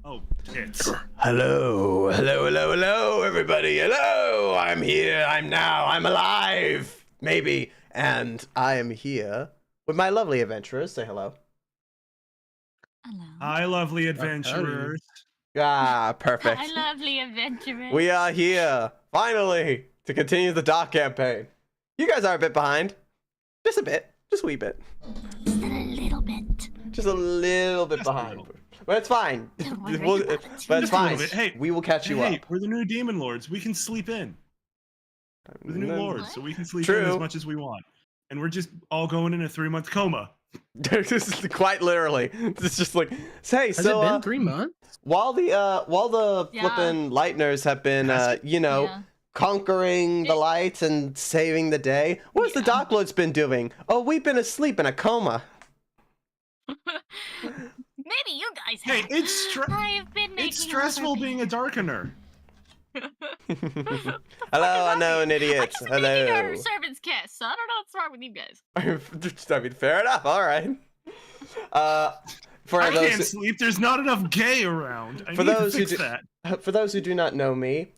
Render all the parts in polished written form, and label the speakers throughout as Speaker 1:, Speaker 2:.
Speaker 1: Oh, tits.
Speaker 2: Hello, everybody. Hello, I'm here. I'm alive. Maybe. And I am here with my lovely adventurers. Say hello.
Speaker 3: Hello.
Speaker 1: Hi, lovely adventurers.
Speaker 2: Ah, perfect.
Speaker 3: Hi, lovely adventurers.
Speaker 2: We are here, finally, to continue the Dark campaign. You guys are a bit behind. Just a bit. Just a wee bit.
Speaker 3: Just a little bit.
Speaker 2: Just a little bit
Speaker 1: Just a
Speaker 2: behind.
Speaker 1: little.
Speaker 2: But it's fine.
Speaker 3: Don't worry
Speaker 2: But
Speaker 3: about it.
Speaker 2: it's
Speaker 1: Just a little
Speaker 2: fine.
Speaker 1: bit. Hey,
Speaker 2: We will catch you
Speaker 1: Hey,
Speaker 2: up.
Speaker 1: we're the new demon lords. We can sleep in. We're the new lords, so we can sleep in
Speaker 2: True.
Speaker 1: as much as we want. And we're just all going in a 3-month coma.
Speaker 2: This is quite literally. It's just like, hey,
Speaker 4: Has
Speaker 2: so
Speaker 4: it been 3 months?
Speaker 2: while the
Speaker 3: Yeah.
Speaker 2: flippin' lightners have been
Speaker 3: Yeah.
Speaker 2: conquering the light and saving the day, what's the
Speaker 3: Yeah.
Speaker 2: Dark Lord's been doing? Oh, we've been asleep in a coma.
Speaker 3: Maybe you guys
Speaker 1: Hey,
Speaker 3: have.
Speaker 1: it's
Speaker 3: I've been making
Speaker 1: it's stressful being a darkener.
Speaker 2: Hello, unknown idiots.
Speaker 3: I'm just making
Speaker 2: Hello.
Speaker 3: our servant's kiss, so I don't know what's wrong with you guys.
Speaker 2: I mean, fair enough. All right. For
Speaker 1: I
Speaker 2: those
Speaker 1: can't sleep. There's not enough gay around. I
Speaker 2: For
Speaker 1: need
Speaker 2: those
Speaker 1: to
Speaker 2: who
Speaker 1: fix
Speaker 2: do-
Speaker 1: that.
Speaker 2: for those who do not know me,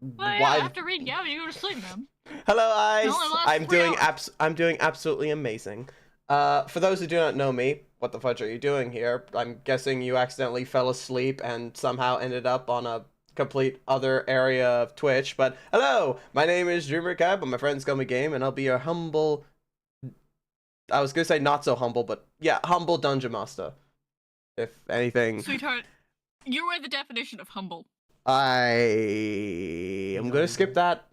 Speaker 3: Well, yeah,
Speaker 2: why?
Speaker 3: after reading Gabby, you go to sleep, man.
Speaker 2: Hello, Ice.
Speaker 3: It only lasts
Speaker 2: I'm
Speaker 3: 3
Speaker 2: doing
Speaker 3: hours.
Speaker 2: I'm doing absolutely amazing. For those who do not know me, what the fudge are you doing here? I'm guessing you accidentally fell asleep and somehow ended up on a complete other area of Twitch. But hello, my name is Dreamer Cab, but my friends call me Game, and I'll be your humble. I was gonna say not so humble, but yeah, humble dungeon master. If anything,
Speaker 3: Sweetheart, you were the definition of humble.
Speaker 2: I am gonna skip that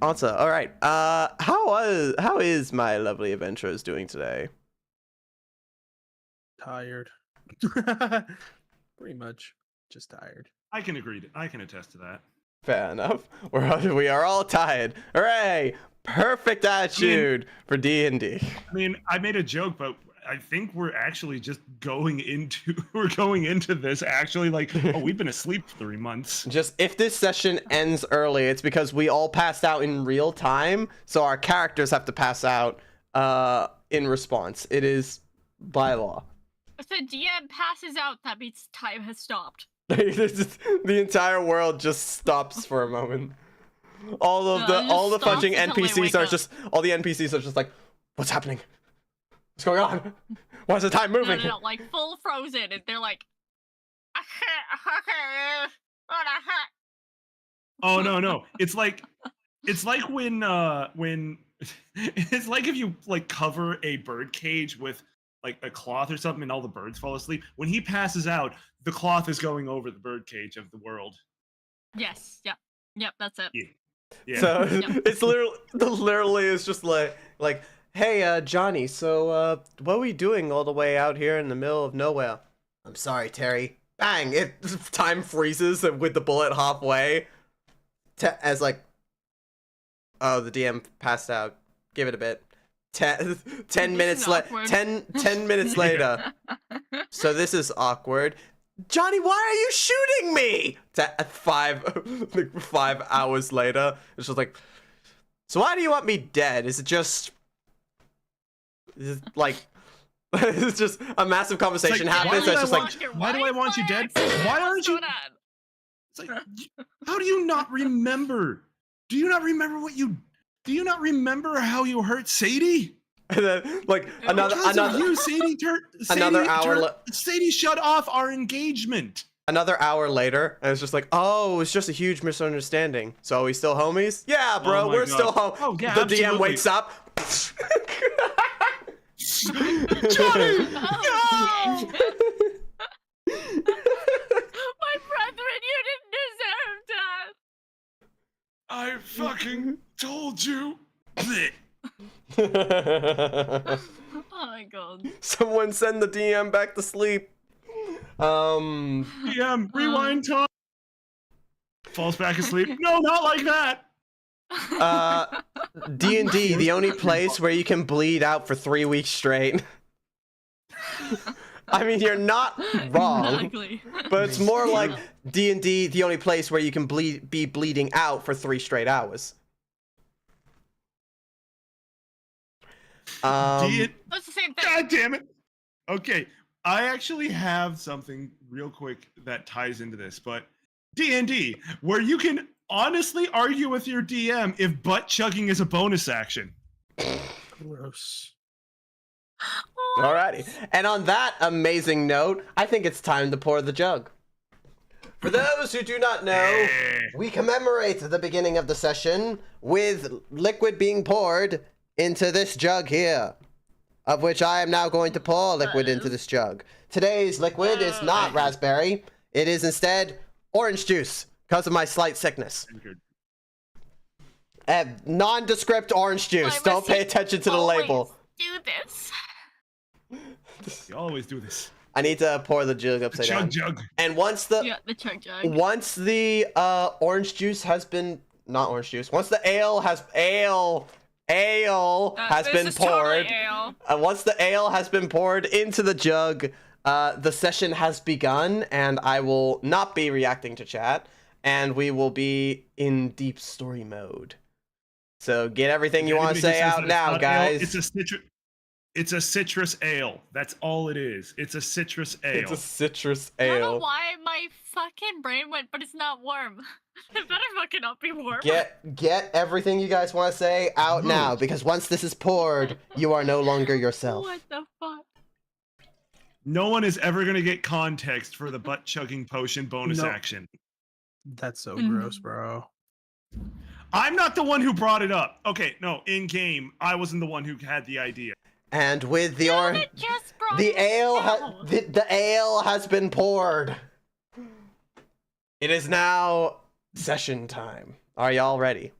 Speaker 2: answer. All right. How is my lovely adventurers doing today?
Speaker 4: Tired. Pretty much. Just tired.
Speaker 1: I can agree. I can attest to that.
Speaker 2: Fair enough. We are all tired. Hooray! Perfect attitude for D&D.
Speaker 1: I mean, I made a joke, but I think we're actually just going into this actually like, oh, we've been asleep for 3 months.
Speaker 2: Just if this session ends early, it's because we all passed out in real time, so our characters have to pass out in response. It is by law.
Speaker 3: If the DM passes out, that means time has stopped.
Speaker 2: The entire world just stops for a moment. All
Speaker 3: it just
Speaker 2: the
Speaker 3: stops
Speaker 2: fudging
Speaker 3: until they
Speaker 2: NPCs
Speaker 3: wake
Speaker 2: are
Speaker 3: up.
Speaker 2: just all the NPCs are just like, what's happening? What's going on? Why is the time moving?
Speaker 3: No, like full frozen, and they're like,
Speaker 1: Oh no. It's like when it's like if you like cover a bird cage with like a cloth or something and all the birds fall asleep. When he passes out, the cloth is going over the bird cage of the world.
Speaker 3: Yes, yep, that's it.
Speaker 1: Yeah.
Speaker 2: So
Speaker 3: Yep.
Speaker 2: it's literally is just like, hey, Johnny. So what are we doing all the way out here in the middle of nowhere? I'm sorry, Terry. Bang! It time freezes with the bullet halfway. As like, oh, the DM passed out. Give it a bit. 10 minutes
Speaker 3: is
Speaker 2: later.
Speaker 3: awkward.
Speaker 2: 10 minutes later. So this is awkward. Johnny, why are you shooting me? 5 hours later, it's just like, so why do you want me dead? Is it like, it's just a massive conversation
Speaker 1: like,
Speaker 2: happens.
Speaker 1: why
Speaker 2: It's
Speaker 1: do I
Speaker 2: just like,
Speaker 1: why do I want you dead? Why aren't you? It's like, how do you not remember? Do you not remember how you hurt Sadie?
Speaker 2: and then, like
Speaker 1: Because of you, Sadie Sadie shut off our engagement.
Speaker 2: another hour later, and it's just like, oh, it's just a huge misunderstanding. So are we still homies? Yeah, bro,
Speaker 1: Oh my
Speaker 2: we're
Speaker 1: God.
Speaker 2: still home.
Speaker 1: Oh, yeah,
Speaker 2: the DM
Speaker 1: absolutely.
Speaker 2: wakes up.
Speaker 1: Johnny!
Speaker 3: Oh, my brethren, you didn't deserve that.
Speaker 1: I fucking told you.
Speaker 3: Oh my god.
Speaker 2: Someone send the DM back to sleep.
Speaker 1: DM, rewind time. Falls back asleep. No, not like that.
Speaker 2: D&D, the only place where you can bleed out for 3 weeks straight. I mean, you're not wrong,
Speaker 3: Exactly.
Speaker 2: but it's more like D&D, the only place where you can be bleeding out for 3 straight hours.
Speaker 1: D-
Speaker 3: That's the same thing.
Speaker 1: God damn it. Okay, I actually have something real quick that ties into this, but D&D, where you can honestly argue with your DM if butt chugging is a bonus action.
Speaker 4: Gross.
Speaker 2: Alrighty. And on that amazing note, I think it's time to pour the jug. For those who do not know, we commemorate the beginning of the session with liquid being poured into this jug here, of which I am now going to pour liquid into this jug. Today's liquid is not raspberry. It is instead orange juice because of my slight sickness. Nondescript orange juice. Don't pay attention to the label.
Speaker 3: Do this.
Speaker 1: You always do this.
Speaker 2: I need to pour the jug upside down.
Speaker 1: Jug.
Speaker 2: And once the
Speaker 3: chug jug.
Speaker 2: once the orange juice has been not orange juice. Once the ale has been poured.
Speaker 3: Totally ale.
Speaker 2: Once the ale has been poured into the jug, the session has begun, and I will not be reacting to chat, and we will be in deep story mode. So get everything you want to say out now, guys.
Speaker 1: It's a citrus ale. That's all it is. It's a citrus ale.
Speaker 2: It's a citrus
Speaker 3: I don't know
Speaker 2: ale.
Speaker 3: why my fucking brain went, but it's not warm. It better fucking not be warm.
Speaker 2: Get everything you guys want to say out now, because once this is poured, you are no longer yourself.
Speaker 3: What the fuck?
Speaker 1: No one is ever gonna get context for the butt chugging potion bonus action.
Speaker 4: That's so gross, bro.
Speaker 1: I'm not the one who brought it up. Okay, no, in game, I wasn't the one who had the idea.
Speaker 2: And with the
Speaker 3: The
Speaker 2: ale has been poured. It is now session time. Are y'all ready?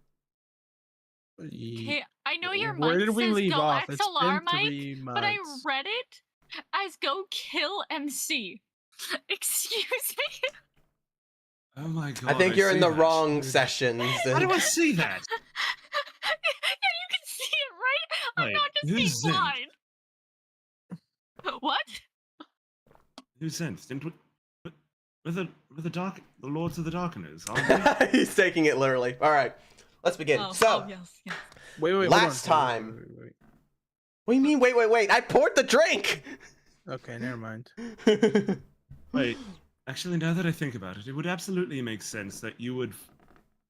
Speaker 3: Okay, I know your
Speaker 4: Where
Speaker 3: mic
Speaker 4: did we
Speaker 3: says
Speaker 4: leave
Speaker 3: go
Speaker 4: off? It's
Speaker 3: XLR
Speaker 4: been
Speaker 3: mic,
Speaker 4: 3 months.
Speaker 3: but I read it as go kill MC. Excuse me?
Speaker 1: Oh my god.
Speaker 2: I think you're in
Speaker 1: see
Speaker 2: the
Speaker 1: that.
Speaker 2: wrong sessions.
Speaker 1: How do I see that?
Speaker 3: Yeah, you can see it, right? I'm
Speaker 1: Wait,
Speaker 3: not just being
Speaker 1: who's Zen?
Speaker 3: blind. What?
Speaker 1: Who's sensed? With the Lords of the Darkness, aren't they?
Speaker 2: He's taking it literally. All right, let's begin.
Speaker 3: Oh,
Speaker 2: yes.
Speaker 4: Wait, hold
Speaker 2: Last
Speaker 4: on.
Speaker 2: time. What do you mean? Wait! I poured the drink.
Speaker 4: Okay, never mind.
Speaker 1: Wait, actually, now that I think about it, it would absolutely make sense that you would,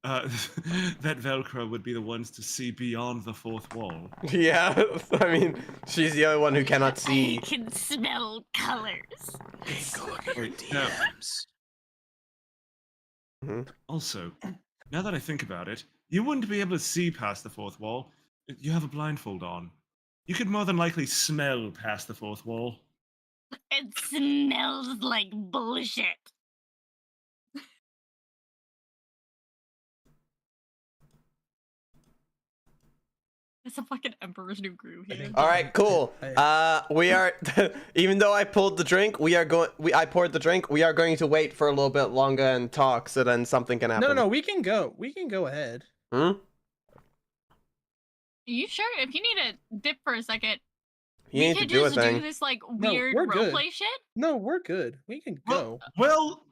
Speaker 1: that Velcro would be the ones to see beyond the fourth wall.
Speaker 2: Yeah, I mean, she's the only one who cannot see.
Speaker 3: I can smell colors.
Speaker 1: Wait, no. Also, now that I think about it, you wouldn't be able to see past the fourth wall. You have a blindfold on. You could more than likely smell past the fourth wall.
Speaker 3: It smells like bullshit. It's a fucking Emperor's New Groove here.
Speaker 2: All right, cool. We are, even though I pulled the drink, I poured the drink. We are going to wait for a little bit longer and talk, so then something can happen.
Speaker 4: No, we can go. We can go ahead.
Speaker 2: Hmm?
Speaker 3: You sure? If you need a dip for a second,
Speaker 2: You
Speaker 3: we
Speaker 2: need to
Speaker 3: could
Speaker 2: do a
Speaker 3: just do
Speaker 2: thing.
Speaker 3: this like
Speaker 4: No,
Speaker 3: weird
Speaker 4: we're good.
Speaker 3: roleplay shit.
Speaker 4: No, we're good. We can go.
Speaker 1: Well,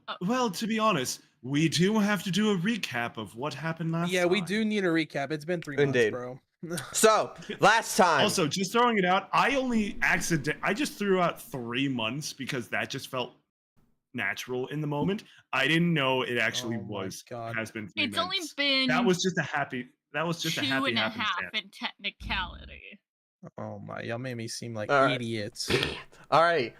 Speaker 1: to be honest, we do have to do a recap of what happened last
Speaker 4: Yeah,
Speaker 1: time.
Speaker 4: we do need a recap. It's been 3
Speaker 2: Indeed.
Speaker 4: months, bro.
Speaker 2: So, last time.
Speaker 1: Also, just throwing it out, I just threw out 3 months because that just felt natural in the moment. I didn't know it actually
Speaker 4: Oh my God.
Speaker 1: has been 3
Speaker 3: It's
Speaker 1: months.
Speaker 3: only been
Speaker 1: That was just a happy
Speaker 3: two and a half
Speaker 1: happenstance.
Speaker 3: in technicality.
Speaker 4: Oh my, y'all made me seem like
Speaker 2: All right.
Speaker 4: idiots.
Speaker 2: Alrighty.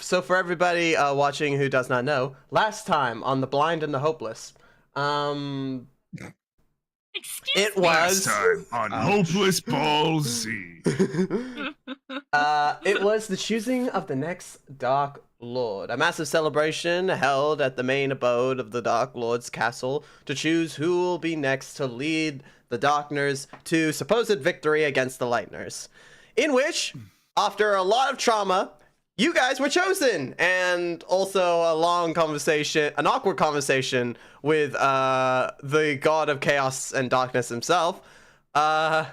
Speaker 2: So for everybody watching who does not know, last time on The Blind and the Hopeless,
Speaker 3: Excuse
Speaker 2: it
Speaker 3: me.
Speaker 2: was
Speaker 1: Last time on Hopeless Ball Z.
Speaker 2: it was the choosing of the next Dark Lord, a massive celebration held at the main abode of the Dark Lord's castle to choose who will be next to lead the Darkners to supposed victory against the Lightners, in which, after a lot of trauma, you guys were chosen, and also a long conversation, an awkward conversation with the god of chaos and darkness himself. Yeah,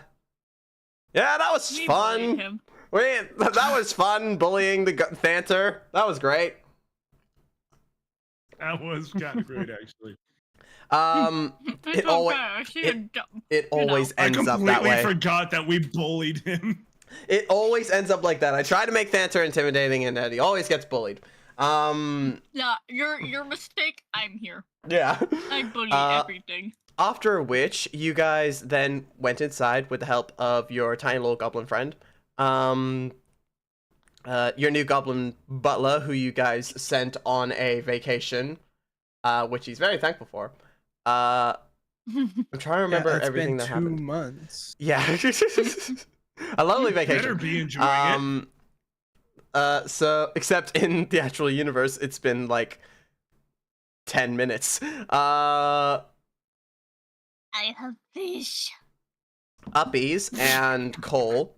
Speaker 2: that was
Speaker 3: We bullied
Speaker 2: fun.
Speaker 3: him.
Speaker 2: That was fun bullying the Thanter. That was great.
Speaker 1: That was kind of great, actually.
Speaker 3: It's
Speaker 2: It always
Speaker 3: okay.
Speaker 2: it always
Speaker 1: I
Speaker 2: ends up
Speaker 1: completely
Speaker 2: that way.
Speaker 1: forgot that we bullied him.
Speaker 2: It always ends up like that. I try to make Thanter intimidating, and he always gets bullied.
Speaker 3: Yeah, your mistake. I'm here.
Speaker 2: Yeah.
Speaker 3: I bully everything.
Speaker 2: After which, you guys then went inside with the help of your tiny little goblin friend. Your new goblin butler, who you guys sent on a vacation, which he's very thankful for. I'm trying to remember everything that happened.
Speaker 4: 2 months.
Speaker 2: Yeah. A lovely vacation.
Speaker 1: Better be enjoying it.
Speaker 2: So, except in the actual universe, it's been like 10 minutes.
Speaker 3: I have fish.
Speaker 2: Uppies and Cole,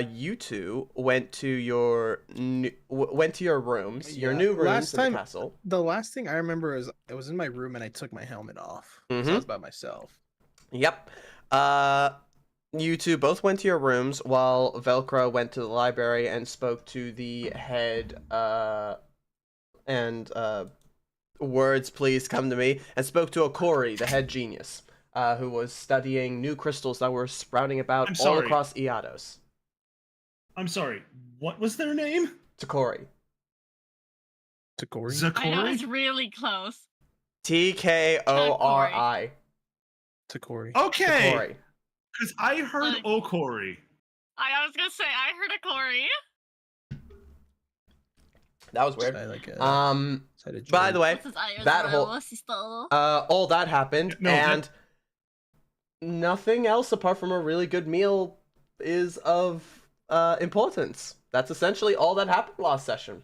Speaker 2: you two went to your rooms, your new rooms in the castle.
Speaker 4: The last thing I remember is I was in my room and I took my helmet off. So I was by myself.
Speaker 2: Yep. You two both went to your rooms while Velcro went to the library and spoke to the head, words please come to me, and spoke to Okori, the head genius, who was studying new crystals that were sprouting about all across Iados.
Speaker 1: I'm sorry, what was their name?
Speaker 2: Takori.
Speaker 4: Takori?
Speaker 3: I know it's really close.
Speaker 2: T-K-O-R-I.
Speaker 4: Takori.
Speaker 1: Okay.
Speaker 2: Takori.
Speaker 1: Because I heard Okori.
Speaker 3: I was gonna say I heard a Corey.
Speaker 2: That was weird. By the way, that whole all that happened, and nothing else apart from a really good meal is of importance. That's essentially all that happened last session.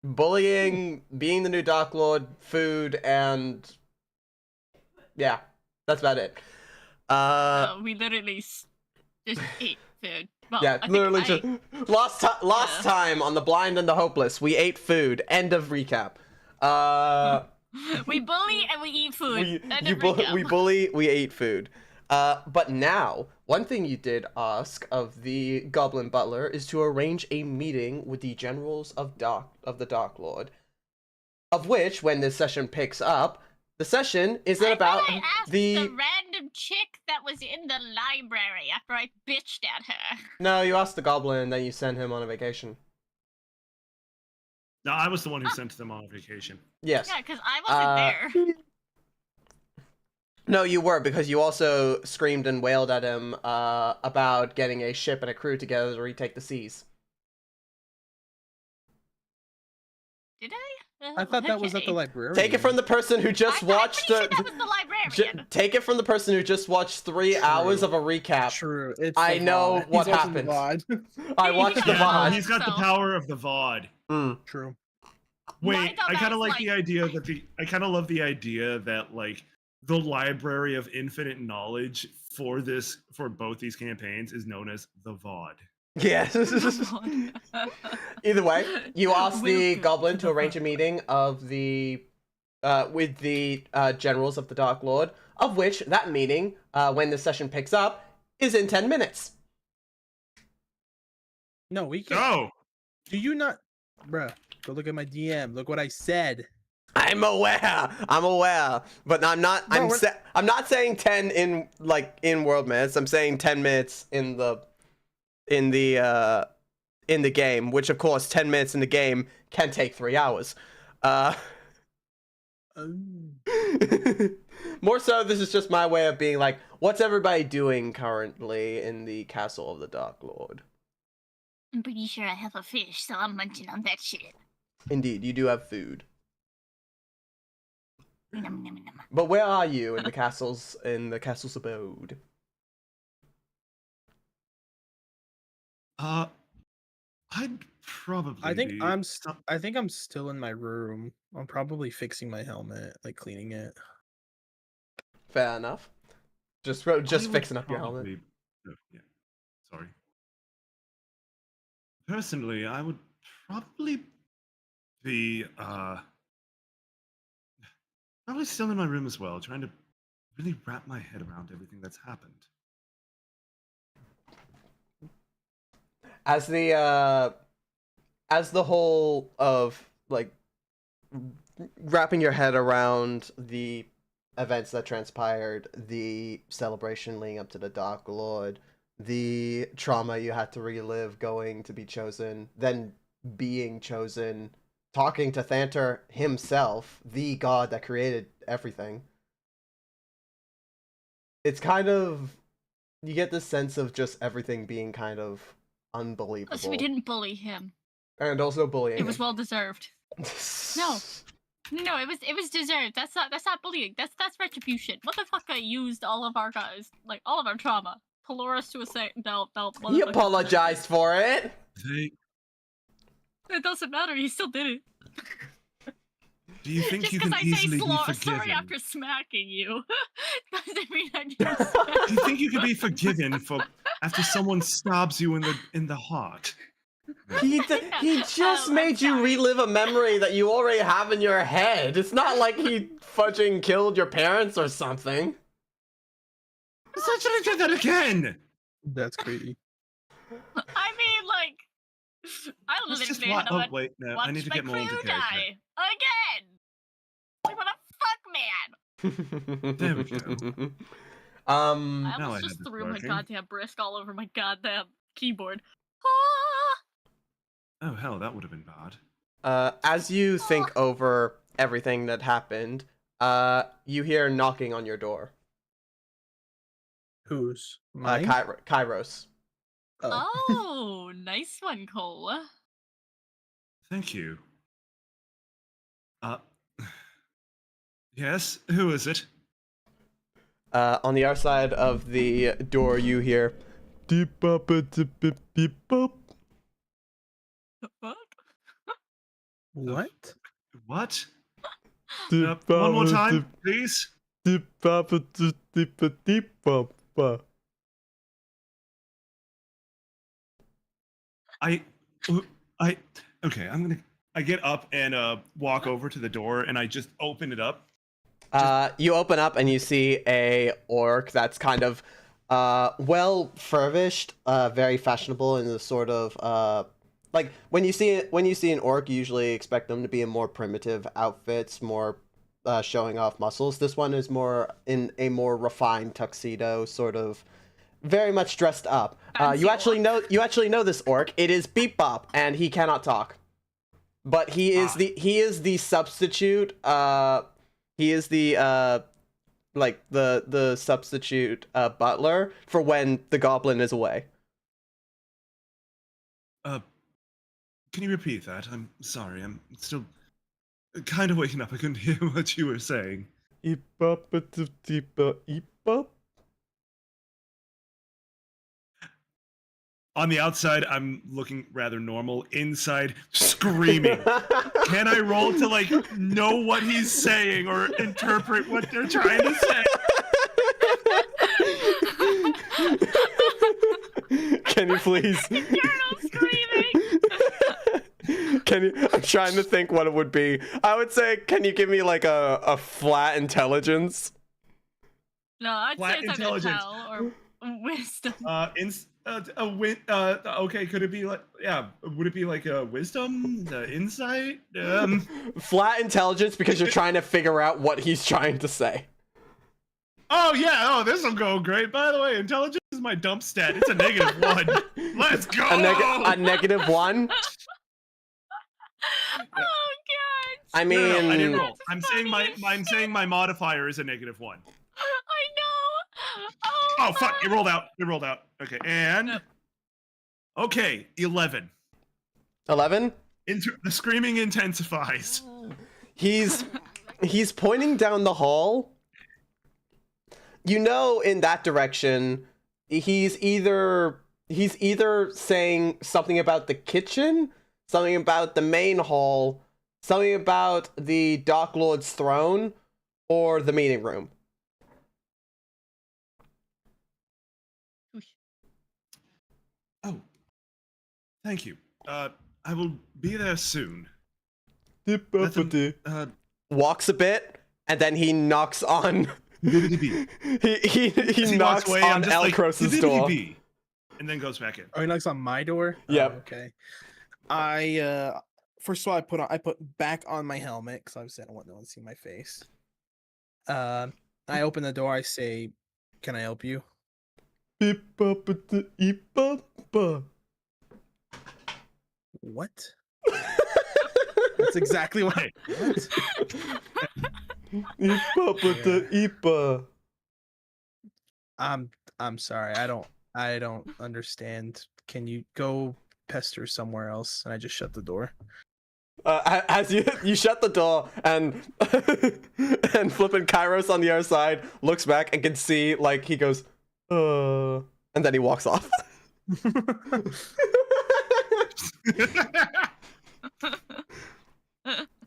Speaker 2: Bullying, being the new Dark Lord, food, and yeah, that's about it.
Speaker 3: We literally just ate food. Well,
Speaker 2: yeah, literally just last time on the Blind and the Hopeless, we ate food. End of recap.
Speaker 3: We bully and we eat food.
Speaker 2: We bully, we ate food. But now, one thing you did ask of the Goblin Butler is to arrange a meeting with the generals of the Dark Lord. Of which, when this session picks up, the session isn't about
Speaker 3: the random chick that was in the library after I bitched at her.
Speaker 2: No, you asked the goblin and then you sent him on a vacation.
Speaker 1: No, I was the one who sent them on a vacation.
Speaker 2: Yes.
Speaker 3: Yeah, because I wasn't there.
Speaker 2: No, you were, because you also screamed and wailed at him about getting a ship and a crew together to retake the seas.
Speaker 3: Did I?
Speaker 4: I thought that was at the librarian.
Speaker 2: Take it from the person who just watched
Speaker 3: that was the librarian.
Speaker 2: Take it from the person who just watched 3 hours of a recap.
Speaker 4: True.
Speaker 2: I know what happened. I watched the VOD.
Speaker 1: He's got the power of the VOD.
Speaker 4: True.
Speaker 1: Wait, I kind of like the idea that I kind of love the idea that like the library of infinite knowledge for both these campaigns is known as the VOD.
Speaker 2: Yes. Either way, you asked the goblin to arrange a meeting of with the generals of the Dark Lord, of which that meeting, when the session picks up, is in 10 minutes.
Speaker 4: No, we can.
Speaker 1: Go.
Speaker 4: Do you not, bruh? Go look at my DM. Look what I said.
Speaker 2: I'm aware, but I'm not. I'm not saying 10 in world minutes. I'm saying 10 minutes in the game, which of course 10 minutes in the game can take 3 hours. More so, this is just my way of being like, what's everybody doing currently in the castle of the Dark Lord?
Speaker 3: I'm pretty sure I have a fish, so I'm munching on that shit.
Speaker 2: Indeed, you do have food.
Speaker 3: Nom, nom, nom.
Speaker 2: But where are you in the castle's abode?
Speaker 1: I'd probably.
Speaker 4: I think I'm still in my room. I'm probably fixing my helmet, like cleaning it.
Speaker 2: Fair enough. Just fixing up your helmet.
Speaker 1: Yeah. Sorry. Personally, I would probably be probably still in my room as well, trying to really wrap my head around everything that's happened.
Speaker 2: As the whole of like wrapping your head around the events that transpired, the celebration leading up to the Dark Lord, the trauma you had to relive going to be chosen, then being chosen, talking to Thantor himself, the god that created everything. It's kind of, you get this sense of just everything being kind of unbelievable.
Speaker 3: So we didn't bully him.
Speaker 2: And also bullying
Speaker 3: It was
Speaker 2: him.
Speaker 3: well deserved. No. No, it was deserved. That's not bullying. That's retribution. Motherfucker used all of our guys, like all of our trauma, to lure us to a say. No.
Speaker 2: He apologized for it.
Speaker 1: They,
Speaker 3: It doesn't matter. He still did it.
Speaker 1: do you think
Speaker 3: Just
Speaker 1: you
Speaker 3: because
Speaker 1: can
Speaker 3: I say
Speaker 1: easily be
Speaker 3: sorry
Speaker 1: forgiven?
Speaker 3: after smacking you doesn't mean I just.
Speaker 1: Do you think you can be forgiven for after someone stabs you in the heart?
Speaker 2: He just made you relive a memory that you already have in your head. It's not like he fudging killed your parents or something.
Speaker 1: Essentially did that again.
Speaker 4: That's creepy.
Speaker 3: I mean, like, I
Speaker 1: That's
Speaker 3: live
Speaker 1: just
Speaker 3: in
Speaker 1: why.
Speaker 3: and
Speaker 1: Oh
Speaker 3: I
Speaker 1: wait, no, I
Speaker 3: watch
Speaker 1: need to
Speaker 3: my
Speaker 1: get more into
Speaker 3: crew
Speaker 1: character.
Speaker 3: die again. Like, what a fuck, man!
Speaker 1: There we go.
Speaker 3: I
Speaker 1: Now I
Speaker 3: almost
Speaker 1: have
Speaker 3: just
Speaker 1: this
Speaker 3: threw my
Speaker 1: working.
Speaker 3: goddamn brisk all over my goddamn keyboard.
Speaker 1: Oh hell, that would have been bad.
Speaker 2: As you think over everything that happened, you hear knocking on your door.
Speaker 4: Who's mine?
Speaker 2: Kairos.
Speaker 3: Oh, nice one, Cole.
Speaker 1: Thank you. Yes. Who is it?
Speaker 2: On the other side of the door, you hear deep up, beep up.
Speaker 3: What?
Speaker 4: What?
Speaker 1: What? One more time, please. Okay, I get up and walk over to the door and I just open it up.
Speaker 2: You open up and you see a orc that's kind of well furbished, very fashionable in the sort of like when you see an orc, you usually expect them to be in more primitive outfits, more showing off muscles. This one is more in a more refined tuxedo, sort of very much dressed up. You actually know this orc. It is Beep Bop, and he cannot talk. But he is the substitute. He is the like the substitute butler for when the goblin is away.
Speaker 1: Can you repeat that? I'm sorry. I'm still kind of waking up. I couldn't hear what you were saying. On the outside, I'm looking rather normal. Inside, screaming. Can I roll to like know what he's saying or interpret what they're trying to say?
Speaker 2: Can you please?
Speaker 3: Eternal screaming.
Speaker 2: Can you? I'm trying to think what it would be. I would say, can you give me like a flat intelligence?
Speaker 3: No, I'd
Speaker 1: Flat
Speaker 3: say it's either
Speaker 1: intelligence.
Speaker 3: hell or wisdom.
Speaker 1: Okay, could it be like, yeah, would it be like a wisdom, the insight?
Speaker 2: Flat intelligence because you're trying to figure out what he's trying to say.
Speaker 1: Oh yeah, this will go great. By the way, intelligence is my dump stat. It's a -1. Let's go.
Speaker 2: A -1.
Speaker 3: Oh god.
Speaker 2: I mean,
Speaker 1: No, I didn't roll.
Speaker 3: That's
Speaker 1: I'm saying my modifier is a -1.
Speaker 3: I know.
Speaker 1: Oh fuck! It rolled out. Okay, and okay, 11.
Speaker 2: 11.
Speaker 1: The screaming intensifies.
Speaker 2: He's pointing down the hall. You know, in that direction, he's either saying something about the kitchen, something about the main hall, something about the Dark Lord's throne, or the meeting room.
Speaker 1: Oh, thank you. I will be there soon.
Speaker 2: Walks a bit, and then he knocks on. he knocks
Speaker 1: away,
Speaker 2: on Elcros's door.
Speaker 1: And then goes back in.
Speaker 4: Oh, he knocks on my door?
Speaker 2: Yep.
Speaker 4: Oh, okay. I first of all I put back on my helmet because obviously I don't want no one to see my face. I open the door, I say, "Can I help you?" What? That's exactly what.
Speaker 1: Hey,
Speaker 4: What? I'm sorry. I don't understand. Can you go pester somewhere else? And I just shut the door.
Speaker 2: As you shut the door and and flipping Kairos on the other side looks back and can see like he goes, and then he walks off.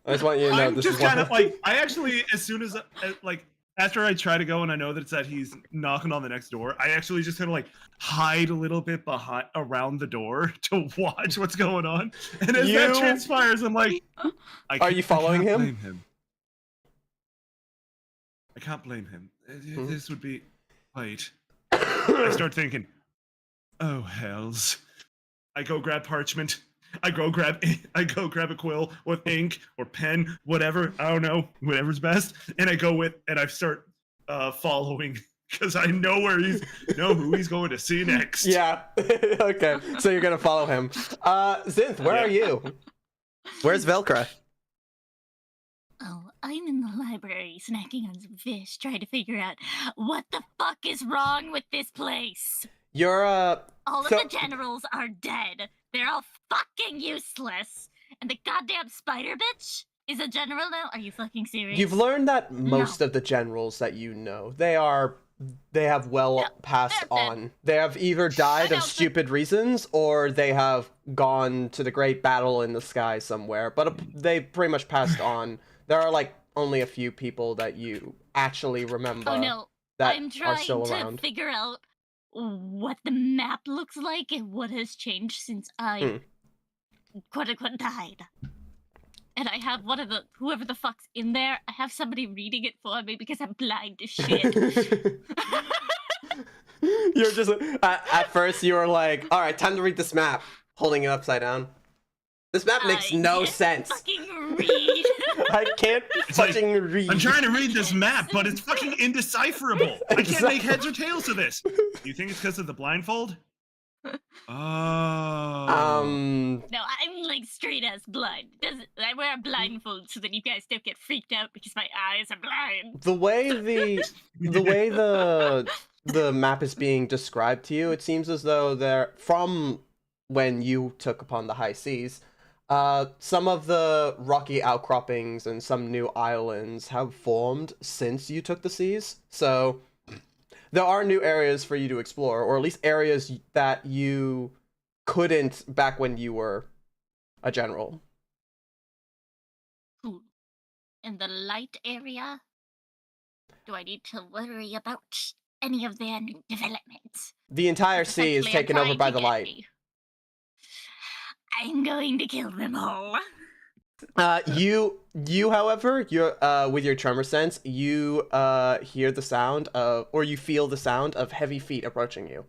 Speaker 2: I just want you to know
Speaker 1: I'm
Speaker 2: this
Speaker 1: just
Speaker 2: is
Speaker 1: kind of like, I actually, as soon as like after I try to go and I know that it's that he's knocking on the next door, I actually just kind of like hide a little bit behind around the door to watch what's going on. And as that
Speaker 2: You-
Speaker 1: transpires, I'm like,
Speaker 2: Are you following
Speaker 1: I can't
Speaker 2: him?
Speaker 1: blame him. I can't blame him.
Speaker 2: Hmm.
Speaker 1: This would be. Wait. I start thinking, oh hells. I go grab parchment. I go grab a quill with ink or pen, whatever. I don't know, whatever's best. And I start following because I know who he's going to see next.
Speaker 2: Yeah. Okay. So you're gonna follow him. Zinth, where
Speaker 1: Yeah.
Speaker 2: are you? Where's Velcro?
Speaker 3: Oh, I'm in the library snacking on some fish, trying to figure out what the fuck is wrong with this place.
Speaker 2: You're
Speaker 3: All of
Speaker 2: So-
Speaker 3: the generals are dead. They're all fucking useless. And the goddamn spider bitch is a general now? Are you fucking serious?
Speaker 2: You've learned that most of the generals that you know, they have well
Speaker 3: Yeah,
Speaker 2: passed
Speaker 3: they're dead.
Speaker 2: on. They have either died
Speaker 3: know,
Speaker 2: of
Speaker 3: but-
Speaker 2: stupid reasons or they have gone to the great battle in the sky somewhere, but they pretty much passed on. There are like only a few people that you actually remember
Speaker 3: Oh no,
Speaker 2: that
Speaker 3: I'm
Speaker 2: are
Speaker 3: trying
Speaker 2: still
Speaker 3: to
Speaker 2: around.
Speaker 3: figure out what the map looks like and what has changed since I quote unquote died. And I have whoever the fuck's in there, I have somebody reading it for me because I'm blind as shit.
Speaker 2: You're just at first you were like, all right, time to read this map, holding it upside down. This map makes
Speaker 3: I
Speaker 2: no
Speaker 3: can't
Speaker 2: sense.
Speaker 3: Fucking read.
Speaker 2: I can't
Speaker 1: It's like,
Speaker 2: fucking read.
Speaker 1: I'm trying to read this map, but it's fucking indecipherable. I can't make heads or tails of this. You think it's because of the blindfold? Oh.
Speaker 3: No, I'm like straight ass blind. I wear a blindfold so that you guys don't get freaked out because my eyes are blind.
Speaker 2: The way the map is being described to you, it seems as though they're from when you took upon the high seas. Some of the rocky outcroppings and some new islands have formed since you took the seas. So there are new areas for you to explore, or at least areas that you couldn't back when you were a general.
Speaker 3: Cool. In the light area, do I need to worry about any of their new developments?
Speaker 2: The entire sea is
Speaker 3: Essentially, I'm
Speaker 2: taken over
Speaker 3: trying
Speaker 2: by
Speaker 3: to
Speaker 2: the
Speaker 3: get
Speaker 2: light.
Speaker 3: me. I'm going to kill them all.
Speaker 2: You, however, you're with your tremor sense, you hear the sound of, or you feel the sound of heavy feet approaching you.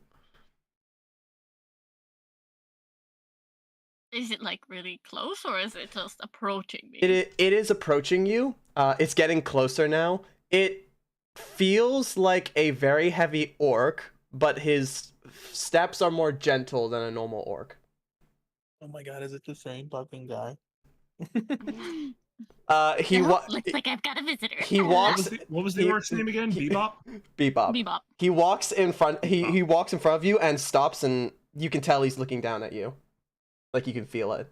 Speaker 3: Is it like really close or is it just approaching me?
Speaker 2: It is approaching you. It's getting closer now. It feels like a very heavy orc, but his steps are more gentle than a normal orc.
Speaker 4: Oh my god, is it the same fucking guy?
Speaker 2: He
Speaker 3: Looks like I've got a visitor.
Speaker 2: he
Speaker 1: What
Speaker 2: walks.
Speaker 1: was the orc's name again? Bebop?
Speaker 2: Bebop.
Speaker 3: Bebop.
Speaker 2: He walks in front. He walks in front of you and stops, and you can tell he's looking down at you, like you can feel it.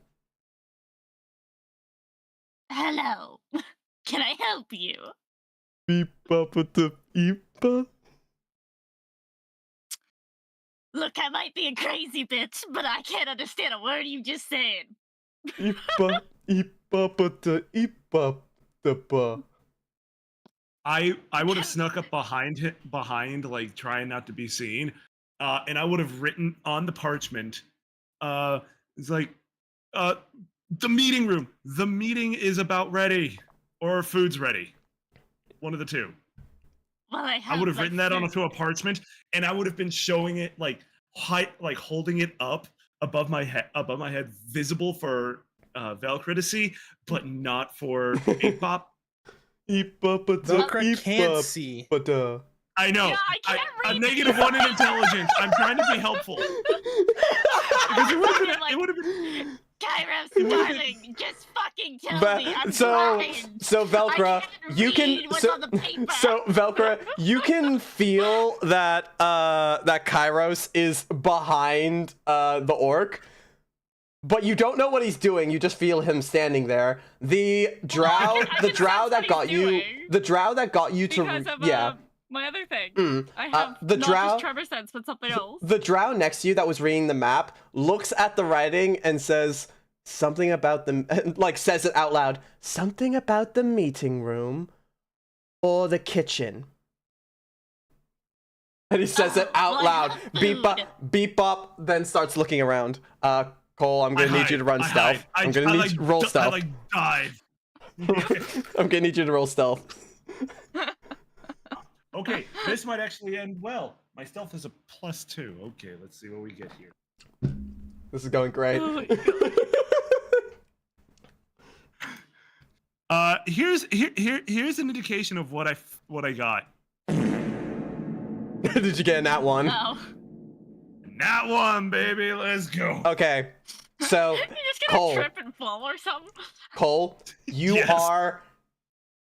Speaker 3: Hello. Can I help you? Look, I might be a crazy bitch, but I can't understand a word you just said.
Speaker 1: I would have snuck up behind, like trying not to be seen, and I would have written on the parchment, it's like, the meeting room. The meeting is about ready, or food's ready. One of the two.
Speaker 3: Well,
Speaker 1: I would have written that onto a parchment, and I would have been showing it like holding it up above my head, visible for Velcro to see, but not for Bebop.
Speaker 4: Velcro can't see.
Speaker 2: But
Speaker 1: I know.
Speaker 3: Yeah, I can't
Speaker 1: I'm
Speaker 3: read
Speaker 1: -1 in intelligence. I'm trying to be helpful. Because it would have been.
Speaker 3: Like-
Speaker 1: It would have been.
Speaker 3: Kairos,
Speaker 1: It would've
Speaker 3: darling, just fucking tell me. I'm
Speaker 2: so
Speaker 3: blind.
Speaker 2: Velcra,
Speaker 3: I can't
Speaker 2: you can
Speaker 3: read what's on the paper.
Speaker 2: so Velcra, you can feel that that Kairos is behind the orc, but you don't know what he's doing. You just feel him standing there. The drow,
Speaker 3: I
Speaker 2: the
Speaker 3: can
Speaker 2: drow
Speaker 3: sense
Speaker 2: that
Speaker 3: what
Speaker 2: got
Speaker 3: he's
Speaker 2: you,
Speaker 3: doing.
Speaker 2: the drow that got you to
Speaker 3: Because of
Speaker 2: yeah.
Speaker 3: my other thing. I
Speaker 2: Uh,
Speaker 3: have
Speaker 2: the
Speaker 3: not
Speaker 2: drow-
Speaker 3: just Trevor sense, but something else.
Speaker 2: The drow next to you that was reading the map looks at the writing and says something about the like says it out loud. Something about the meeting room or the kitchen. And he says it out
Speaker 3: well, I
Speaker 2: loud.
Speaker 3: have
Speaker 2: Beep up,
Speaker 3: food.
Speaker 2: beep up, then starts looking around. Cole, I'm gonna
Speaker 1: I
Speaker 2: need you to
Speaker 1: hide,
Speaker 2: run
Speaker 1: I
Speaker 2: stealth.
Speaker 1: hide.
Speaker 2: I'm gonna need you to roll
Speaker 1: I
Speaker 2: stealth.
Speaker 1: like dive.
Speaker 2: I'm gonna need you to roll stealth.
Speaker 1: Okay, this might actually end well. My stealth is a +2. Okay, let's see what we get here.
Speaker 2: This is going great.
Speaker 3: Oh my
Speaker 1: Here's an indication of what I got.
Speaker 2: Did you get in that one?
Speaker 3: Oh.
Speaker 1: Nat 1, baby, let's go.
Speaker 2: Okay. So
Speaker 3: You're just gonna
Speaker 2: Cole.
Speaker 3: trip and fall or something?
Speaker 2: Cole, you
Speaker 1: Yes.
Speaker 2: are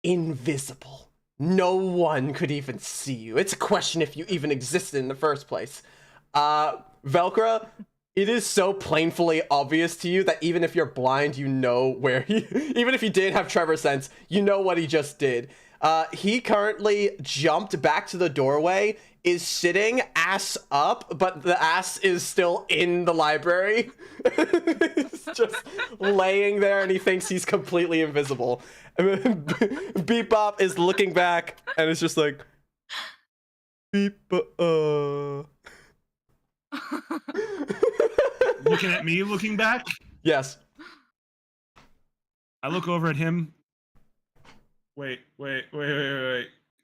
Speaker 2: invisible. No one could even see you. It's a question if you even existed in the first place. Velcra, it is so plainly obvious to you that even if you're blind, you know where he... Even if you did have Trevor sense, you know what he just did. He currently jumped back to the doorway, is sitting ass up, but the ass is still in the library. He's just laying there and he thinks he's completely invisible. Bebop is looking back and it's just like, beep,
Speaker 1: Looking at me, looking back.
Speaker 2: Yes.
Speaker 1: I look over at him. Wait. I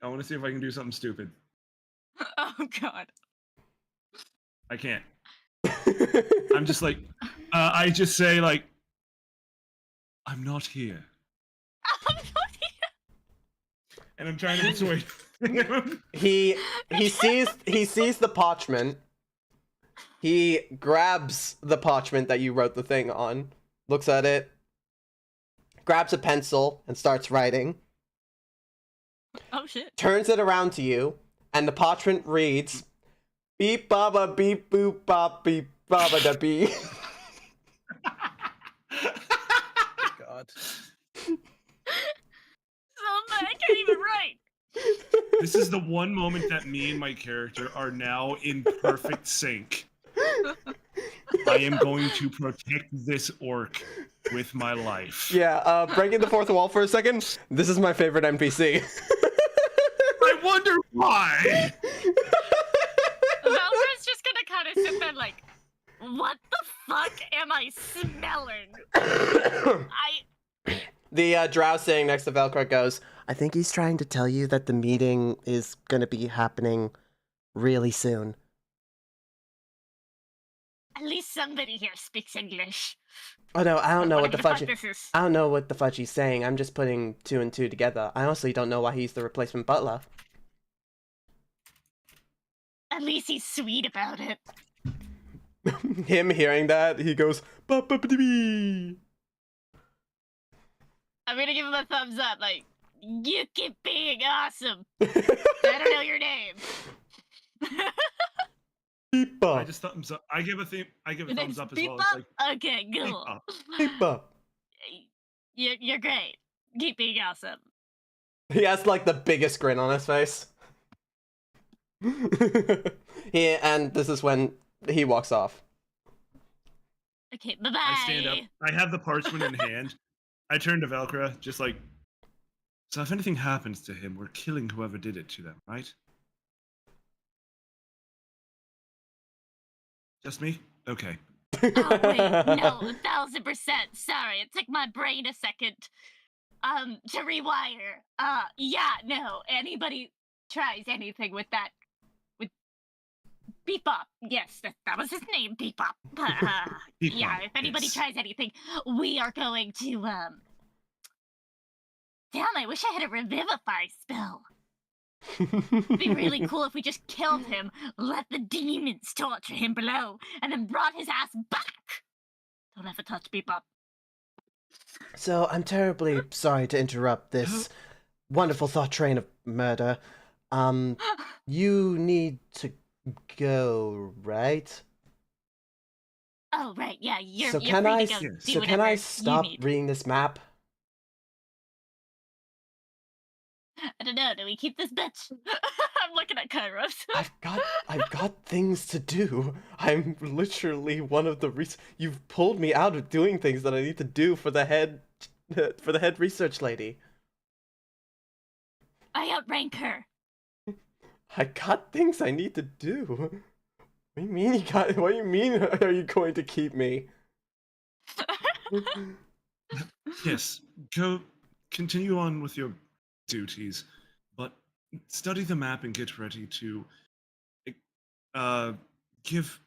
Speaker 1: want to see if I can do something stupid.
Speaker 3: Oh god.
Speaker 1: I can't. I'm just like, I just say like, I'm not here, and I'm trying to persuade him.
Speaker 2: He sees the parchment. He grabs the parchment that you wrote the thing on, looks at it, grabs a pencil and starts writing.
Speaker 3: Oh shit.
Speaker 2: Turns it around to you, and the parchment reads, beep baba beep boop bop beep baba da beep.
Speaker 4: God.
Speaker 3: So I can't even write.
Speaker 1: This is the one moment that me and my character are now in perfect sync. I am going to protect this orc with my life.
Speaker 2: Yeah, breaking the fourth wall for a second. This is my favorite NPC.
Speaker 1: I wonder why.
Speaker 3: Valra's just gonna kind of sit there like, what the fuck am I smelling?
Speaker 2: The drow sitting next to Velcro goes, I think he's trying to tell you that the meeting is gonna be happening really soon.
Speaker 3: At least somebody here speaks English.
Speaker 2: Oh no, I don't know what the
Speaker 3: fuck
Speaker 2: fudge.
Speaker 3: this is.
Speaker 2: I don't know what the fudge he's saying. I'm just putting 2 and 2 together. I honestly don't know why he's the replacement butler.
Speaker 3: At least he's sweet about it.
Speaker 2: Him hearing that, he goes, "Ba-ba-ba-dee-bee."
Speaker 3: I'm gonna give him a thumbs up, like, you keep being awesome. I don't know your name.
Speaker 2: Beep
Speaker 1: I
Speaker 2: up,
Speaker 1: just thumbs up. I give a
Speaker 3: Your
Speaker 1: thumbs
Speaker 3: name's
Speaker 1: up as
Speaker 3: Beep
Speaker 1: well. It's
Speaker 3: Up?
Speaker 1: like,
Speaker 3: Okay,
Speaker 1: beep
Speaker 3: cool.
Speaker 1: up.
Speaker 2: beep up.
Speaker 3: You're great. Keep being awesome.
Speaker 2: He has like the biggest grin on his face. And this is when he walks off.
Speaker 3: Okay, bye-bye.
Speaker 1: I stand up. I have the parchment in hand. I turn to Velcra, just like, so if anything happens to him, we're killing whoever did it to them, right? Just me? Okay.
Speaker 3: Oh, wait, no, 1000%. Sorry, it took my brain a second, to rewire. Yeah, no, anybody tries anything with that, with Bebop. Yes, that was his name, Bebop. Yeah, if anybody
Speaker 1: yes.
Speaker 3: tries anything, we are going to, Damn, I wish I had a revivify spell. It'd be really cool if we just killed him, let the demons torture him below, and then brought his ass back. Don't ever touch Bebop.
Speaker 2: So I'm terribly sorry to interrupt this wonderful thought train of murder. You need to go, right?
Speaker 3: Oh right, yeah, you're
Speaker 2: So
Speaker 3: free
Speaker 2: can
Speaker 3: to
Speaker 2: I
Speaker 3: go
Speaker 2: s-
Speaker 3: do
Speaker 2: so can
Speaker 3: whatever
Speaker 2: I
Speaker 3: you
Speaker 2: stop
Speaker 3: need.
Speaker 2: reading this map?
Speaker 3: I don't know. Do we keep this bitch? I'm looking at Kairos.
Speaker 2: I've got things to do. I'm literally one of the you've pulled me out of doing things that I need to do for the head research lady.
Speaker 3: I outrank her.
Speaker 2: I got things I need to do. What do you mean what do you mean are you going to keep me?
Speaker 1: Yes, go continue on with your duties, but study the map and get ready to give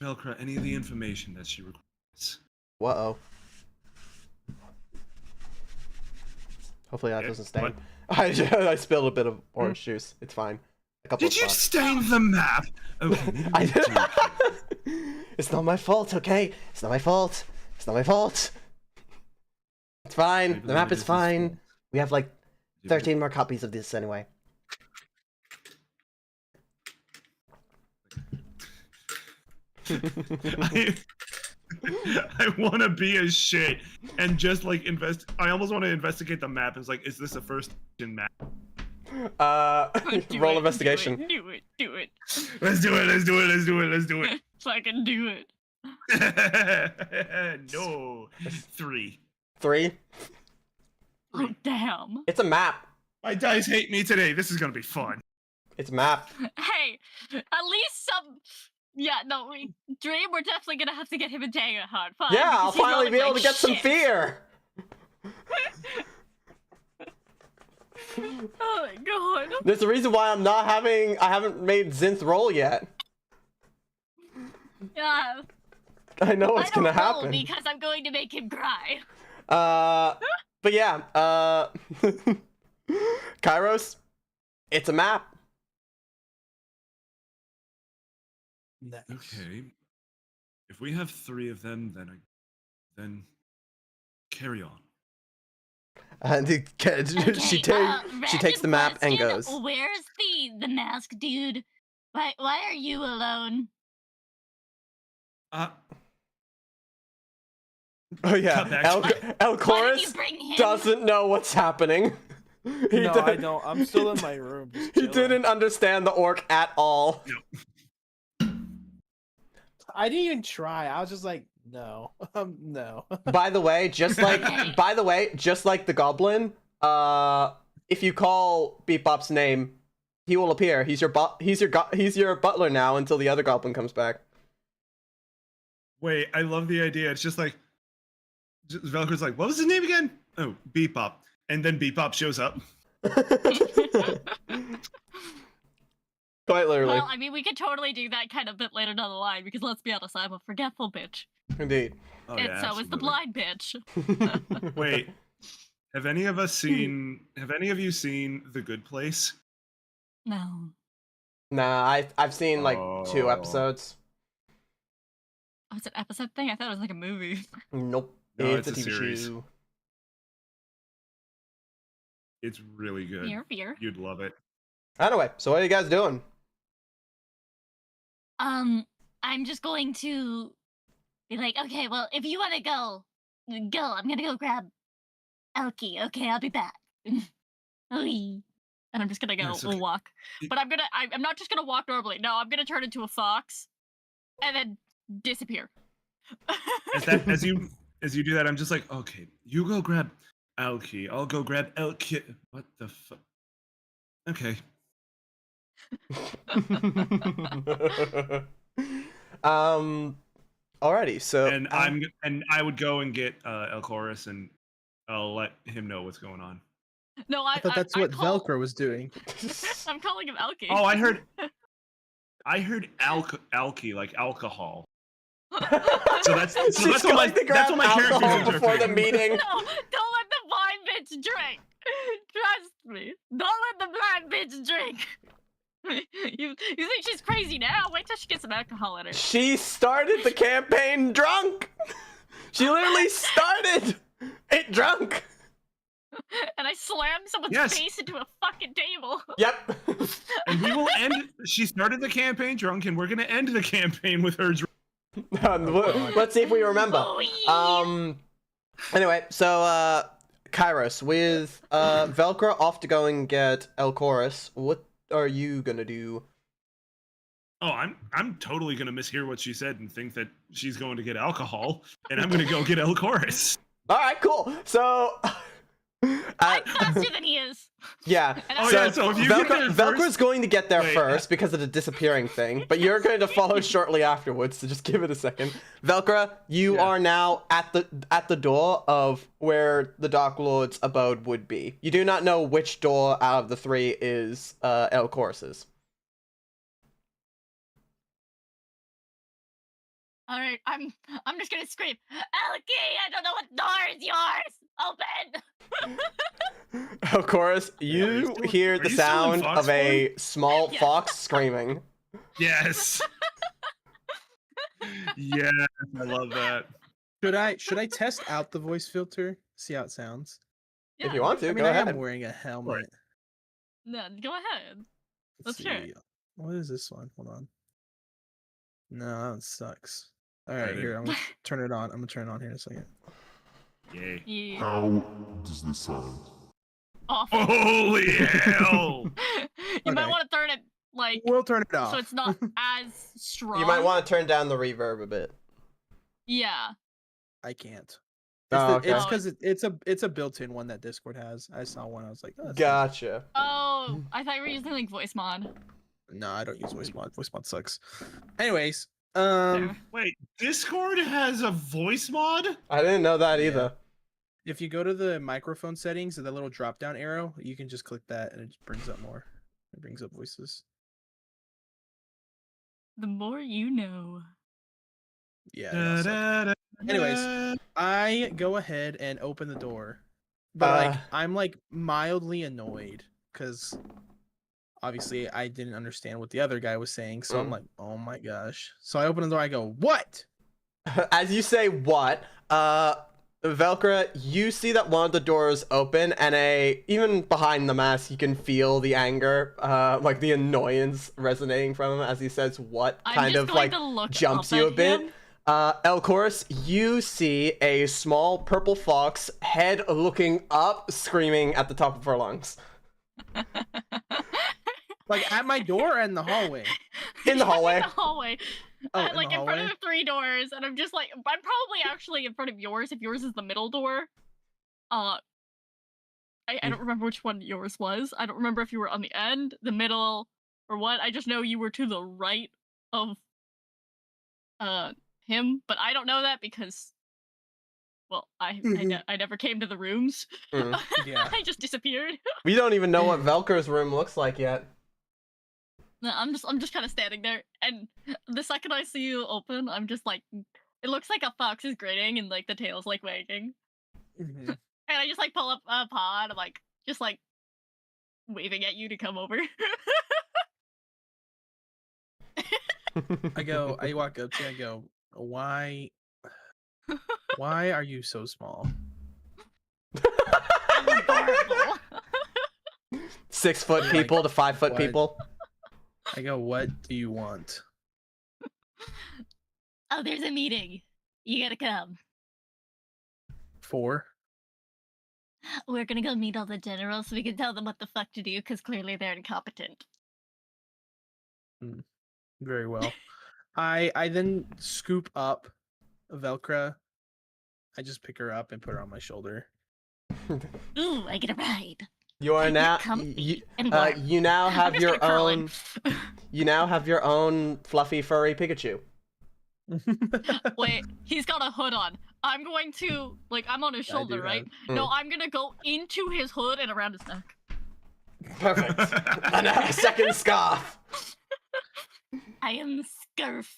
Speaker 1: Velcro any of the information that she requires.
Speaker 2: Uh-oh. Hopefully that
Speaker 1: Yeah,
Speaker 2: doesn't stain.
Speaker 1: what?
Speaker 2: I spilled a bit of orange juice. It's fine. A couple
Speaker 1: Did
Speaker 2: of
Speaker 1: you
Speaker 2: spots.
Speaker 1: stain the map? Okay, maybe
Speaker 2: I
Speaker 1: we do
Speaker 2: did. It's not my fault, okay? It's not my fault. It's not my fault. It's fine.
Speaker 1: Maybe
Speaker 2: The map
Speaker 1: it
Speaker 2: is
Speaker 1: his
Speaker 2: fine.
Speaker 1: fault.
Speaker 2: We have like
Speaker 1: Maybe-
Speaker 2: 13 more copies of this anyway.
Speaker 1: I want to be a shit and just like I almost want to investigate the map. It's like, is this a first in map?
Speaker 2: Roll investigation.
Speaker 3: Do it.
Speaker 1: Let's do it. Let's do it. Let's do it. Let's do it.
Speaker 3: Fucking do it.
Speaker 1: No, 3.
Speaker 2: 3.
Speaker 3: Oh damn.
Speaker 2: It's a map.
Speaker 1: My dice hate me today. This is gonna be fun.
Speaker 2: It's a map.
Speaker 3: Hey, at least some. Yeah, no, Dream. We're definitely gonna have to get him a dagger hard. Fine.
Speaker 2: Yeah, I'll
Speaker 3: because he's
Speaker 2: finally
Speaker 3: rolling
Speaker 2: be able
Speaker 3: like
Speaker 2: to get some
Speaker 3: shit.
Speaker 2: fear.
Speaker 3: Oh my god.
Speaker 2: There's a reason why I haven't made Zinth roll yet.
Speaker 3: Yeah.
Speaker 2: I know
Speaker 3: I
Speaker 2: what's
Speaker 3: don't
Speaker 2: gonna
Speaker 3: roll
Speaker 2: happen.
Speaker 3: because I'm going to make him cry.
Speaker 2: But yeah, Kairos, it's a map.
Speaker 4: Nice.
Speaker 1: Okay. If we have 3 of them, then carry on.
Speaker 2: And she
Speaker 3: Okay,
Speaker 2: takes the map and
Speaker 3: random
Speaker 2: goes.
Speaker 3: question, where's the mask dude? Why are you alone?
Speaker 2: Oh yeah,
Speaker 1: Cut back.
Speaker 2: El
Speaker 3: Why did you
Speaker 2: Chorus
Speaker 3: bring him?
Speaker 2: doesn't know what's happening.
Speaker 4: No, I don't. I'm still in my room. just
Speaker 2: He
Speaker 4: chilling.
Speaker 2: didn't understand the orc at all.
Speaker 4: I didn't even try. I was just like, no, no.
Speaker 2: By the way, just like the goblin, if you call Bebop's name, he will appear. He's your butler now until the other goblin comes back.
Speaker 1: Wait, I love the idea. It's just like Velcro's like, what was his name again? Oh, Bebop. And then Bebop shows up.
Speaker 2: Quite literally.
Speaker 3: Well, I mean, we could totally do that kind of bit later down the line because let's be honest, I'm a forgetful bitch,
Speaker 2: Indeed.
Speaker 1: Oh,
Speaker 3: and
Speaker 1: yeah,
Speaker 3: so is the
Speaker 1: absolutely.
Speaker 3: blind bitch.
Speaker 1: Wait, have any of you seen The Good Place?
Speaker 3: No.
Speaker 2: Nah, I've seen like 2
Speaker 1: Oh.
Speaker 2: episodes.
Speaker 3: Oh, it's an episode thing? I thought it was like a movie.
Speaker 2: Nope.
Speaker 1: No,
Speaker 2: it's a
Speaker 1: it's a
Speaker 2: TV
Speaker 1: series.
Speaker 2: show.
Speaker 1: It's really good.
Speaker 3: Fear.
Speaker 1: You'd love it.
Speaker 2: Anyway, so what are you guys doing?
Speaker 3: I'm just going to be like, okay, well, if you want to go. I'm gonna go grab Elkie. Okay, I'll be back. Oy. And I'm just gonna go
Speaker 1: Yes, okay.
Speaker 3: walk. But I'm not just gonna walk normally. No, I'm gonna turn into a fox and then disappear.
Speaker 1: As you do that, I'm just like, okay, you go grab Alki. I'll go grab Elki. What the fuck? Okay.
Speaker 2: Alrighty, so
Speaker 1: And I would go and get El Chorus and I'll let him know what's going on.
Speaker 3: No,
Speaker 4: I thought that's what
Speaker 3: call-
Speaker 4: Velcro was doing.
Speaker 3: I'm calling him Elkie.
Speaker 1: Oh, I heard alky like alcohol. So that's
Speaker 2: She's
Speaker 1: what my
Speaker 2: going to grab
Speaker 1: character
Speaker 2: alcohol
Speaker 1: is
Speaker 2: before the
Speaker 1: interpreting.
Speaker 2: meeting.
Speaker 3: No, don't let the blind bitch drink. Trust me. Don't let the blind bitch drink. You think she's crazy now? Wait till she gets some alcohol in her.
Speaker 2: She started the campaign drunk. She literally started it drunk.
Speaker 3: And I slammed someone's
Speaker 1: Yes.
Speaker 3: face into a fucking table.
Speaker 2: Yep.
Speaker 1: And we will end. She started the campaign drunk, and we're gonna end the campaign with her drunk.
Speaker 2: Let's see if we remember.
Speaker 3: Oh, yeah.
Speaker 2: Anyway, so Kairos, with Velcro off to go and get Elchorus, what are you gonna do?
Speaker 1: Oh, I'm totally gonna mishear what she said and think that she's going to get alcohol, and I'm gonna go get El Chorus.
Speaker 2: All right, cool. So,
Speaker 3: I'm faster than he is.
Speaker 2: yeah.
Speaker 3: And
Speaker 1: Oh,
Speaker 3: I'm
Speaker 1: yeah, so if you get there
Speaker 2: Velcro's
Speaker 1: first-
Speaker 2: going to get there
Speaker 1: Wait.
Speaker 2: first because of the disappearing thing, but you're going to follow shortly afterwards. So just give it a second. Velcro, you
Speaker 1: Yeah.
Speaker 2: are now at the door of where the Dark Lord's abode would be. You do not know which door out of the three is Elchorus's.
Speaker 3: All right, I'm just gonna scream, Elkie, I don't know what door is yours. Open.
Speaker 2: Elchorus,
Speaker 1: Are
Speaker 2: you
Speaker 1: you still-
Speaker 2: hear
Speaker 1: are
Speaker 2: the
Speaker 1: you still in
Speaker 2: sound
Speaker 1: Fox
Speaker 2: of a
Speaker 1: form?
Speaker 2: small
Speaker 3: Yes.
Speaker 2: fox screaming.
Speaker 1: Yes. Yes, I love that.
Speaker 4: Should I test out the voice filter? See how it sounds.
Speaker 2: If you want to,
Speaker 4: I mean,
Speaker 2: go
Speaker 4: I
Speaker 2: ahead.
Speaker 4: am wearing a helmet.
Speaker 3: No, go ahead. Let's hear it.
Speaker 4: What is this one? Hold on. No, that one sucks. All right,
Speaker 1: Alright.
Speaker 4: here, I'm gonna turn it on. I'm gonna turn it on here in a second.
Speaker 1: Yay.
Speaker 3: Yeah.
Speaker 5: How does this sound?
Speaker 3: Awful.
Speaker 1: Holy hell!
Speaker 3: You might
Speaker 4: Okay.
Speaker 3: want to turn it like
Speaker 4: We'll turn it off.
Speaker 3: so it's not as strong.
Speaker 2: You might want to turn down the reverb a bit.
Speaker 3: Yeah.
Speaker 4: I can't.
Speaker 2: Oh,
Speaker 4: It's
Speaker 2: okay.
Speaker 4: because it's a built-in one that Discord has. I saw one. I was like, oh, that's nice.
Speaker 2: Gotcha.
Speaker 3: Oh, I thought you were using like voice mod.
Speaker 4: No, I don't use voice mod. Voice mod sucks. Anyways,
Speaker 3: Fair.
Speaker 1: Wait, Discord has a voice mod?
Speaker 2: I didn't know that
Speaker 4: Yeah.
Speaker 2: either.
Speaker 4: if you go to the microphone settings and the little drop-down arrow, you can just click that and it just brings up more. It brings up voices.
Speaker 3: The more you know.
Speaker 4: Yeah. they all suck. Anyways, I go ahead and open the door, but like I'm like mildly annoyed because obviously I didn't understand what the other guy was saying, so I'm like, oh my gosh. So I open the door. I go, what?
Speaker 2: As you say what, Velcro, you see that one of the doors open, and even behind the mask, you can feel the anger, like the annoyance resonating from him as he says what,
Speaker 3: I'm
Speaker 2: kind
Speaker 3: just
Speaker 2: of
Speaker 3: going
Speaker 2: like
Speaker 3: to look
Speaker 2: jumps
Speaker 3: up
Speaker 2: you a
Speaker 3: at
Speaker 2: bit.
Speaker 3: him.
Speaker 2: Elchorus, you see a small purple fox, head looking up, screaming at the top of her lungs.
Speaker 4: Like at my door or in the hallway?
Speaker 2: In the hallway.
Speaker 3: In the hallway.
Speaker 4: Oh, in
Speaker 3: Like
Speaker 4: the
Speaker 3: in front
Speaker 4: hallway?
Speaker 3: of the three doors, and I'm just like, I'm probably actually in front of yours if yours is the middle door. I don't remember which one yours was. I don't remember if you were on the end, the middle, or what. I just know you were to the right of him, but I don't know that because, well, I never came to the rooms.
Speaker 2: Mm.
Speaker 4: Yeah.
Speaker 3: I just disappeared.
Speaker 2: We don't even know what Velcro's room looks like yet.
Speaker 3: No, I'm just kind of standing there, and the second I see you open, I'm just like, it looks like a fox is grinning and like the tail's like wagging,
Speaker 4: Mhm.
Speaker 3: and I just like pull up a paw and I'm like, just like waving at you to come over.
Speaker 4: I walk up to you, I go, why are you so small?
Speaker 3: I'm adorable.
Speaker 2: 6 foot
Speaker 4: Like,
Speaker 2: people to 5 foot
Speaker 4: what?
Speaker 2: people.
Speaker 4: I go, what do you want?
Speaker 3: Oh, there's a meeting. You gotta come.
Speaker 4: 4?
Speaker 3: We're gonna go meet all the generals so we can tell them what the fuck to do, because clearly they're incompetent.
Speaker 4: Very well. I then scoop up Velcro. I just pick her up and put her on my shoulder.
Speaker 3: Ooh, I get a ride.
Speaker 2: You are
Speaker 3: I get
Speaker 2: now
Speaker 3: comfy and warm.
Speaker 2: you now
Speaker 3: I'm
Speaker 2: have
Speaker 3: just
Speaker 2: your
Speaker 3: gonna curl
Speaker 2: own fluffy furry Pikachu.
Speaker 3: Wait, he's got a hood on. I'm going to, like, I'm on his
Speaker 4: I
Speaker 3: shoulder,
Speaker 4: do
Speaker 3: right?
Speaker 2: have-
Speaker 3: No, I'm gonna go into his hood and around his neck.
Speaker 2: Perfect. And a second scarf.
Speaker 3: I am Scarf.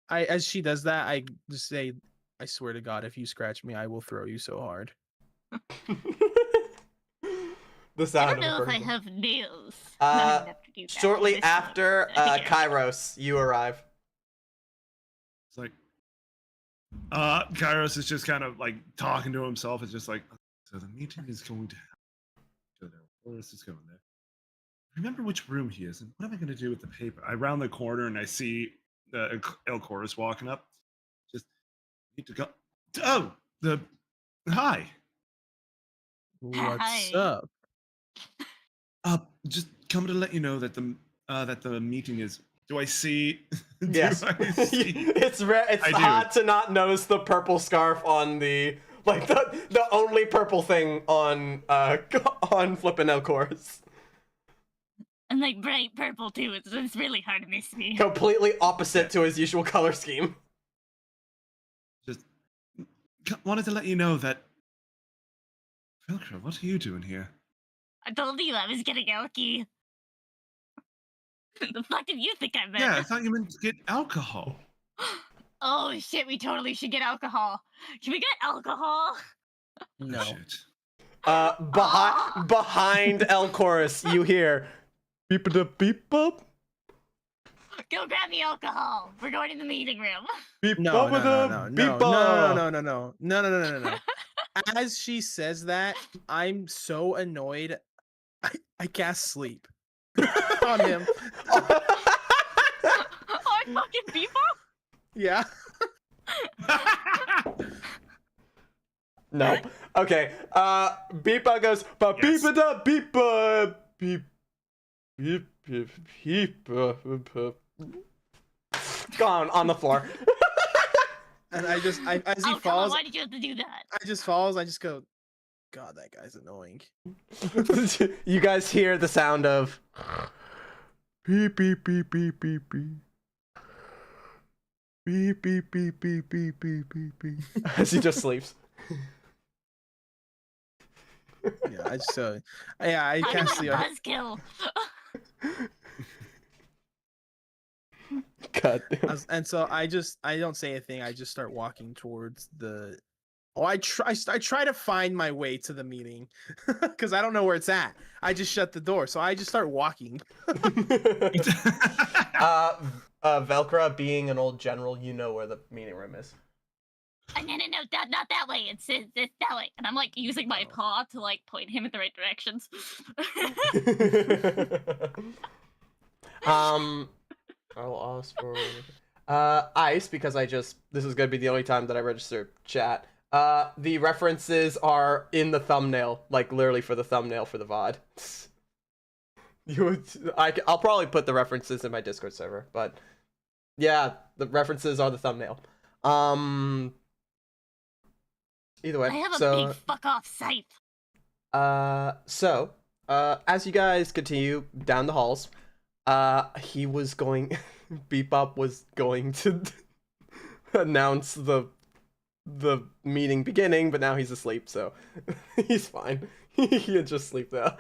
Speaker 4: As she does that, I just say, I swear to God, if you scratch me, I will throw you so hard.
Speaker 2: The
Speaker 3: I
Speaker 2: sound
Speaker 3: don't know
Speaker 2: of
Speaker 3: if I
Speaker 2: burning.
Speaker 3: have nails.
Speaker 2: Uh,
Speaker 3: No, enough to do that
Speaker 2: Shortly
Speaker 3: this time.
Speaker 2: after
Speaker 3: Okay.
Speaker 2: Kairos, you arrive.
Speaker 1: It's like, Kairos is just kind of like talking to himself. It's just like, so the meeting is going to happen. Boris is going there. Remember which room he is, and what am I going to do with the paper? I round the corner and I see El Chorus walking up. Just need to go. Oh, hi.
Speaker 4: What's
Speaker 3: Hi.
Speaker 4: up?
Speaker 1: Just coming to let you know that the meeting is. Do I see? Do
Speaker 2: Yes.
Speaker 1: I see?
Speaker 2: It's
Speaker 1: I do.
Speaker 2: hard to not notice the purple scarf on the the only purple thing on on flippin' El Chorus.
Speaker 3: And like bright purple too. It's really hard to miss me.
Speaker 2: Completely opposite to his usual color scheme.
Speaker 1: Just wanted to let you know that. Velcro, what are you doing here?
Speaker 3: I told you I was getting elky. The fuck did you think I meant?
Speaker 1: Yeah, I thought you meant to get alcohol.
Speaker 3: Oh shit, we totally should get alcohol. Can we get alcohol?
Speaker 4: No.
Speaker 1: Oh, shit.
Speaker 2: Behind El Chorus, you hear beep a beep up.
Speaker 3: Go grab me alcohol. We're going to the meeting room.
Speaker 2: Beep
Speaker 4: No,
Speaker 2: up
Speaker 4: no,
Speaker 2: with
Speaker 4: no,
Speaker 2: a
Speaker 4: no,
Speaker 2: beep
Speaker 4: no,
Speaker 2: up.
Speaker 4: no, no, no, no, no, no, no, no, no, no. As she says that, I'm so annoyed. I cast sleep on him.
Speaker 3: Oh, I fucking people?
Speaker 4: Yeah.
Speaker 2: No. Okay. Beepa goes, but
Speaker 1: Yes.
Speaker 2: beep da beep beep beep beep beep. Gone on the floor.
Speaker 4: And as he
Speaker 3: Oh, come on,
Speaker 4: falls,
Speaker 3: why did you have to do that?
Speaker 4: I just falls. I just go, God, that guy's annoying.
Speaker 2: You guys hear the sound of beep beep beep beep beep beep. Beep beep beep beep beep beep beep beep. As he just sleeps.
Speaker 4: Yeah, I just I
Speaker 3: Talk
Speaker 4: cast
Speaker 3: about a
Speaker 4: sleep.
Speaker 3: buzzkill.
Speaker 2: God damn.
Speaker 4: And so I don't say anything. I just start walking towards the. Oh, I try to find my way to the meeting because I don't know where it's at. I just shut the door, so I just start walking.
Speaker 2: Velcro, being an old general, you know where the meeting room is.
Speaker 3: No, not that way. It's that way. And I'm like using my paw to like point him in the right directions.
Speaker 2: I'll ask for Ice because this is gonna be the only time that I register chat. The references are in the thumbnail, like literally for the thumbnail for the VOD. I'll probably put the references in my Discord server, but yeah, the references are the thumbnail. Either way,
Speaker 3: I have a big fuck off scythe.
Speaker 2: As you guys continue down the halls, Bebop was going to announce the meeting beginning, but now he's asleep, so he's fine. He can just sleep there.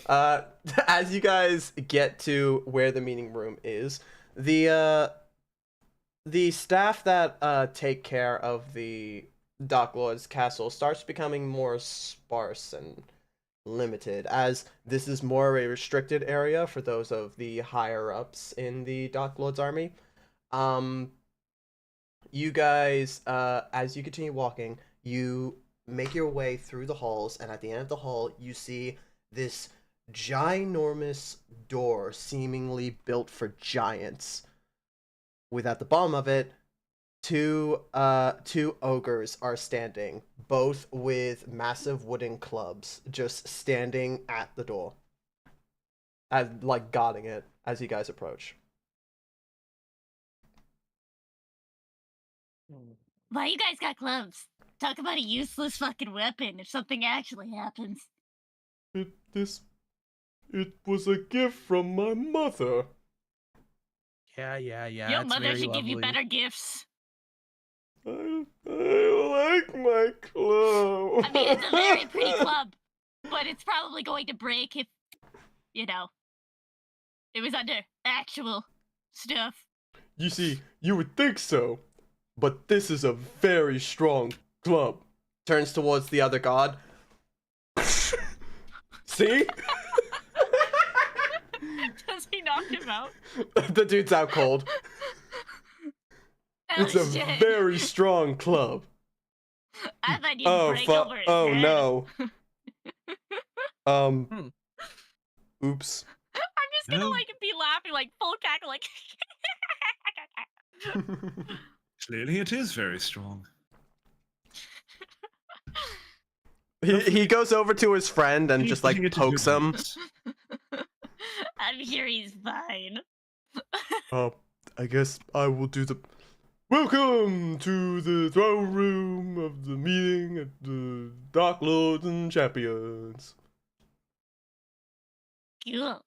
Speaker 2: As you guys get to where the meeting room is, the staff that take care of the Dark Lord's castle starts becoming more sparse and limited, as this is more a restricted area for those of the higher ups in the Dark Lord's army. You guys, as you continue walking, you make your way through the halls, and at the end of the hall, you see this ginormous door, seemingly built for giants. With at the bottom of it, two ogres are standing, both with massive wooden clubs, just standing at the door, as like guarding it as you guys approach.
Speaker 3: Why you guys got clubs? Talk about a useless fucking weapon if something actually happens.
Speaker 2: It was a gift from my mother.
Speaker 4: Yeah.
Speaker 3: Your
Speaker 4: that's
Speaker 3: mother
Speaker 4: very
Speaker 3: should give you
Speaker 4: lovely.
Speaker 3: better gifts.
Speaker 2: I like my club.
Speaker 3: I mean, it's a very pretty club, but it's probably going to break if, you know, it was under actual stuff.
Speaker 2: You see, you would think so, but this is a very strong club. Turns towards the other god. See?
Speaker 3: Does he knock him out?
Speaker 2: The dude's out cold.
Speaker 3: Oh,
Speaker 2: It's a
Speaker 3: shit.
Speaker 2: very strong club.
Speaker 3: I thought you'd
Speaker 2: Oh,
Speaker 3: break over his
Speaker 2: oh
Speaker 3: head.
Speaker 2: no. Oops.
Speaker 3: I'm just gonna
Speaker 1: No.
Speaker 3: like be laughing like full cackle like.
Speaker 1: Clearly, it is very strong.
Speaker 2: He goes over to his friend and
Speaker 1: He's
Speaker 2: just
Speaker 1: putting
Speaker 2: like
Speaker 1: it to
Speaker 2: pokes
Speaker 1: good
Speaker 2: him.
Speaker 1: use.
Speaker 3: I'm sure he's fine.
Speaker 2: I guess I will do the. Welcome to the throne room of the meeting of the Dark Lords and Champions.
Speaker 3: Cool.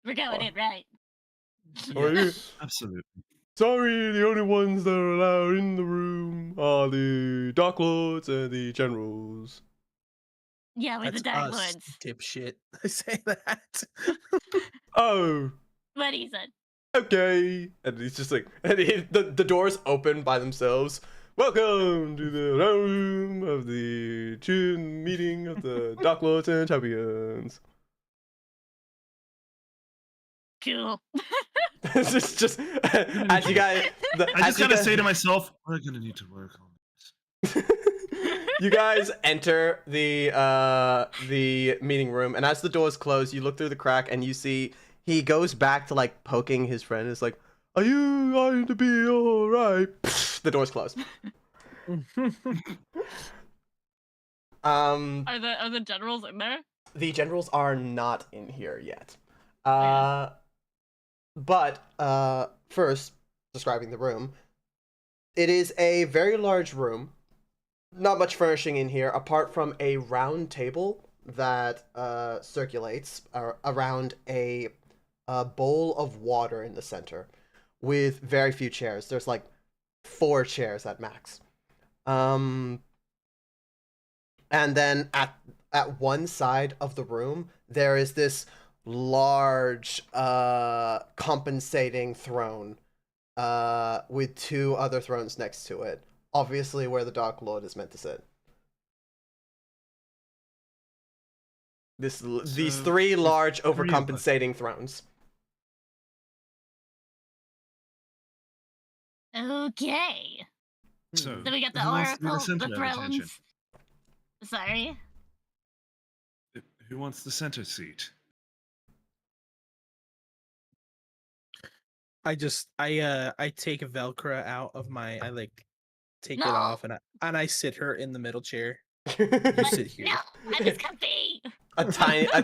Speaker 3: We're going in right.
Speaker 2: Are you?
Speaker 1: Absolutely.
Speaker 2: Sorry, the only ones that are allowed in the room are the Dark Lords and the Generals.
Speaker 3: Yeah, with
Speaker 4: That's
Speaker 3: the Dark
Speaker 4: us,
Speaker 3: Lords.
Speaker 4: dipshit. I say that.
Speaker 2: Oh,
Speaker 3: What he said.
Speaker 2: okay. And he's just like, and the doors open by themselves. Welcome to the room of the meeting of the Dark Lords and Champions.
Speaker 3: Cool.
Speaker 2: It's just as you guys,
Speaker 1: I just gotta say to myself, we're gonna need to work on this.
Speaker 2: you guys enter the meeting room, and as the doors close, you look through the crack and you see he goes back to like poking his friend. It's like, "Are you going to be all right?" The doors close.
Speaker 3: Are the generals in there?
Speaker 2: The generals are not in here yet.
Speaker 3: Yeah.
Speaker 2: But first, describing the room, it is a very large room. Not much furnishing in here, apart from a round table that circulates around a bowl of water in the center, with very few chairs. There's like 4 chairs at max. And then at one side of the room, there is this large compensating throne with 2 other thrones next to it, obviously where the Dark Lord is meant to sit. These 3 large overcompensating thrones.
Speaker 3: Okay.
Speaker 1: So,
Speaker 3: So we got the
Speaker 1: who wants to be the
Speaker 3: Oracle,
Speaker 1: center
Speaker 3: the
Speaker 1: of attention?
Speaker 3: thrones. Sorry.
Speaker 1: Who wants the center seat?
Speaker 4: I take Velcro out of my take it
Speaker 3: No.
Speaker 4: off and I sit her in the middle chair. You sit here.
Speaker 3: No, I'm just comfy.
Speaker 2: a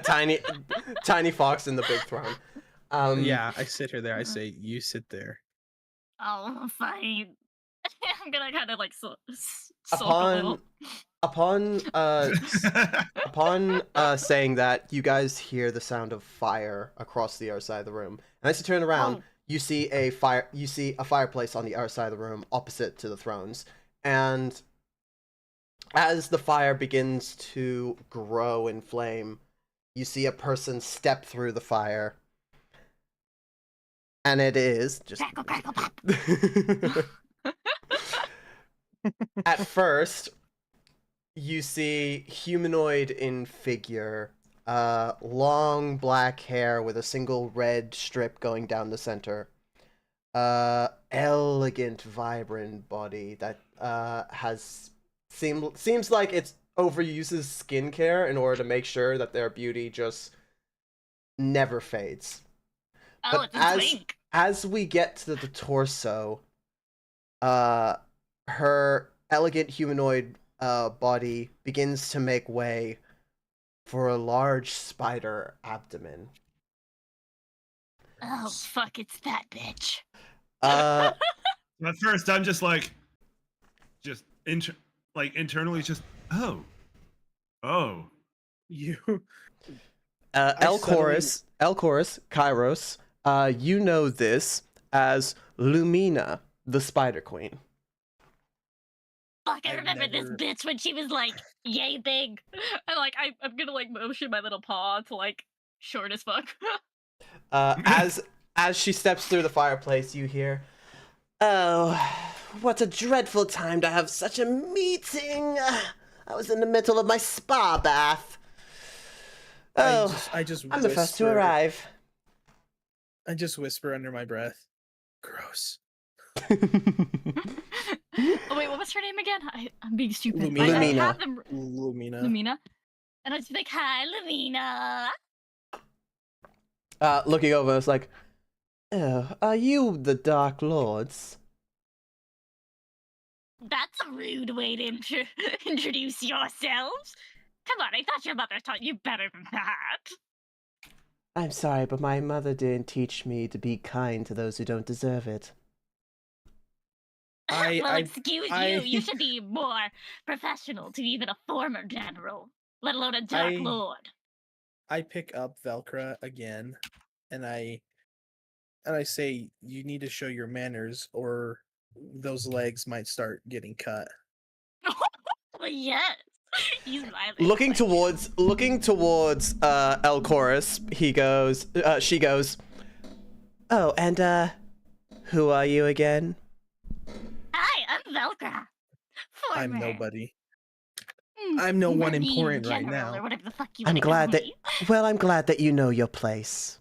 Speaker 2: tiny fox in the big throne.
Speaker 4: Yeah, I sit her there. I say, you sit there.
Speaker 3: Oh, fine. I'm gonna kind of like sulk a little.
Speaker 2: Upon saying that, you guys hear the sound of fire across the other side of the room. And as you turn around,
Speaker 3: Oh.
Speaker 2: you see a fireplace on the other side of the room, opposite to the thrones. And as the fire begins to grow in flame, you see a person step through the fire. And it is just
Speaker 3: Crackle, crackle, pop.
Speaker 2: At first, you see humanoid in figure, long black hair with a single red strip going down the center. Elegant, vibrant body that seems like it overuses skincare in order to make sure that their beauty just never fades.
Speaker 3: Oh,
Speaker 2: But
Speaker 3: it's a twink.
Speaker 2: as we get to the torso, her elegant humanoid body begins to make way for a large spider abdomen.
Speaker 3: Oh, fuck, it's that bitch.
Speaker 2: Uh,
Speaker 1: At first, I'm just like, internally, oh,
Speaker 4: You
Speaker 2: El Chorus, Kairos, you know this as Lumina, the Spider Queen.
Speaker 3: Fuck, I
Speaker 4: I've
Speaker 3: remember this
Speaker 4: never-
Speaker 3: bitch when she was like yay big. And like I'm gonna like motion my little paw to like short as fuck.
Speaker 2: As she steps through the fireplace, you hear, "Oh, what a dreadful time to have such a meeting. I was in the middle of my spa bath. Oh,
Speaker 4: I just
Speaker 2: I'm the first to
Speaker 4: whisper-
Speaker 2: arrive.
Speaker 4: I just whisper under my breath. Gross.
Speaker 3: Oh wait, what was her name again? I'm being stupid.
Speaker 4: Lumina.
Speaker 3: I
Speaker 2: Lumina.
Speaker 3: have them.
Speaker 4: Lumina.
Speaker 3: Lumina. And I'd just be like, "Hi, Lumina."
Speaker 2: Looking over, it's like, oh, are you the Dark Lords?
Speaker 3: That's a rude way to introduce yourselves. Come on, I thought your mother taught you better than that.
Speaker 2: I'm sorry, but my mother didn't teach me to be kind to those who don't deserve it.
Speaker 3: Well, excuse you. You should be more professional to even a former general, let alone a Dark Lord.
Speaker 4: I pick up Velcro again, and I say, you need to show your manners, or those legs might start getting cut.
Speaker 3: Yes. He's smiling.
Speaker 2: Looking towards Elchorus, she goes, oh, and who are you again?
Speaker 3: Hi, I'm Velcro.
Speaker 4: I'm
Speaker 3: Former.
Speaker 4: nobody. I'm no one
Speaker 3: Marine
Speaker 4: important right
Speaker 3: general,
Speaker 4: now.
Speaker 3: or whatever the fuck you
Speaker 2: I'm
Speaker 3: wanna
Speaker 2: glad
Speaker 3: call
Speaker 2: that
Speaker 3: me.
Speaker 2: I'm glad that you know your place.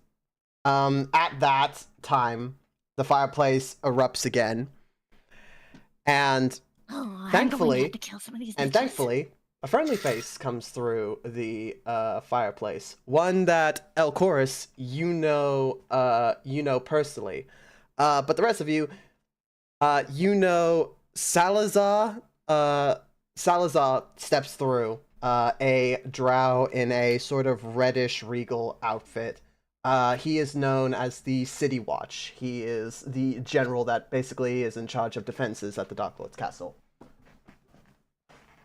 Speaker 2: At that time, the fireplace erupts again. And
Speaker 3: Oh, I'm going to
Speaker 2: thankfully,
Speaker 3: have to kill some of these bitches.
Speaker 2: a friendly face comes through the fireplace. One that Elchorus, you know personally. But the rest of you, you know Salazar. Salazar steps through, a drow in a sort of reddish regal outfit. He is known as the City Watch. He is the general that basically is in charge of defenses at the Dark Lord's castle,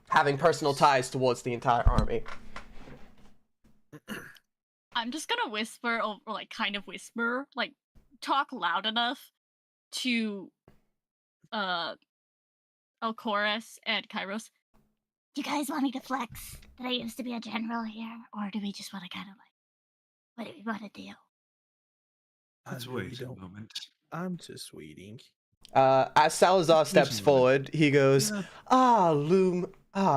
Speaker 2: having personal ties towards the entire army.
Speaker 3: I'm just gonna whisper, or like kind of whisper, like talk loud enough to Elchorus and Kairos. Do you guys want me to flex that I used to be a general here, or do we just want to kind of like, what do we want to do?
Speaker 1: Let's
Speaker 4: I know
Speaker 1: wait
Speaker 4: you
Speaker 1: a
Speaker 4: don't-
Speaker 1: moment.
Speaker 4: I'm just waiting.
Speaker 2: As Salazar steps
Speaker 1: Reasonable.
Speaker 2: forward, he goes,
Speaker 1: Yeah.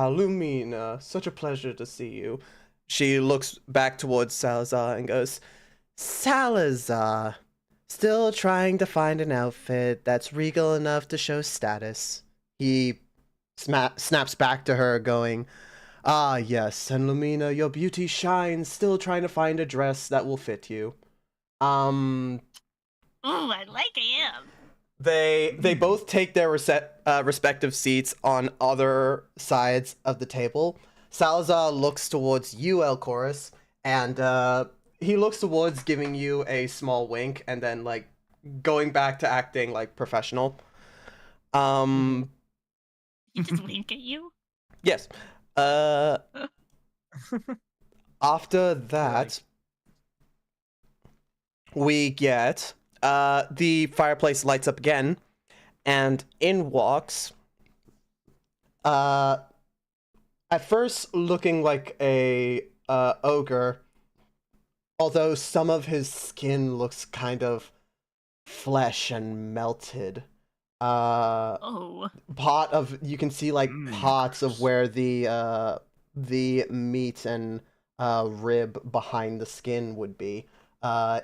Speaker 2: Lumina, such a pleasure to see you. She looks back towards Salazar and goes, Salazar, still trying to find an outfit that's regal enough to show status. He snaps back to her going, ah, yes, and Lumina, your beauty shines, still trying to find a dress that will fit you.
Speaker 3: Ooh, I like him.
Speaker 2: They both take their respective seats on other sides of the table. Salazar looks towards you, Elchorus, and he looks towards giving you a small wink and then like going back to acting like professional.
Speaker 3: He just wink at you.
Speaker 2: Yes. After that, we get the fireplace lights up again, and in walks at first looking like a ogre, although some of his skin looks kind of flesh and melted.
Speaker 3: Oh.
Speaker 2: You can see like parts of where the meat and rib behind the skin would be,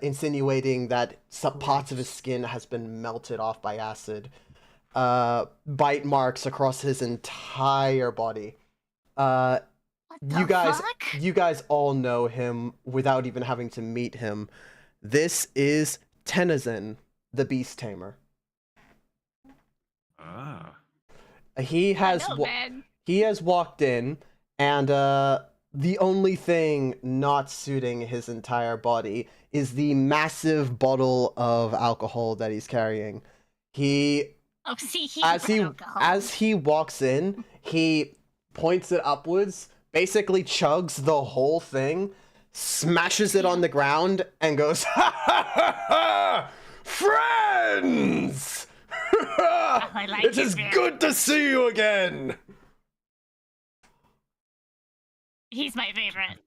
Speaker 2: insinuating that some parts of his skin has been melted off by acid. Bite marks across his entire body.
Speaker 3: What the fuck?
Speaker 2: You guys all know him without even having to meet him. This is Tennyson, the Beast Tamer.
Speaker 1: Ah.
Speaker 2: He has
Speaker 3: man.
Speaker 2: he has walked in, and the only thing not suiting his entire body is the massive bottle of alcohol that he's carrying.
Speaker 3: Oh, see,
Speaker 2: As he walks in, he points it upwards, basically chugs the whole thing, smashes it on the ground, and goes, ha ha ha ha! Friends!
Speaker 3: I like
Speaker 2: It is
Speaker 3: it, man.
Speaker 2: good to see you again!
Speaker 3: He's my favorite.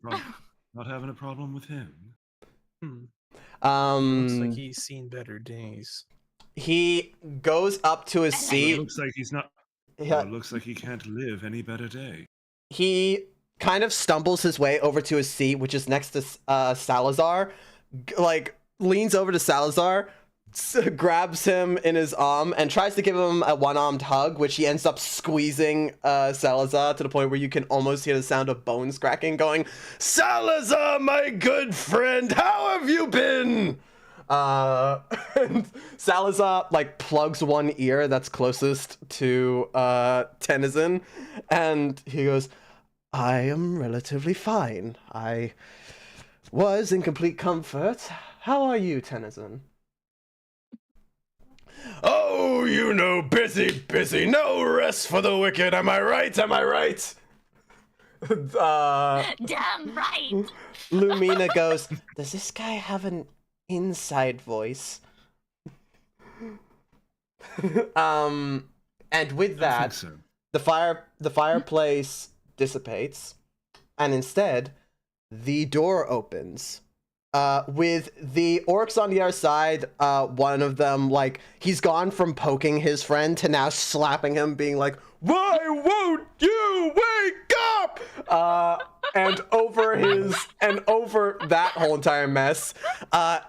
Speaker 1: Not having a problem with him.
Speaker 4: Looks like he's seen better days.
Speaker 2: He goes up to his
Speaker 3: I like
Speaker 1: It
Speaker 2: seat.
Speaker 1: looks like he's not.
Speaker 2: Yeah,
Speaker 1: It looks like he can't live any better day.
Speaker 2: he kind of stumbles his way over to his seat, which is next to Salazar. Like leans over to Salazar, grabs him in his arm, and tries to give him a one-armed hug, which he ends up squeezing Salazar to the point where you can almost hear the sound of bones cracking, going, "Salazar, my good friend, how have you been?" And Salazar like plugs one ear that's closest to Tennyson, and he goes, "I am relatively fine. I was in complete comfort. How are you, Tennyson?" "Oh, you know, busy, busy. No rest for the wicked. Am I right? Am I right?"
Speaker 3: Damn right.
Speaker 2: Lumina goes, "Does this guy have an inside voice?" And with
Speaker 1: I
Speaker 2: that,
Speaker 1: think so.
Speaker 2: the fireplace dissipates, and instead, the door opens. With the orcs on the other side, one of them, like, he's gone from poking his friend to now slapping him, being like, "Why won't you wake up?" And over that whole entire mess,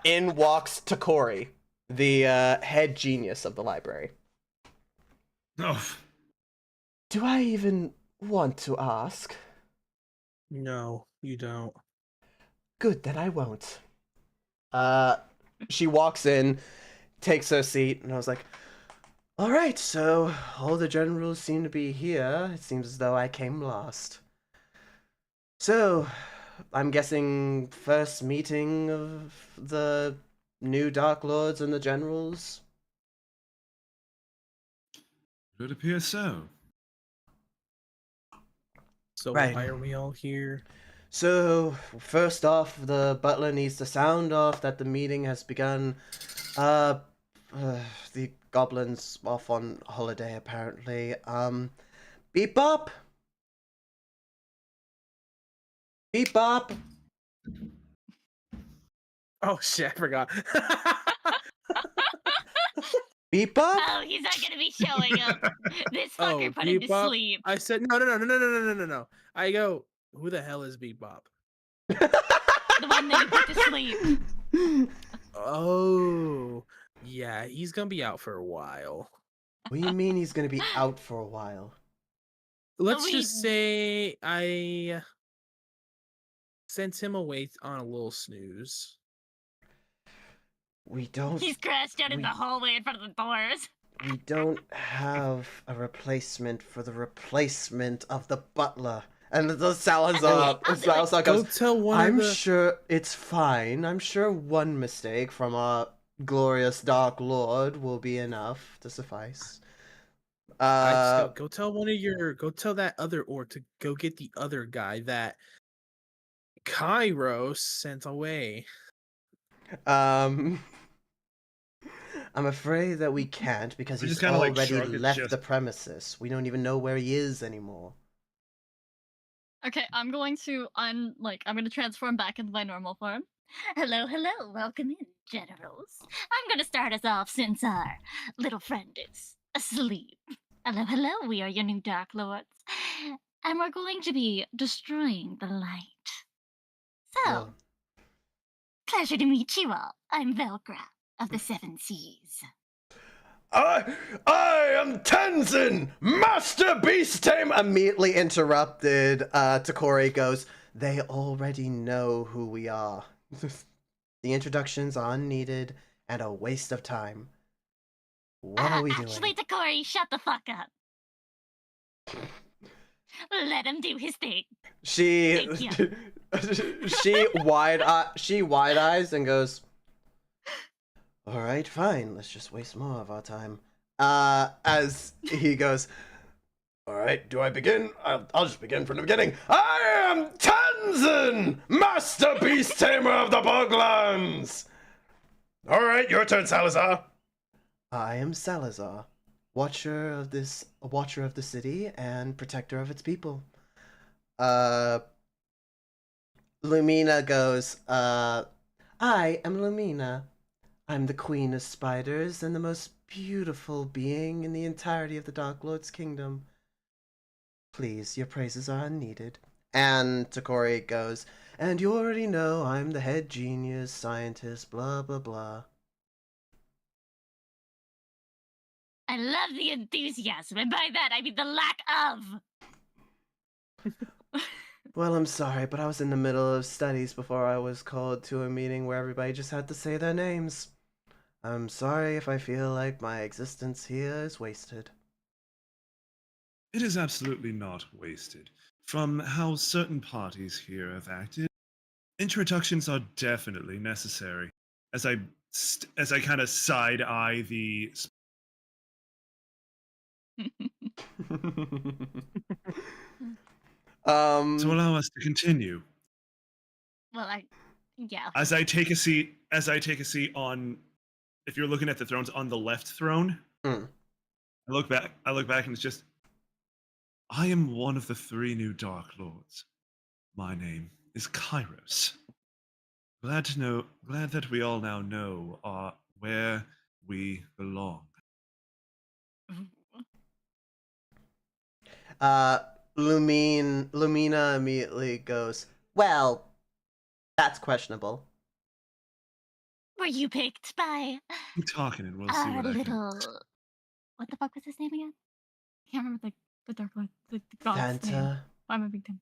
Speaker 2: in walks Takori, the head genius of the library.
Speaker 1: Oh,
Speaker 2: "Do I even want to ask?"
Speaker 4: No, you don't.
Speaker 2: "Good, then I won't." She walks in, takes her seat, and I was like, "All right, so all the generals seem to be here. It seems as though I came last. So, I'm guessing first meeting of the new Dark Lords and the generals?"
Speaker 1: it would appear so.
Speaker 4: So
Speaker 2: Right.
Speaker 4: why are we all here?
Speaker 2: "So, first off, the butler needs to sound off that the meeting has begun. The goblin's off on holiday, apparently. Beep bop? Beep bop?"
Speaker 4: Oh shit, I forgot.
Speaker 2: "Beep bop?"
Speaker 3: Oh, he's not gonna be showing up. This fucker put him to
Speaker 4: Bebop.
Speaker 3: sleep.
Speaker 4: I said no. I go, who the hell is Bebop?
Speaker 3: The one that you put to sleep.
Speaker 4: Oh, yeah, he's gonna be out for a while.
Speaker 2: What do you mean he's gonna be out for a while?
Speaker 4: Let's
Speaker 3: we-
Speaker 4: just say I sent him away on a little snooze.
Speaker 2: We don't
Speaker 3: He's crashed out in
Speaker 2: we-
Speaker 3: the hallway in front of the doors.
Speaker 2: we don't have a replacement for the replacement of the butler. And the Salazar
Speaker 4: Go
Speaker 2: goes,
Speaker 4: tell one
Speaker 2: "I'm
Speaker 4: of the.
Speaker 2: sure it's fine. I'm sure one mistake from our glorious Dark Lord will be enough to suffice."
Speaker 4: Go tell one of your. Go tell that other orc to go get the other guy that Kairos sent away.
Speaker 2: I'm afraid that we can't because
Speaker 1: We
Speaker 2: he's
Speaker 1: just kinda, like,
Speaker 2: already
Speaker 1: shrug his
Speaker 2: left
Speaker 1: chest.
Speaker 2: the premises. We don't even know where he is anymore.
Speaker 3: Okay, I'm going to I'm gonna transform back into my normal form. Hello, hello, welcome in, generals. I'm gonna start us off since our little friend is asleep. Hello, hello, we are your new Dark Lords. And we're going to be destroying the light. So,
Speaker 2: Well,
Speaker 3: pleasure to meet you all. I'm Velcra of the Seven Seas.
Speaker 2: I am Tenzin, Master Beast Tame. Immediately interrupted. Takori goes, "They already know who we are. The introductions are unneeded and a waste of time. What are we doing?"
Speaker 3: Actually, Takori, shut the fuck up. Let him do his thing.
Speaker 2: She wide eyes and goes, "All right, fine. Let's just waste more of our time." As he goes, "All right, do I begin? I'll just begin from the beginning. I am Tenzin, Master Beast Tamer of the Boglands." "All right, your turn, Salazar." "I am Salazar, watcher of the city and protector of its people." Lumina goes, "I am Lumina. I'm the queen of spiders and the most beautiful being in the entirety of the Dark Lord's kingdom. please, your praises are unneeded. And Takori goes, and you already know I'm the head genius, scientist, blah, blah, blah.
Speaker 3: I love the enthusiasm, and by that I mean the lack of.
Speaker 2: Well, I'm sorry, but I was in the middle of studies before I was called to a meeting where everybody just had to say their names. I'm sorry if I feel like my existence here is wasted.
Speaker 1: It is absolutely not wasted. From how certain parties here have acted, introductions are definitely necessary. As I kind of side eye the to allow us to continue.
Speaker 3: Well, yeah.
Speaker 1: As I take a seat on, if you're looking at the thrones, on the left throne, I look back and it's just, I am one of the 3 new Dark Lords. My name is Kairos. Glad that we all now know where we belong.
Speaker 2: Lumina immediately goes, well, that's questionable.
Speaker 3: Were you picked by
Speaker 1: Keep talking and we'll see what I can.
Speaker 3: What the fuck was his name again? I can't remember the Dark Lord, the god's name.
Speaker 2: Fanta.
Speaker 3: Why am I being dumb?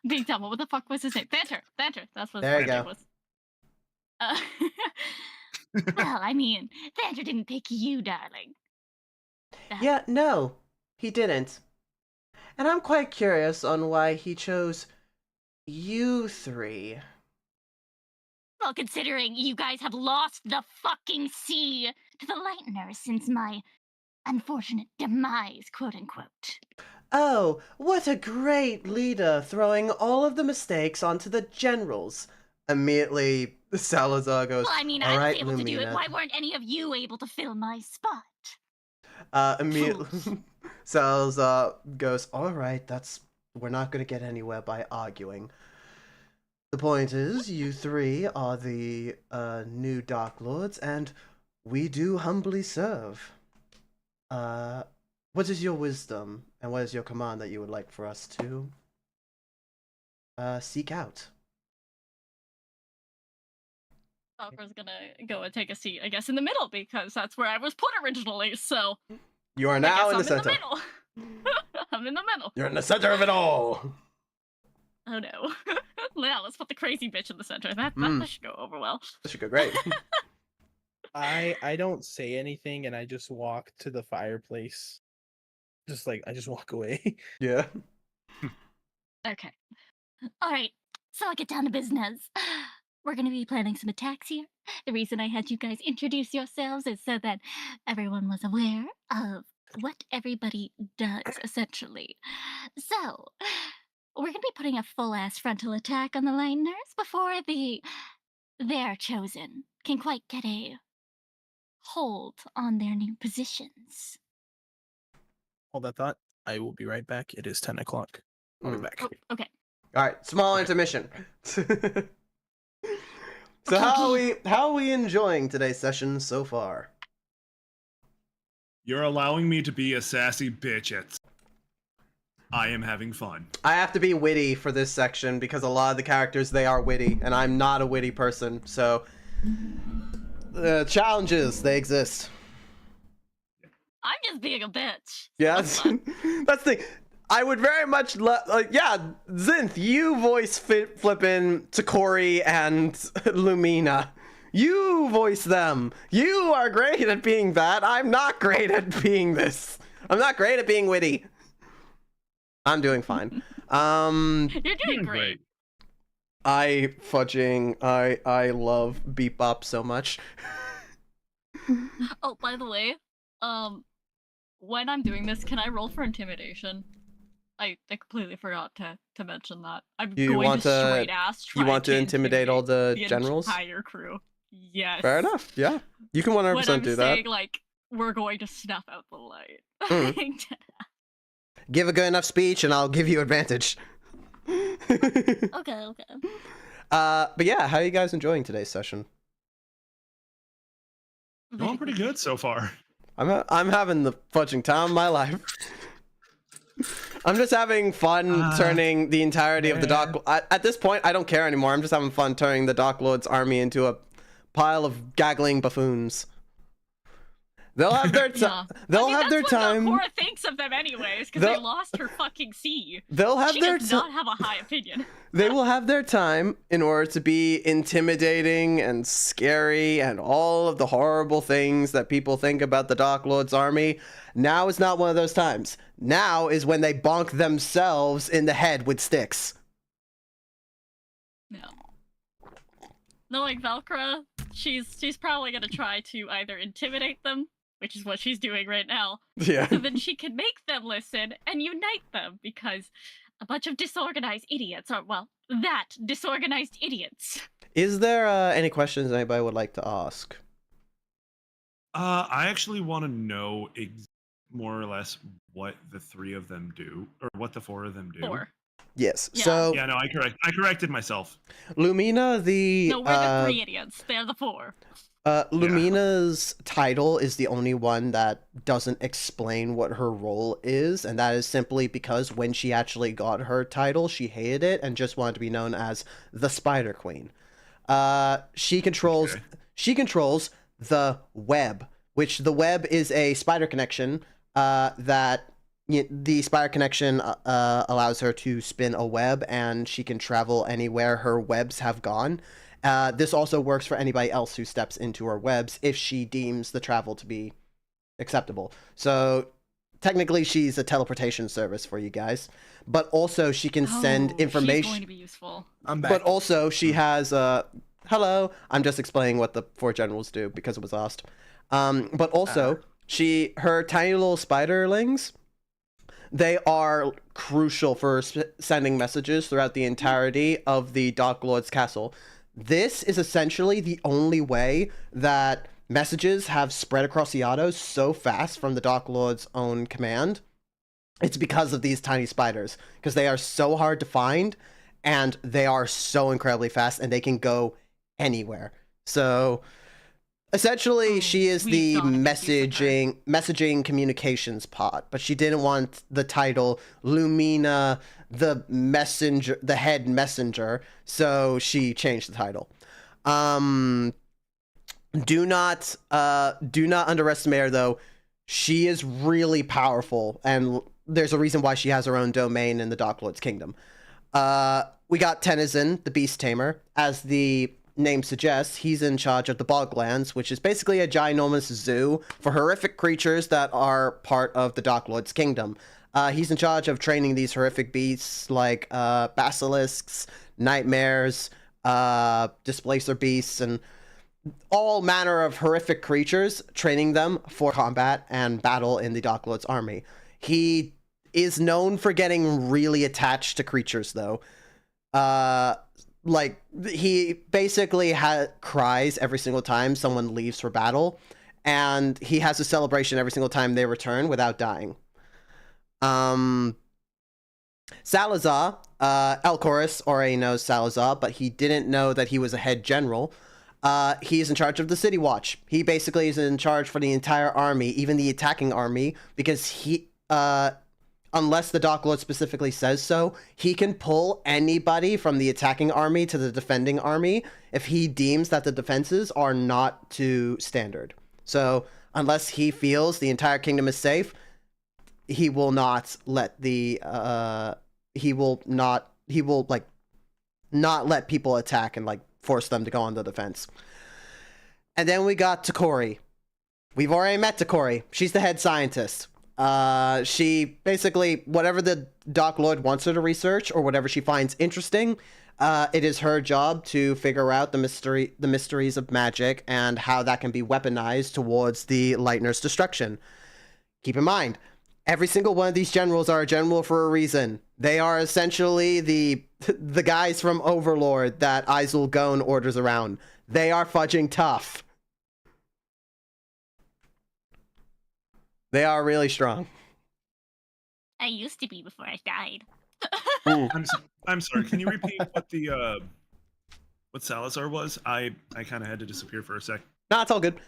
Speaker 3: Being dumb. What the fuck was his name? Thanter. That's what
Speaker 2: There
Speaker 3: his
Speaker 2: you
Speaker 3: name
Speaker 2: go.
Speaker 3: was. Well, I mean, Thanter didn't pick you, darling.
Speaker 2: Yeah, no, he didn't. And I'm quite curious on why he chose you 3.
Speaker 3: Well, considering you guys have lost the fucking sea to the Lightners since my unfortunate demise, quote unquote.
Speaker 2: Oh, what a great leader, throwing all of the mistakes onto the generals. Immediately, Salazar goes,
Speaker 3: Well, I mean,
Speaker 2: all
Speaker 3: I was
Speaker 2: right,
Speaker 3: able to do it.
Speaker 2: Lumina.
Speaker 3: Why weren't any of you able to fill my spot?
Speaker 2: Immediately, Salazar goes, all right, we're not going to get anywhere by arguing. The point is, you 3 are the new Dark Lords, and we do humbly serve. What is your wisdom, and what is your command that you would like for us to seek out?
Speaker 3: Stalker's gonna go and take a seat, I guess, in the middle, because that's where I was put originally, so...
Speaker 2: You are now in the
Speaker 3: I'm
Speaker 2: center.
Speaker 3: in the middle. I'm in the middle.
Speaker 2: You're in the center of it all!
Speaker 3: Oh no. Yeah, let's put the crazy bitch in the center. That should go over well.
Speaker 2: That should go great.
Speaker 4: I don't say anything and I just walk to the fireplace. I just walk away.
Speaker 2: Yeah.
Speaker 3: Okay. Alright, so I'll get down to business. We're gonna be planning some attacks here. The reason I had you guys introduce yourselves is so that everyone was aware of what everybody does, essentially. So, we're gonna be putting a full-ass frontal attack on the Lightners before their chosen can quite get a hold on their new positions.
Speaker 4: Hold that thought. I will be right back. It is 10 o'clock. I'll be back.
Speaker 3: Oh, okay.
Speaker 2: All right, small intermission. So
Speaker 3: Okay.
Speaker 2: how are we enjoying today's session so far?
Speaker 1: You're allowing me to be a sassy bitch at. I am having fun.
Speaker 2: I have to be witty for this section because a lot of the characters, they are witty, and I'm not a witty person, so the challenges, they exist.
Speaker 3: I'm just being a bitch.
Speaker 2: Yeah, that's the thing. I would very much Zinth, you voice flippin' Takori and Lumina. You voice them. You are great at being that. I'm not great at being this. I'm not great at being witty. I'm doing fine.
Speaker 3: You're doing great.
Speaker 2: I love Beep Bop so much.
Speaker 3: Oh, by the way, when I'm doing this, can I roll for intimidation? I completely forgot to mention that. I'm going to straight ass try
Speaker 2: You want to intimidate all the
Speaker 3: the
Speaker 2: generals?
Speaker 3: entire crew. Yes.
Speaker 2: Fair enough. Yeah, you can 100%
Speaker 3: when I'm
Speaker 2: do
Speaker 3: saying,
Speaker 2: that.
Speaker 3: like, we're going to snuff out the light.
Speaker 2: Give a good enough speech, and I'll give you advantage.
Speaker 3: Okay.
Speaker 2: But yeah, how are you guys enjoying today's session?
Speaker 1: Going pretty good so far.
Speaker 2: I'm having the fudging time of my life. I'm just having fun turning the entirety of the Dark. At this point, I don't care anymore. I'm just having fun turning the Dark Lord's army into a pile of gaggling buffoons. They'll have their time. They'll have their time.
Speaker 3: That's what Cora thinks of them, anyways, because they lost her fucking C.
Speaker 2: They'll have their
Speaker 3: time. She does not have a high opinion.
Speaker 2: They will have their time in order to be intimidating and scary and all of the horrible things that people think about the Dark Lord's army. Now is not one of those times. Now is when they bonk themselves in the head with sticks.
Speaker 3: No. Knowing Velcro, she's probably gonna try to either intimidate them, which is what she's doing right now,
Speaker 2: Yeah.
Speaker 3: so then she can make them listen and unite them, because a bunch of disorganized idiots are, well, disorganized idiots.
Speaker 2: Is there any questions anybody would like to ask?
Speaker 1: I actually want to know more or less what the 3 of them do, or what the 4 of them do.
Speaker 3: 4.
Speaker 2: Yes.
Speaker 3: Yeah.
Speaker 2: So
Speaker 1: Yeah, no, I corrected myself.
Speaker 2: Lumina,
Speaker 3: No, we're the 3 idiots. They're the 4.
Speaker 2: Lumina's title is the only one that doesn't explain what her role is, and that is simply because when she actually got her title, she hated it and just wanted to be known as the Spider Queen. She controls the web, which the web is a spider connection that the spider connection allows her to spin a web, and she can travel anywhere her webs have gone. This also works for anybody else who steps into her webs if she deems the travel to be acceptable. So technically she's a teleportation service for you guys, but also she can send information.
Speaker 3: She's going to be useful.
Speaker 4: I'm back.
Speaker 2: But also she has hello, I'm just explaining what the 4 generals do because it was asked. But also her tiny little spiderlings, they are crucial for sending messages throughout the entirety of the Dark Lord's castle. This is essentially the only way that messages have spread across the autos so fast from the Dark Lord's own command. It's because of these tiny spiders, because they are so hard to find, and they are so incredibly fast, and they can go anywhere. So essentially, she is the messaging communications pod, but she didn't want the title Lumina, the messenger, the head messenger, so she changed the title. Do not underestimate her, though. She is really powerful, and there's a reason why she has her own domain in the Dark Lord's kingdom. We got Tennyson, the Beast Tamer. As the name suggests, he's in charge of the Boglands, which is basically a ginormous zoo for horrific creatures that are part of the Dark Lord's kingdom. He's in charge of training these horrific beasts like basilisks, nightmares, displacer beasts, and all manner of horrific creatures, training them for combat and battle in the Dark Lord's army. He is known for getting really attached to creatures, though. Like, he basically cries every single time someone leaves for battle, and he has a celebration every single time they return without dying. Salazar, Elchorus already knows Salazar, but he didn't know that he was a head general. He is in charge of the City Watch. He basically is in charge for the entire army, even the attacking army, because he, unless the Dark Lord specifically says so, he can pull anybody from the attacking army to the defending army if he deems that the defenses are not to standard. So, unless he feels the entire kingdom is safe, he will not let not let people attack and, like, force them to go on the defense. And then we got Takori. We've already met Takori. She's the head scientist. She basically, whatever the Dark Lord wants her to research or whatever she finds interesting, it is her job to figure out the mysteries of magic and how that can be weaponized towards the Lightner's destruction. Keep in mind, every single one of these generals are a general for a reason. They are essentially the guys from Overlord that Izul Gon orders around. They are fudging tough. They are really strong.
Speaker 3: I used to be before I died.
Speaker 1: I'm sorry. Can you repeat what the what Salazar was? I kind of had to disappear for a sec.
Speaker 2: No, it's all good.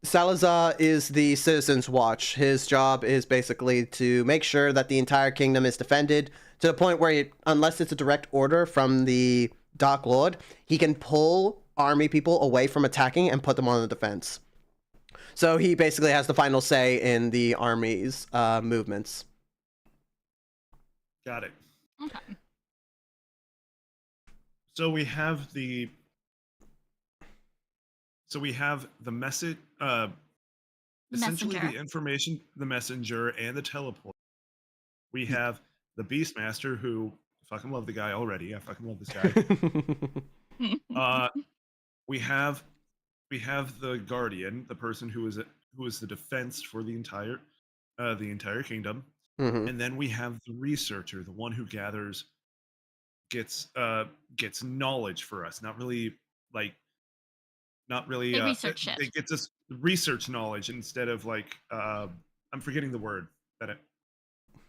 Speaker 2: Salazar is the Citizens Watch. His job is basically to make sure that the entire kingdom is defended to the point where, unless it's a direct order from the Dark Lord, he can pull army people away from attacking and put them on the defense. So he basically has the final say in the army's movements.
Speaker 1: Got it.
Speaker 3: Okay.
Speaker 1: So we have the message, essentially
Speaker 3: Messenger.
Speaker 1: the information, the messenger, and the teleport. We have the Beastmaster, who I fucking love the guy already. I fucking love this guy. We have the Guardian, the person who is the defense for the entire kingdom, and then we have the researcher, the one who gets knowledge for us. Not really
Speaker 3: They research shit.
Speaker 1: It gets us research knowledge instead of I'm forgetting the word that it.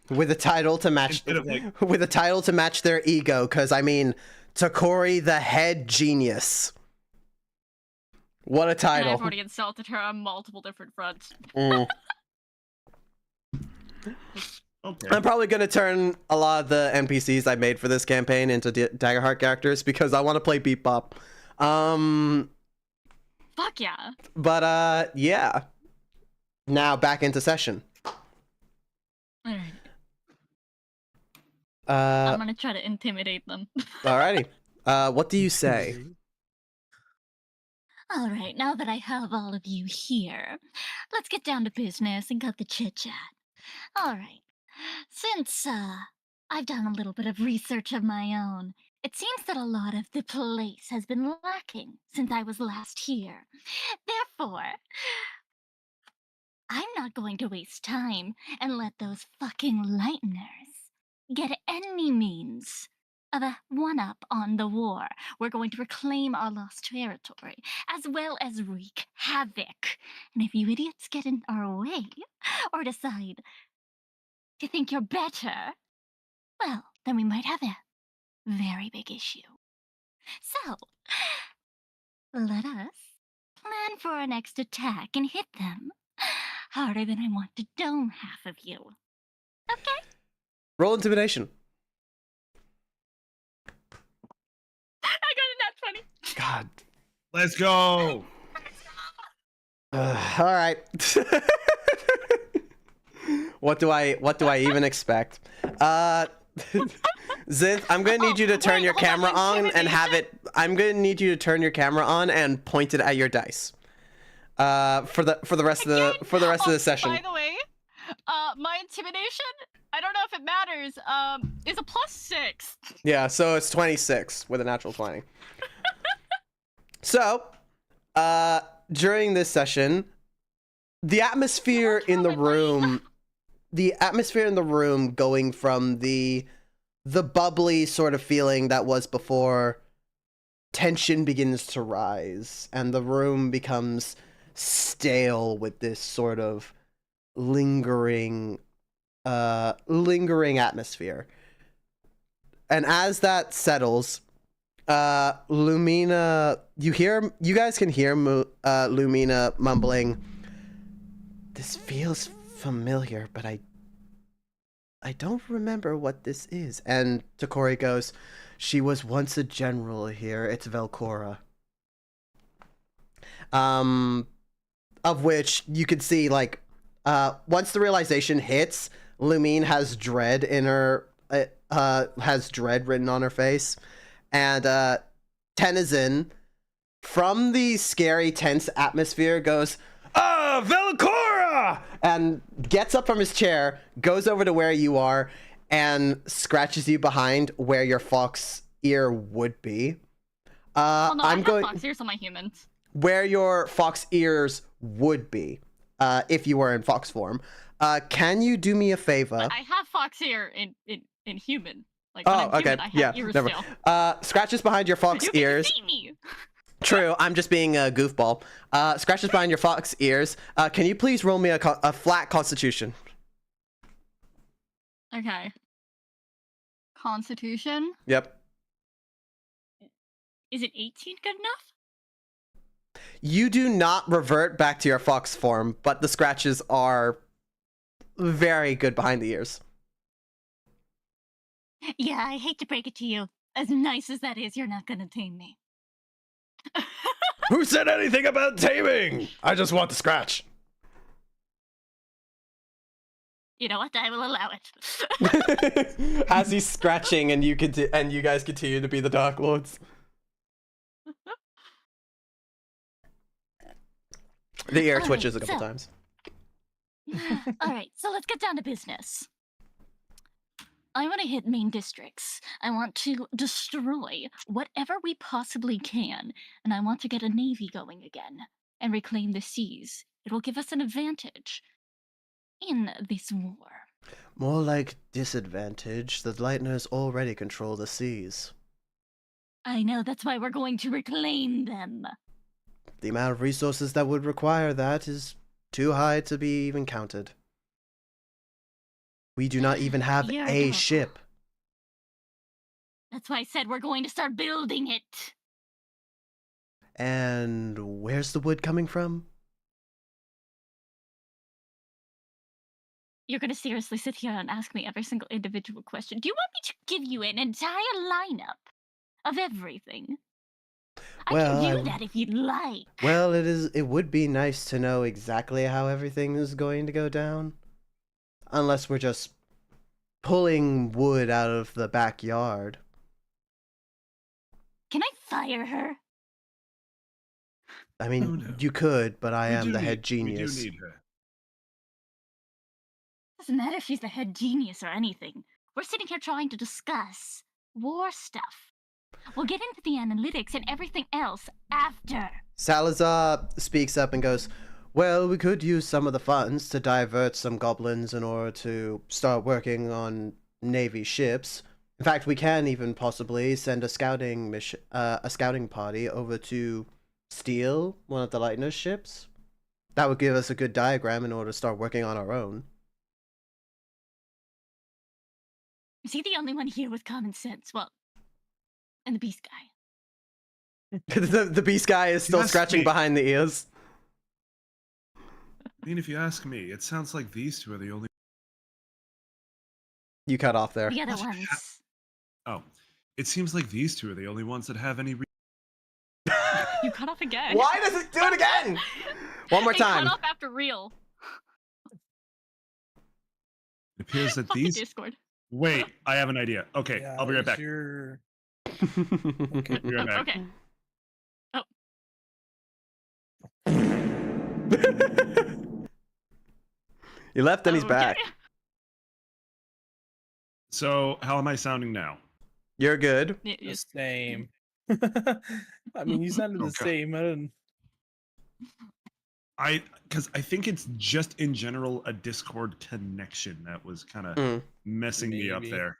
Speaker 2: With a title to match, with a title to match their ego, because I mean, Takori, the head genius. What a
Speaker 3: And
Speaker 2: title!
Speaker 3: I've already insulted her on multiple different fronts.
Speaker 1: Okay.
Speaker 2: I'm probably gonna turn a lot of the NPCs I made for this campaign into Daggerheart characters because I want to play Beat Bop.
Speaker 3: Fuck yeah.
Speaker 2: But yeah. Now back into session.
Speaker 3: Alright. I'm gonna try to intimidate them.
Speaker 2: Alrighty. What do you say?
Speaker 3: Alright, now that I have all of you here, let's get down to business and cut the chit-chat. Alright. Since, I've done a little bit of research of my own, it seems that a lot of the place has been lacking since I was last here. Therefore, I'm not going to waste time and let those fucking lighteners get any means of a one-up on the war. We're going to reclaim our lost territory, as well as wreak havoc. And if you idiots get in our way, or decide to think you're better, well, then we might have a very big issue. So, let us plan for our next attack and hit them harder than I want to dome half of you. Okay?
Speaker 2: Roll intimidation.
Speaker 3: I got a nat 20.
Speaker 2: God.
Speaker 1: Let's go.
Speaker 2: All right. What do I even expect? Zinth, I'm gonna need you to turn your camera on and have it. I'm gonna need you to turn your camera on and point it at your dice. For the rest of the session.
Speaker 3: By the way, my intimidation, I don't know if it matters, is a +6.
Speaker 2: Yeah, so it's 26 with a natural 20. So, during this session, the atmosphere in the room, going from the bubbly sort of feeling that was before, tension begins to rise, and the room becomes stale with this sort of lingering atmosphere. And as that settles, Lumina, you guys can hear Lumina mumbling, "This feels familiar, but I don't remember what this is." And Takori goes, "She was once a general here. It's Velcora." Of which you could see, like, once the realization hits, Lumine has dread in her, has dread written on her face, and Tennyson, from the scary, tense atmosphere, goes, Velcora! And gets up from his chair, goes over to where you are, and scratches you behind where your fox ear would be.
Speaker 3: Well, no, I have fox ears on my humans.
Speaker 2: Where your fox ears would be, if you were in fox form. Can you do me a favor?
Speaker 3: But I have fox ear in human. Like,
Speaker 2: oh,
Speaker 3: when I'm
Speaker 2: okay,
Speaker 3: human, I have
Speaker 2: yeah,
Speaker 3: ears
Speaker 2: never.
Speaker 3: still.
Speaker 2: Scratches behind your fox
Speaker 3: You
Speaker 2: ears.
Speaker 3: can see me.
Speaker 2: True, I'm just being a goofball. Scratches behind your fox ears. Can you please roll me a flat Constitution?
Speaker 3: Okay. Constitution.
Speaker 2: Yep.
Speaker 3: Is it 18 good enough?
Speaker 2: You do not revert back to your fox form, but the scratches are very good behind the ears.
Speaker 3: Yeah, I hate to break it to you. As nice as that is, you're not gonna tame me.
Speaker 2: Who said anything about taming? I just want the scratch.
Speaker 3: You know what? I will allow it.
Speaker 2: As he's scratching, and you guys continue to be the Dark Lords. The ear
Speaker 3: Alright,
Speaker 2: twitches a couple
Speaker 3: so-
Speaker 2: times.
Speaker 3: All right, so let's get down to business. I want to hit main districts. I want to destroy whatever we possibly can, and I want to get a navy going again and reclaim the seas. It will give us an advantage in this war.
Speaker 2: More like disadvantage. The Lightners already control the seas.
Speaker 3: I know, that's why we're going to reclaim them.
Speaker 2: The amount of resources that would require that is too high to be even counted. We do not even have
Speaker 3: You're
Speaker 2: a
Speaker 3: adorable.
Speaker 2: ship.
Speaker 3: That's why I said we're going to start building it.
Speaker 2: And where's the wood coming from?
Speaker 3: You're going to seriously sit here and ask me every single individual question. Do you want me to give you an entire lineup of everything?
Speaker 2: Well,
Speaker 3: I can
Speaker 2: I-
Speaker 3: do that if you'd like.
Speaker 2: Well, it would be nice to know exactly how everything is going to go down. Unless we're just pulling wood out of the backyard.
Speaker 3: Can I fire her?
Speaker 2: I mean,
Speaker 1: Oh, no.
Speaker 2: you could, but I
Speaker 1: We
Speaker 2: am
Speaker 1: do
Speaker 2: the head
Speaker 1: need-
Speaker 2: genius.
Speaker 1: We do need her.
Speaker 3: Doesn't matter if she's the head genius or anything. We're sitting here trying to discuss war stuff. We'll get into the analytics and everything else after.
Speaker 2: Salazar speaks up and goes, well, we could use some of the funds to divert some goblins in order to start working on Navy ships. In fact, we can even possibly send a scouting party over to steal one of the Lightner's ships. That would give us a good diagram in order to start working on our own.
Speaker 3: Is he the only one here with common sense? Well, and the beast guy.
Speaker 2: The beast guy is still
Speaker 1: Yes,
Speaker 2: scratching
Speaker 1: me.
Speaker 2: behind the ears.
Speaker 1: I mean, if you ask me, it sounds like these two are the only.
Speaker 2: You cut off there.
Speaker 3: The other
Speaker 1: What?
Speaker 3: ones.
Speaker 1: Oh, it seems like these two are the only ones that have any.
Speaker 3: You cut off again.
Speaker 2: Why does it do it again? One more
Speaker 3: It
Speaker 2: time.
Speaker 3: cut off after real.
Speaker 1: It appears that
Speaker 3: Fucking
Speaker 1: these.
Speaker 3: Discord.
Speaker 1: Wait, I have an idea. Okay,
Speaker 4: Yeah,
Speaker 1: I'll be right
Speaker 4: is
Speaker 1: back.
Speaker 4: your-
Speaker 1: Be right back.
Speaker 3: Okay.
Speaker 2: He left and he's back.
Speaker 3: Okay.
Speaker 1: So, how am I sounding now?
Speaker 2: You're good.
Speaker 3: Y-
Speaker 4: The
Speaker 3: y-
Speaker 4: same. I mean, you sounded the
Speaker 1: Okay.
Speaker 4: same. I don't.
Speaker 1: Because I think it's just in general a Discord connection that was kind of
Speaker 2: Mm.
Speaker 1: messing me up
Speaker 4: Maybe.
Speaker 1: there.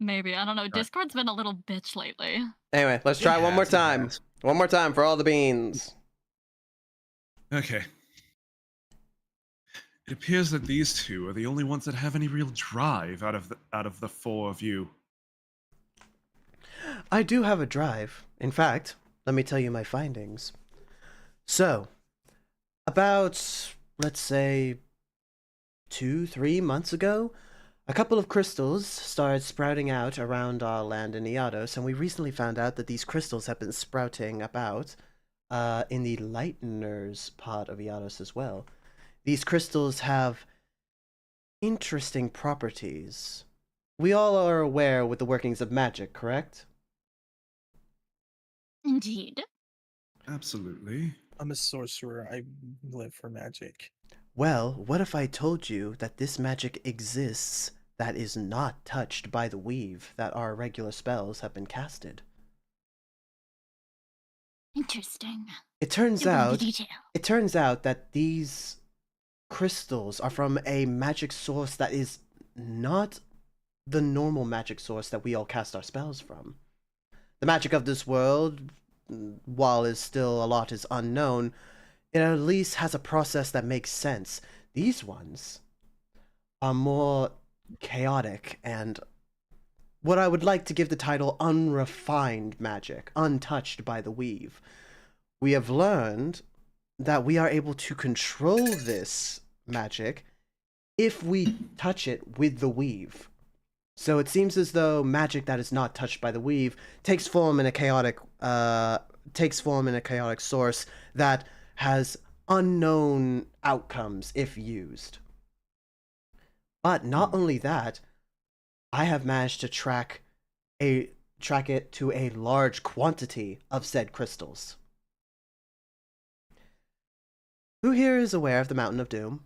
Speaker 3: Maybe. I don't know. Discord's been a little bitch lately.
Speaker 2: Anyway, let's try one more
Speaker 1: Yes, it
Speaker 2: time.
Speaker 1: has.
Speaker 2: One more time for all the beans.
Speaker 1: Okay. It appears that these two are the only ones that have any real drive out of the four of you.
Speaker 2: I do have a drive. In fact, let me tell you my findings. So, about, let's say, 2-3 months ago, a couple of crystals started sprouting out around our land in Iados, and we recently found out that these crystals have been sprouting about in the Lightners part of Iados as well. These crystals have interesting properties. We all are aware with the workings of magic, correct?
Speaker 3: Indeed.
Speaker 1: Absolutely.
Speaker 4: I'm a sorcerer. I live for magic.
Speaker 2: Well, what if I told you that this magic exists that is not touched by the weave that our regular spells have been casted?
Speaker 3: Interesting.
Speaker 2: It turns
Speaker 3: Give me the
Speaker 2: out
Speaker 3: detail.
Speaker 2: that these crystals are from a magic source that is not the normal magic source that we all cast our spells from. The magic of this world, while is still a lot is unknown, it at least has a process that makes sense. These ones are more chaotic and what I would like to give the title unrefined magic, untouched by the weave. we have learned that we are able to control this magic if we touch it with the weave. So it seems as though magic that is not touched by the weave takes form in a chaotic source that has unknown outcomes if used. But not only that, I have managed to track it to a large quantity of said crystals. Who here is aware of the Mountain of Doom?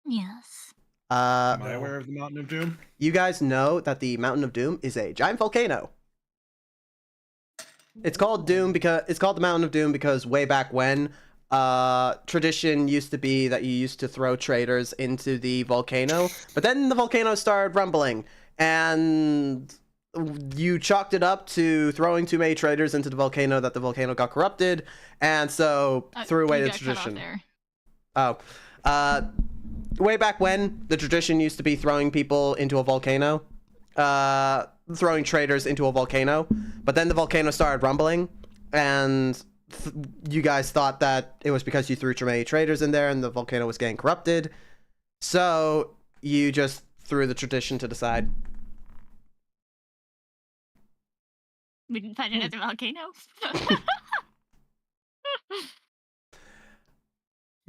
Speaker 3: Yes.
Speaker 1: Am I aware of the Mountain of Doom?
Speaker 2: You guys know that the Mountain of Doom is a giant volcano. It's called Doom because it's called the Mountain of Doom because way back when, tradition used to be that you used to throw traitors into the volcano, but then the volcano started rumbling, and you chalked it up to throwing too many traitors into the volcano that the volcano got corrupted, and so threw away the tradition. Way back when, the tradition used to be throwing people into a volcano, throwing traitors into a volcano, but then the volcano started rumbling, and you guys thought that it was because you threw too many traitors in there and the volcano was getting corrupted, so you just threw the tradition to the side.
Speaker 3: We didn't find another volcano.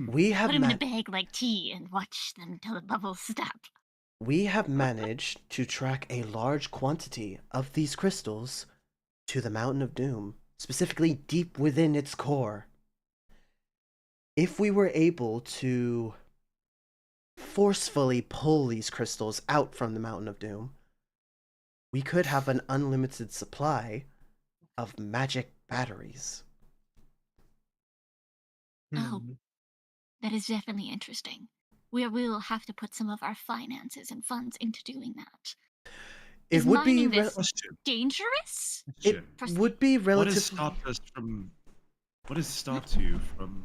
Speaker 2: We have
Speaker 3: Put them in a bag like tea and watch them till the bubbles stop.
Speaker 2: We have managed to track a large quantity of these crystals to the Mountain of Doom, specifically deep within its core. If we were able to forcefully pull these crystals out from the Mountain of Doom, we could have an unlimited supply of magic batteries.
Speaker 3: Oh, that is definitely interesting. We will have to put some of our finances and funds into doing that.
Speaker 2: It would be
Speaker 3: mining this dangerous?
Speaker 2: It would be relatively.
Speaker 1: What has stopped you from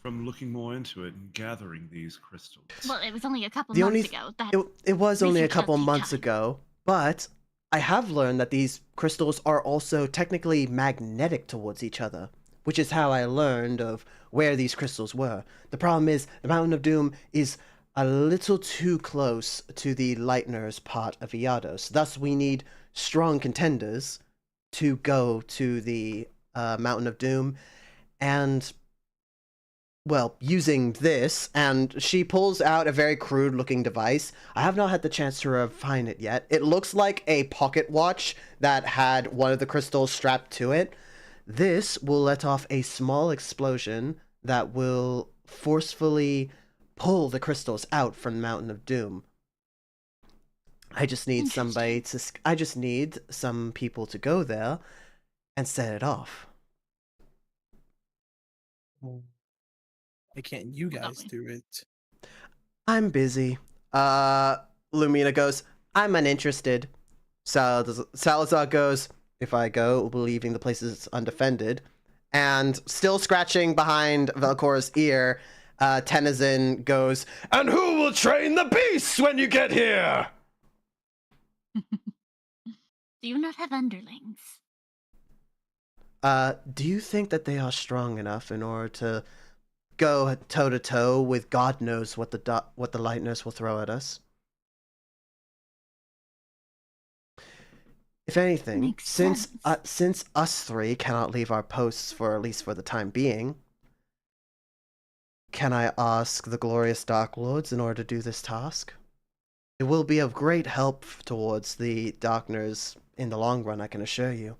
Speaker 1: looking more into it and gathering these crystals?
Speaker 3: Well, it was only a couple months ago.
Speaker 2: It was only a couple
Speaker 3: research does take
Speaker 2: months
Speaker 3: time.
Speaker 2: ago, but I have learned that these crystals are also technically magnetic towards each other, which is how I learned of where these crystals were. The problem is, the Mountain of Doom is a little too close to the Lightner's part of Iados. Thus, we need strong contenders to go to the Mountain of Doom, and, well, using this, and she pulls out a very crude-looking device. I have not had the chance to refine it yet. It looks like a pocket watch that had one of the crystals strapped to it. This will let off a small explosion that will forcefully pull the crystals out from the Mountain of Doom. I just need some people to go there and set it off.
Speaker 4: Why can't you guys do it?
Speaker 2: I'm busy. Lumina goes, I'm uninterested. Salazar goes, if I go, believing the place is undefended. And still scratching behind Velcora's ear, Tennyson goes, and who will train the beasts when you get here?
Speaker 3: Do you not have underlings?
Speaker 2: Do you think that they are strong enough in order to go toe to toe with God knows what the Lightners will throw at us? If anything, since us three cannot leave our posts for at least for the time being, can I ask the glorious Dark Lords in order to do this task? It will be of great help towards the Darkners in the long run, I can assure you.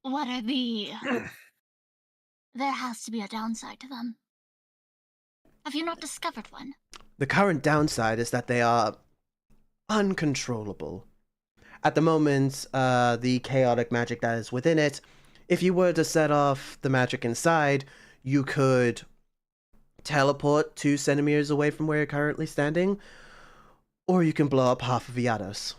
Speaker 3: What are the... There has to be a downside to them. Have you not discovered one?
Speaker 2: The current downside is that they are uncontrollable. At the moment, the chaotic magic that is within it, if you were to set off the magic inside, you could teleport 2 centimeters away from where you're currently standing, or you can blow up half of Iados.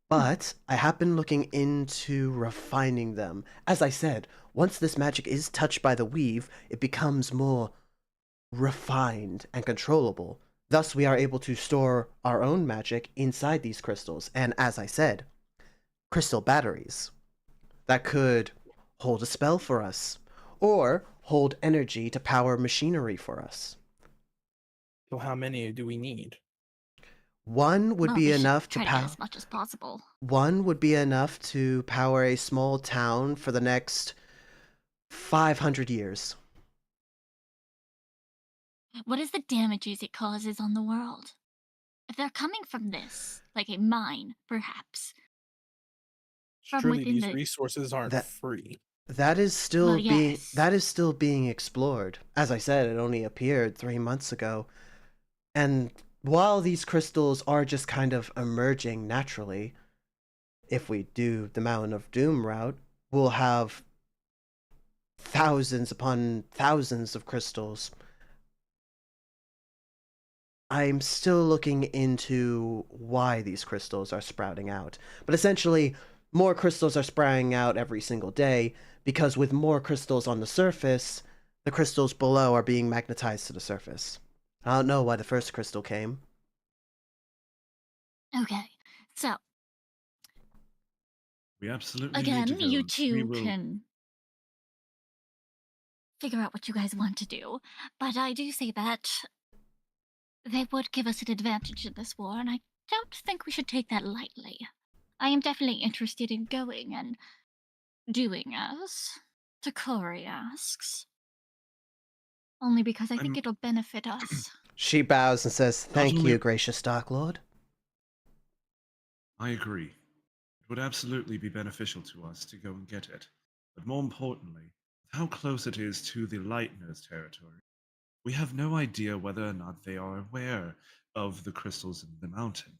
Speaker 2: But I have been looking into refining them. As I said, once this magic is touched by the weave, it becomes more refined and controllable. Thus, we are able to store our own magic inside these crystals. And as I said, crystal batteries that could hold a spell for us or hold energy to power machinery for us.
Speaker 4: So how many do we need?
Speaker 2: One would
Speaker 3: Well,
Speaker 2: be
Speaker 3: we should
Speaker 2: enough to
Speaker 3: try to get
Speaker 2: power.
Speaker 3: as much as possible.
Speaker 2: One would be enough to power a small town for the next 500 years.
Speaker 3: What is the damages it causes on the world? If they're coming from this, like a mine, perhaps, from
Speaker 4: Surely
Speaker 3: within
Speaker 4: these
Speaker 3: the...
Speaker 4: resources aren't
Speaker 2: That-
Speaker 4: free.
Speaker 2: That is still
Speaker 3: Well, yes.
Speaker 2: that is still being explored. As I said, it only appeared 3 months ago. And while these crystals are just kind of emerging naturally, if we do the Mountain of Doom route, we'll have thousands upon thousands of crystals. I'm still looking into why these crystals are sprouting out. But essentially, more crystals are sprouting out every single day because with more crystals on the surface, the crystals below are being magnetized to the surface. I don't know why the first crystal came.
Speaker 3: Okay, so,
Speaker 1: We absolutely need
Speaker 3: again,
Speaker 1: to go.
Speaker 3: you
Speaker 1: and
Speaker 3: two
Speaker 1: we will...
Speaker 3: can figure out what you guys want to do, but I do say that they would give us an advantage in this war, and I don't think we should take that lightly. I am definitely interested in going and doing as Takori asks. Only because I think
Speaker 1: I'm-
Speaker 3: it'll benefit us.
Speaker 2: She bows and says, "Thank
Speaker 1: only-
Speaker 2: you, gracious Dark Lord."
Speaker 1: I agree. It would absolutely be beneficial to us to go and get it. But more importantly, how close it is to the Lightner's territory. We have no idea whether or not they are aware of the crystals in the mountain.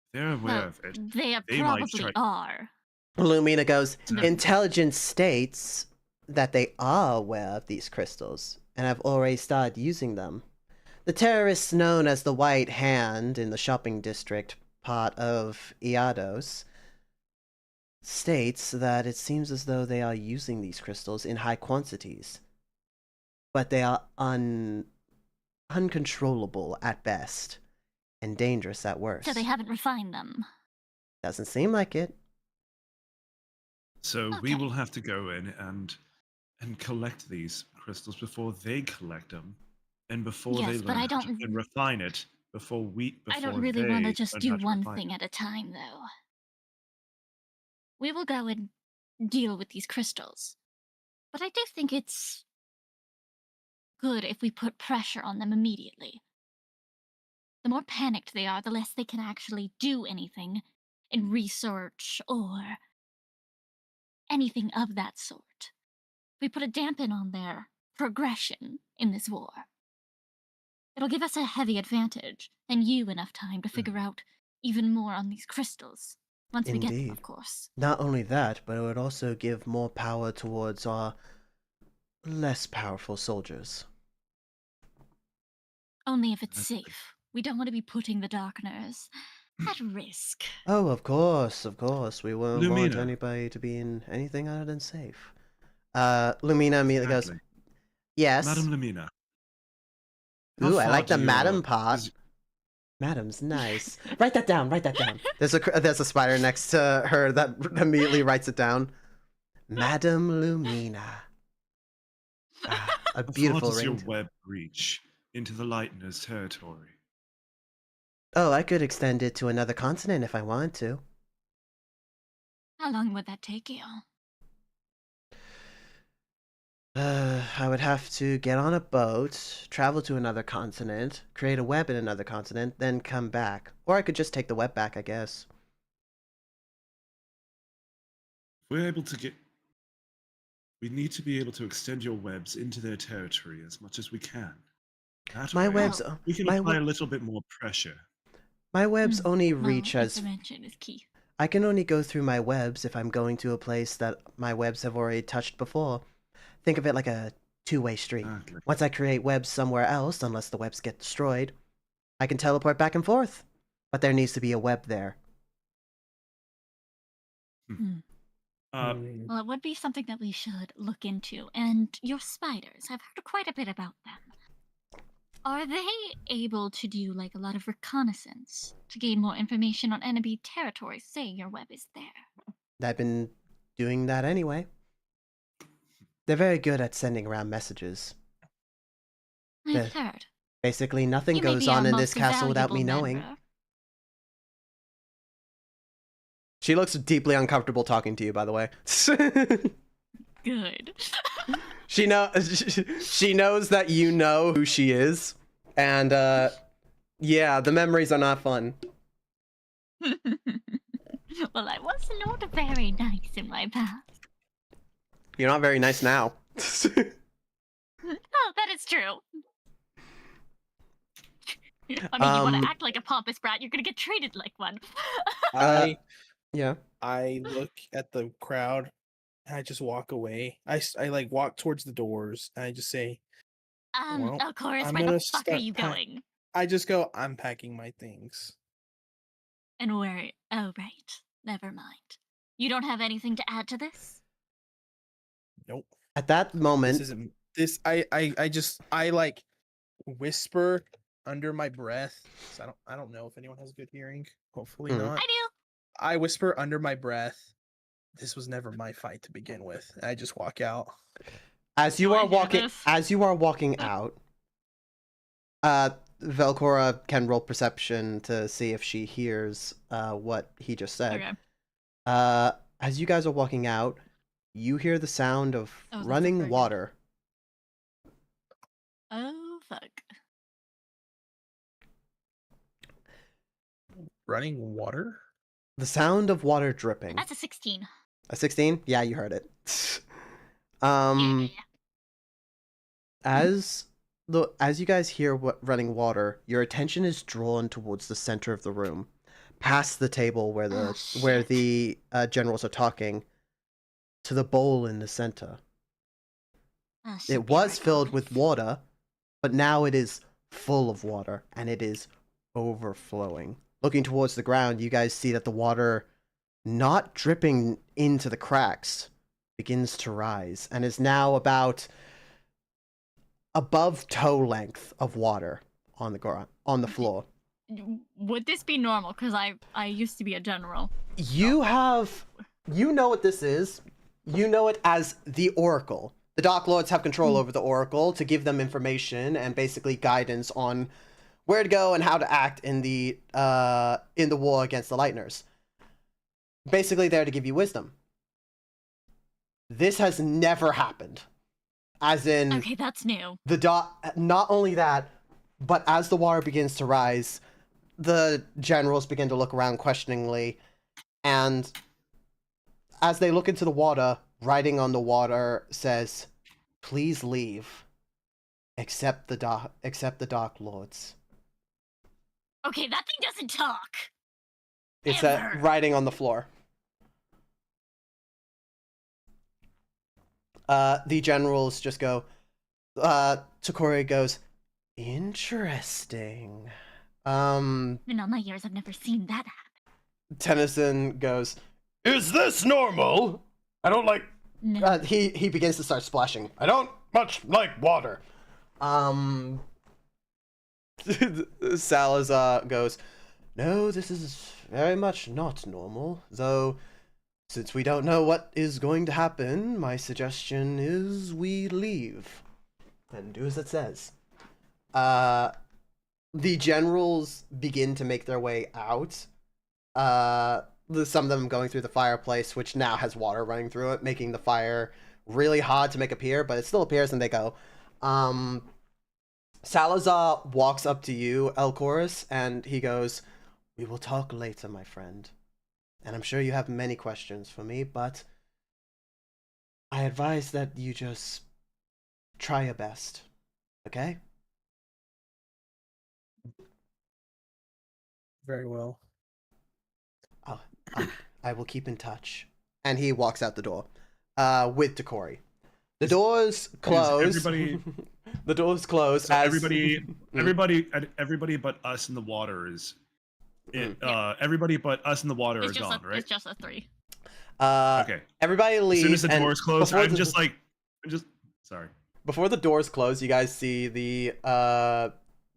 Speaker 1: If they're aware
Speaker 3: Well,
Speaker 1: of it.
Speaker 3: they
Speaker 1: they might
Speaker 3: probably
Speaker 1: try-
Speaker 3: are.
Speaker 2: Lumina goes,
Speaker 1: No.
Speaker 2: "Intelligence states that they are aware of these crystals and have already started using them. The terrorists known as the White Hand in the shopping district part of Iados states that it seems as though they are using these crystals in high quantities, but they are uncontrollable at best and dangerous at worst.
Speaker 3: So they haven't refined them.
Speaker 2: Doesn't seem like it.
Speaker 1: So we
Speaker 3: Okay.
Speaker 1: will have to go in and collect these crystals before they collect them, and before they
Speaker 3: Yes, but
Speaker 1: learn
Speaker 3: I
Speaker 1: how to
Speaker 3: don't-
Speaker 1: and refine it.
Speaker 3: I don't really want to just do one
Speaker 1: thing.
Speaker 3: thing at a time, though. We will go and deal with these crystals. But I do think it's good if we put pressure on them immediately. The more panicked they are, the less they can actually do anything in research or anything of that sort. We put a dampen on their progression in this war. It'll give us a heavy advantage, and you enough time to figure out even more on these crystals. Once we get them,
Speaker 2: Indeed.
Speaker 3: of course.
Speaker 2: Not only that, but it would also give more power towards our less powerful soldiers.
Speaker 3: Only if it's
Speaker 1: That's good.
Speaker 3: safe. We don't want to be putting the Darkners at risk.
Speaker 2: Oh, of course, of course. We won't want
Speaker 1: Lumina.
Speaker 2: anybody to be in anything other than safe. Lumina immediately goes,
Speaker 1: Exactly.
Speaker 2: "Yes."
Speaker 1: Madam Lamina. how
Speaker 2: Ooh, I
Speaker 1: far
Speaker 2: like the
Speaker 1: do you,
Speaker 2: madam part.
Speaker 1: is-
Speaker 2: Madam's nice. Write that down. Write that down. There's a spider next to her that immediately writes it down. Madam Lumina. Ah, a
Speaker 1: how far
Speaker 2: beautiful
Speaker 1: does your
Speaker 2: ring.
Speaker 1: web reach into the Lightner's territory?
Speaker 2: Oh, I could extend it to another continent if I wanted to.
Speaker 3: How long would that take you?
Speaker 2: I would have to get on a boat, travel to another continent, create a web in another continent, then come back. Or I could just take the web back, I guess.
Speaker 1: If we're able to get... We need to be able to extend your webs into their territory as much as we can. That
Speaker 2: My
Speaker 1: way,
Speaker 2: webs,
Speaker 1: we can
Speaker 2: my
Speaker 1: apply
Speaker 2: we-
Speaker 1: a little bit more pressure.
Speaker 2: my webs only reach
Speaker 3: well,
Speaker 2: as
Speaker 3: information is key.
Speaker 2: I can only go through my webs if I'm going to a place that my webs have already touched before. Think of it like a two-way street.
Speaker 1: Exactly.
Speaker 2: Once I create webs somewhere else, unless the webs get destroyed, I can teleport back and forth. But there needs to be a web there.
Speaker 3: Well, it would be something that we should look into. And your spiders, I've heard quite a bit about them. Are they able to do like a lot of reconnaissance to gain more information on enemy territory, saying your web is there?
Speaker 2: They've been doing that anyway. They're very good at sending around messages.
Speaker 3: I've heard.
Speaker 2: Basically, nothing
Speaker 3: You may
Speaker 2: goes
Speaker 3: be our
Speaker 2: on in this
Speaker 3: most
Speaker 2: castle without me
Speaker 3: valuable
Speaker 2: knowing.
Speaker 3: member.
Speaker 2: She looks deeply uncomfortable talking to you, by the way.
Speaker 3: Good.
Speaker 2: she knows that you know who she is, and yeah, the memories are not fun.
Speaker 3: Well, I was not very nice in my past.
Speaker 2: You're not very nice now.
Speaker 3: Oh, that is true. I mean, you want to act like a pompous brat, you're gonna get treated like one.
Speaker 2: Yeah.
Speaker 4: I look at the crowd and I just walk away. I like walk towards the doors and I just say, well,
Speaker 3: Of course,
Speaker 4: I'm
Speaker 3: where
Speaker 4: gonna
Speaker 3: the fuck are
Speaker 4: start
Speaker 3: you going?
Speaker 4: I just go, I'm packing my things.
Speaker 3: And where? Oh, right. Never mind. You don't have anything to add to this?
Speaker 4: Nope.
Speaker 2: At that moment,
Speaker 4: This isn't this I like whisper under my breath. So I don't know if anyone has good hearing. Hopefully not.
Speaker 3: I do.
Speaker 4: I whisper under my breath, this was never my fight to begin with. And I just walk out.
Speaker 2: as you
Speaker 3: Do I
Speaker 2: are
Speaker 3: hear
Speaker 2: walking
Speaker 3: this?
Speaker 2: out, Velcora can roll perception to see if she hears what he just said.
Speaker 3: Okay.
Speaker 2: As you guys are walking out, you hear the sound of
Speaker 3: Oh, that's a
Speaker 2: running
Speaker 3: very good-
Speaker 2: water.
Speaker 3: Oh, fuck.
Speaker 4: Running water?
Speaker 2: The sound of water dripping.
Speaker 3: That's a 16.
Speaker 2: A 16? Yeah, you heard it.
Speaker 3: Yeah.
Speaker 2: As you guys hear running water, your attention is drawn towards the center of the room, past the table where the generals are talking, to the bowl in the center. It was filled with water, but now it is full of water and it is overflowing. Looking towards the ground, you guys see that the water, not dripping into the cracks, begins to rise and is now about above toe length of water on the floor.
Speaker 3: Would this be normal? Because I used to be a general.
Speaker 2: You know what this is. You know it as the Oracle. The Dark Lords have control over the Oracle to give them information and basically guidance on where to go and how to act in the war against the Lightners. Basically there to give you wisdom. This has never happened. As in,
Speaker 3: Okay, that's new.
Speaker 2: not only that, but as the water begins to rise, the generals begin to look around questioningly, and as they look into the water, writing on the water says, "Please leave, except the Dark Lords."
Speaker 3: Okay, that thing doesn't talk.
Speaker 2: It's
Speaker 3: Ever.
Speaker 2: writing on the floor. The generals just go, Takori goes, interesting.
Speaker 3: In all my years, I've never seen that happen.
Speaker 2: Tennyson goes, is this normal? I don't like...
Speaker 3: No.
Speaker 2: He begins to start splashing. I don't much like water. Salazar goes, no, this is very much not normal, though since we don't know what is going to happen, my suggestion is we leave and do as it says. The generals begin to make their way out. Some of them going through the fireplace, which now has water running through it, making the fire really hard to make appear, but it still appears and they go. Salazar walks up to you, Elchorus, and he goes, we will talk later, my friend. And I'm sure you have many questions for me, but I advise that you just try your best, okay?
Speaker 4: Very well.
Speaker 2: I will keep in touch. And he walks out the door with Takori. The doors close.
Speaker 1: Everybody,
Speaker 2: the doors close.
Speaker 1: so
Speaker 2: as...
Speaker 1: everybody but us in the water is. Everybody but us in the water
Speaker 3: It's
Speaker 1: are gone, right?
Speaker 3: It's just a 3.
Speaker 1: Okay.
Speaker 2: Everybody leaves.
Speaker 1: As soon as the doors close,
Speaker 2: before
Speaker 1: I'm just sorry.
Speaker 2: Before the doors close, you guys see the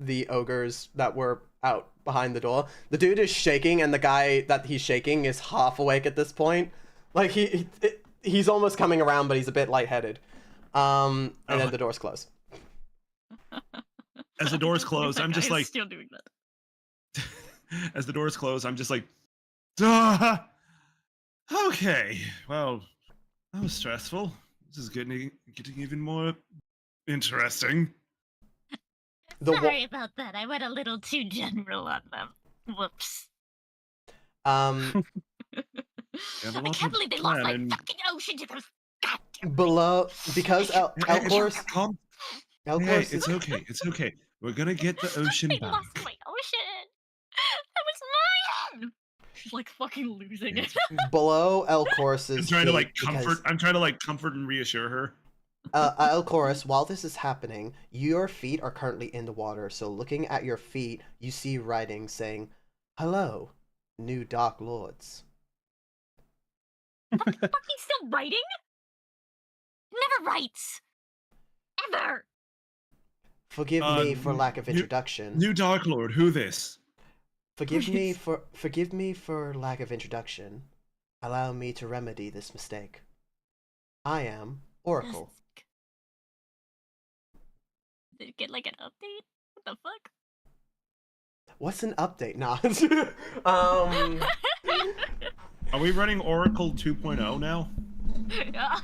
Speaker 2: the ogres that were out behind the door. The dude is shaking, and the guy that he's shaking is half awake at this point. Like he's almost coming around, but he's a bit lightheaded. And then the doors close.
Speaker 1: As the doors close, I'm just like,
Speaker 3: still doing that.
Speaker 1: as the doors close, I'm just like, duh. Okay, well, that was stressful. This is getting even more interesting.
Speaker 3: Sorry about that. I went a little too general on them. Whoops.
Speaker 2: Um,
Speaker 3: I can't believe they lost my fucking ocean to those goddamn
Speaker 2: below, because Elcor's
Speaker 1: Hey, it's okay. It's okay. We're gonna get the ocean
Speaker 3: They
Speaker 1: back.
Speaker 3: lost my ocean. That was mine. She's like fucking losing it.
Speaker 2: below Elcor's.
Speaker 1: I'm trying to like comfort. I'm trying to like comfort and reassure her.
Speaker 2: Elcorus, while this is happening, your feet are currently in the water. So looking at your feet, you see writing saying, "Hello, new Dark Lords."
Speaker 3: What the fuck? He's still writing? Never writes. Ever.
Speaker 2: Forgive me for lack of introduction.
Speaker 1: New Dark Lord, who this?
Speaker 2: Forgive me for lack of introduction. Allow me to remedy this mistake. I am Oracle.
Speaker 3: Did it get like an update? What the fuck?
Speaker 2: What's an update? Nah.
Speaker 1: Are we running Oracle 2.0 now?
Speaker 3: Yeah.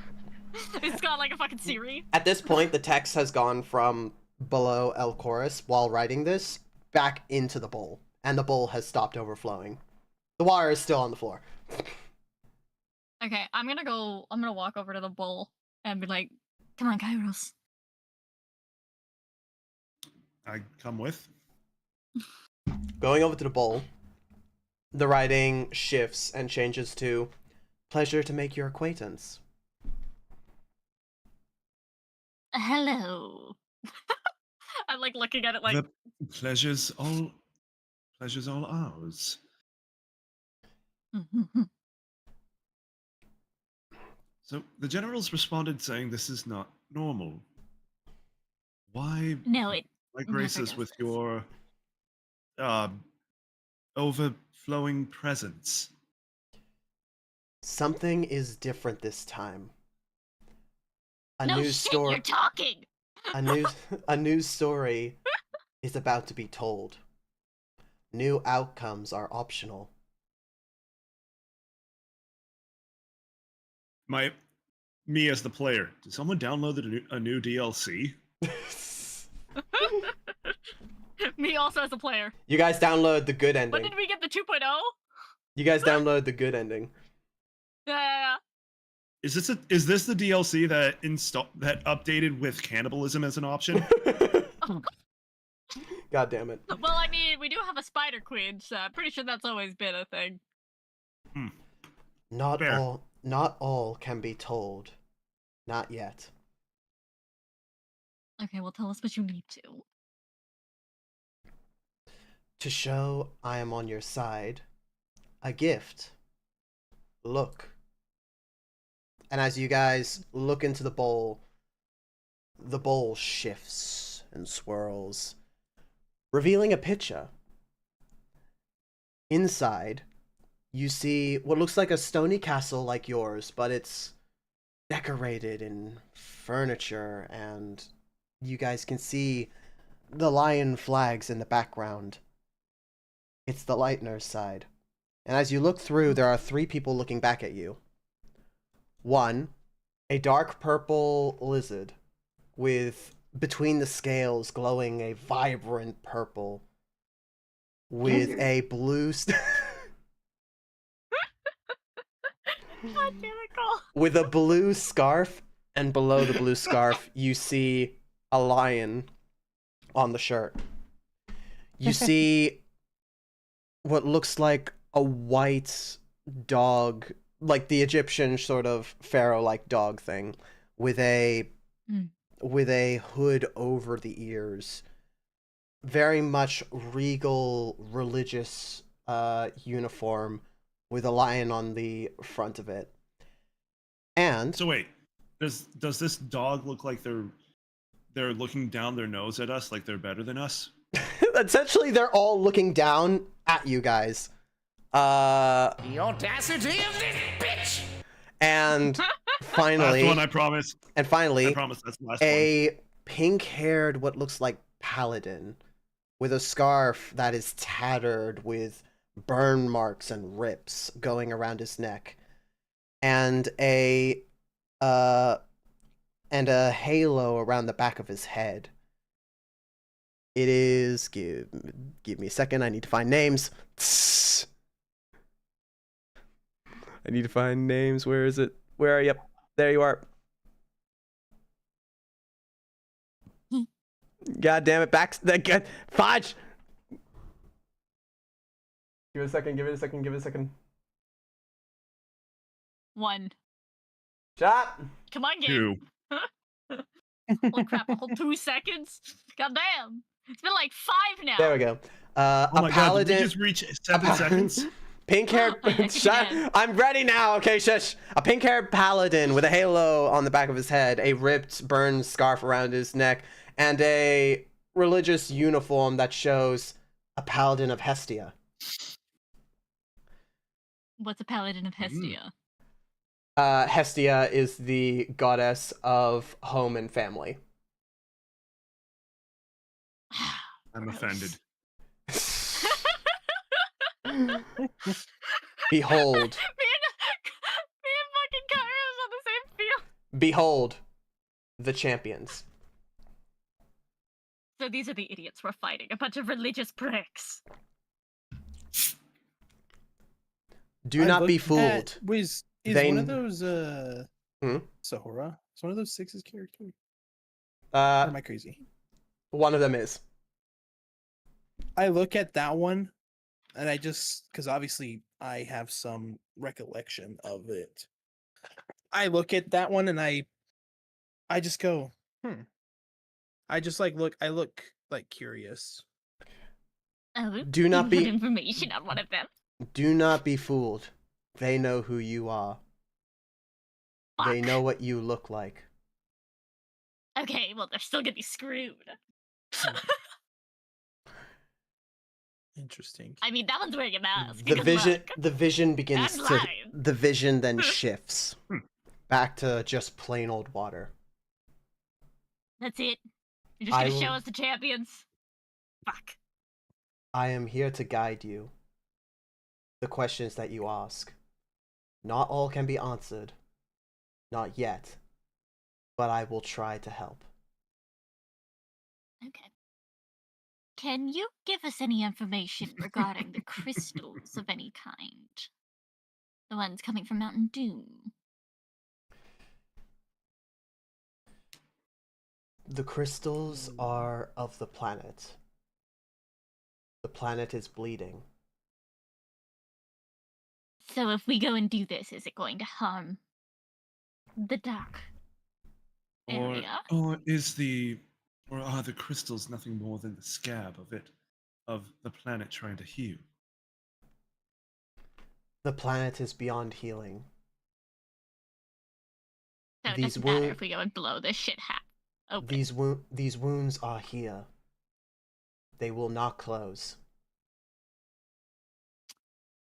Speaker 3: It's got like a fucking Siri.
Speaker 2: At this point, the text has gone from below Elcorus while writing this back into the bowl, and the bowl has stopped overflowing. The water is still on the floor.
Speaker 3: Okay, I'm gonna walk over to the bowl and be like, come on, Kairos.
Speaker 1: I come with.
Speaker 2: Going over to the bowl, the writing shifts and changes to, "Pleasure to make your acquaintance."
Speaker 3: Hello. I'm like looking at it like,
Speaker 1: The pleasure's all ours. So the generals responded saying this is not normal. Why
Speaker 3: no, it
Speaker 1: grace
Speaker 3: never
Speaker 1: us
Speaker 3: does
Speaker 1: with
Speaker 3: this.
Speaker 1: your overflowing presence?
Speaker 2: Something is different this time. A
Speaker 3: no
Speaker 2: news
Speaker 3: shit,
Speaker 2: story.
Speaker 3: you're talking.
Speaker 2: A news story is about to be told. New outcomes are optional.
Speaker 1: Me as the player. Did someone download a new DLC?
Speaker 3: Me also as a player.
Speaker 2: You guys download the good ending.
Speaker 3: When did we get the 2.0?
Speaker 2: You guys download the good ending.
Speaker 3: Yeah.
Speaker 1: Is this the DLC that updated with cannibalism as an option?
Speaker 2: God damn it.
Speaker 3: Well, I mean, we do have a spider queen, so I'm pretty sure that's always been a thing.
Speaker 2: Not
Speaker 1: Fair.
Speaker 2: all can be told. Not yet.
Speaker 3: Okay, well, tell us what you need to.
Speaker 2: To show I am on your side, a gift. Look. And as you guys look into the bowl shifts and swirls, revealing a picture. Inside, you see what looks like a stony castle like yours, but it's decorated in furniture, and you guys can see the lion flags in the background. It's the Lightner's side. And as you look through, there are 3 people looking back at you. 1, a dark purple lizard with between the scales glowing a vibrant purple with a blue
Speaker 3: God damn it, Cole.
Speaker 2: with a blue scarf, and below the blue scarf you see a lion on the shirt. You see what looks like a white dog, like the Egyptian sort of pharaoh-like dog thing, with a hood over the ears. Very much regal, religious uniform with a lion on the front of it. And
Speaker 1: So wait, does this dog look like they're looking down their nose at us like they're better than us?
Speaker 2: Essentially, they're all looking down at you guys.
Speaker 6: The audacity of this bitch!
Speaker 2: And finally,
Speaker 1: Last one, I promise.
Speaker 2: and finally,
Speaker 1: I promise that's the last one.
Speaker 2: a pink-haired, what looks like paladin, with a scarf that is tattered with burn marks and rips going around his neck, and a halo around the back of his head. It is give me a second. I need to find names. I need to find names. Where is it? Where are you? There you are. God damn it! Fudge. Give it a second. Give it a second. Give it a second.
Speaker 3: 1.
Speaker 2: Shot.
Speaker 3: Come on, game.
Speaker 1: 2.
Speaker 3: Holy crap, a whole 2 seconds. God damn. It's been like 5 now.
Speaker 2: There we go.
Speaker 1: Oh
Speaker 2: A
Speaker 1: my god, did
Speaker 2: paladin.
Speaker 1: we just reach 7 seconds?
Speaker 2: Pink-haired. Shut. I'm ready now. Okay, shush. A pink-haired paladin with a halo on the back of his head, a ripped, burned scarf around his neck, and a religious uniform that shows a paladin of Hestia.
Speaker 3: What's a paladin of Hestia?
Speaker 2: Hestia is the goddess of home and family.
Speaker 1: I'm offended.
Speaker 2: Behold.
Speaker 3: Me and fucking Kairos on the same field.
Speaker 2: Behold the champions.
Speaker 3: So these are the idiots we're fighting. A bunch of religious pricks.
Speaker 2: Do not be fooled.
Speaker 4: Is
Speaker 2: They-
Speaker 4: one of those Sahura? Is one of those Six's character? Or am I crazy?
Speaker 2: One of them is.
Speaker 4: I look at that one, and I just because obviously I have some recollection of it. I look at that one and I just go, I just I look like curious.
Speaker 3: Oh,
Speaker 2: Do not
Speaker 3: you
Speaker 2: be-
Speaker 3: have information on one of them.
Speaker 2: Do not be fooled. They know who you are. They
Speaker 3: Fuck.
Speaker 2: know what you look like.
Speaker 3: Okay, well they're still gonna be screwed.
Speaker 4: Interesting.
Speaker 3: I mean, that one's wearing a mask.
Speaker 2: The
Speaker 3: Good
Speaker 2: vision
Speaker 3: luck.
Speaker 2: the vision begins
Speaker 3: That's
Speaker 2: to
Speaker 3: live.
Speaker 2: the vision then shifts back to just plain old water.
Speaker 3: That's it. You're just
Speaker 2: I
Speaker 3: gonna show
Speaker 2: will-
Speaker 3: us the champions. Fuck.
Speaker 2: I am here to guide you. The questions that you ask. Not all can be answered. Not yet. But I will try to help.
Speaker 3: Okay. Can you give us any information regarding the crystals of any kind? The ones coming from Mountain Doom.
Speaker 2: The crystals are of the planet. The planet is bleeding.
Speaker 3: So if we go and do this, is it going to harm the dark area?
Speaker 1: Or are the crystals nothing more than the scab of the planet trying to heal?
Speaker 2: The planet is beyond healing.
Speaker 3: So it
Speaker 2: these
Speaker 3: doesn't matter
Speaker 2: wo-
Speaker 3: if we go and blow this shit open.
Speaker 2: These wounds are here. They will not close.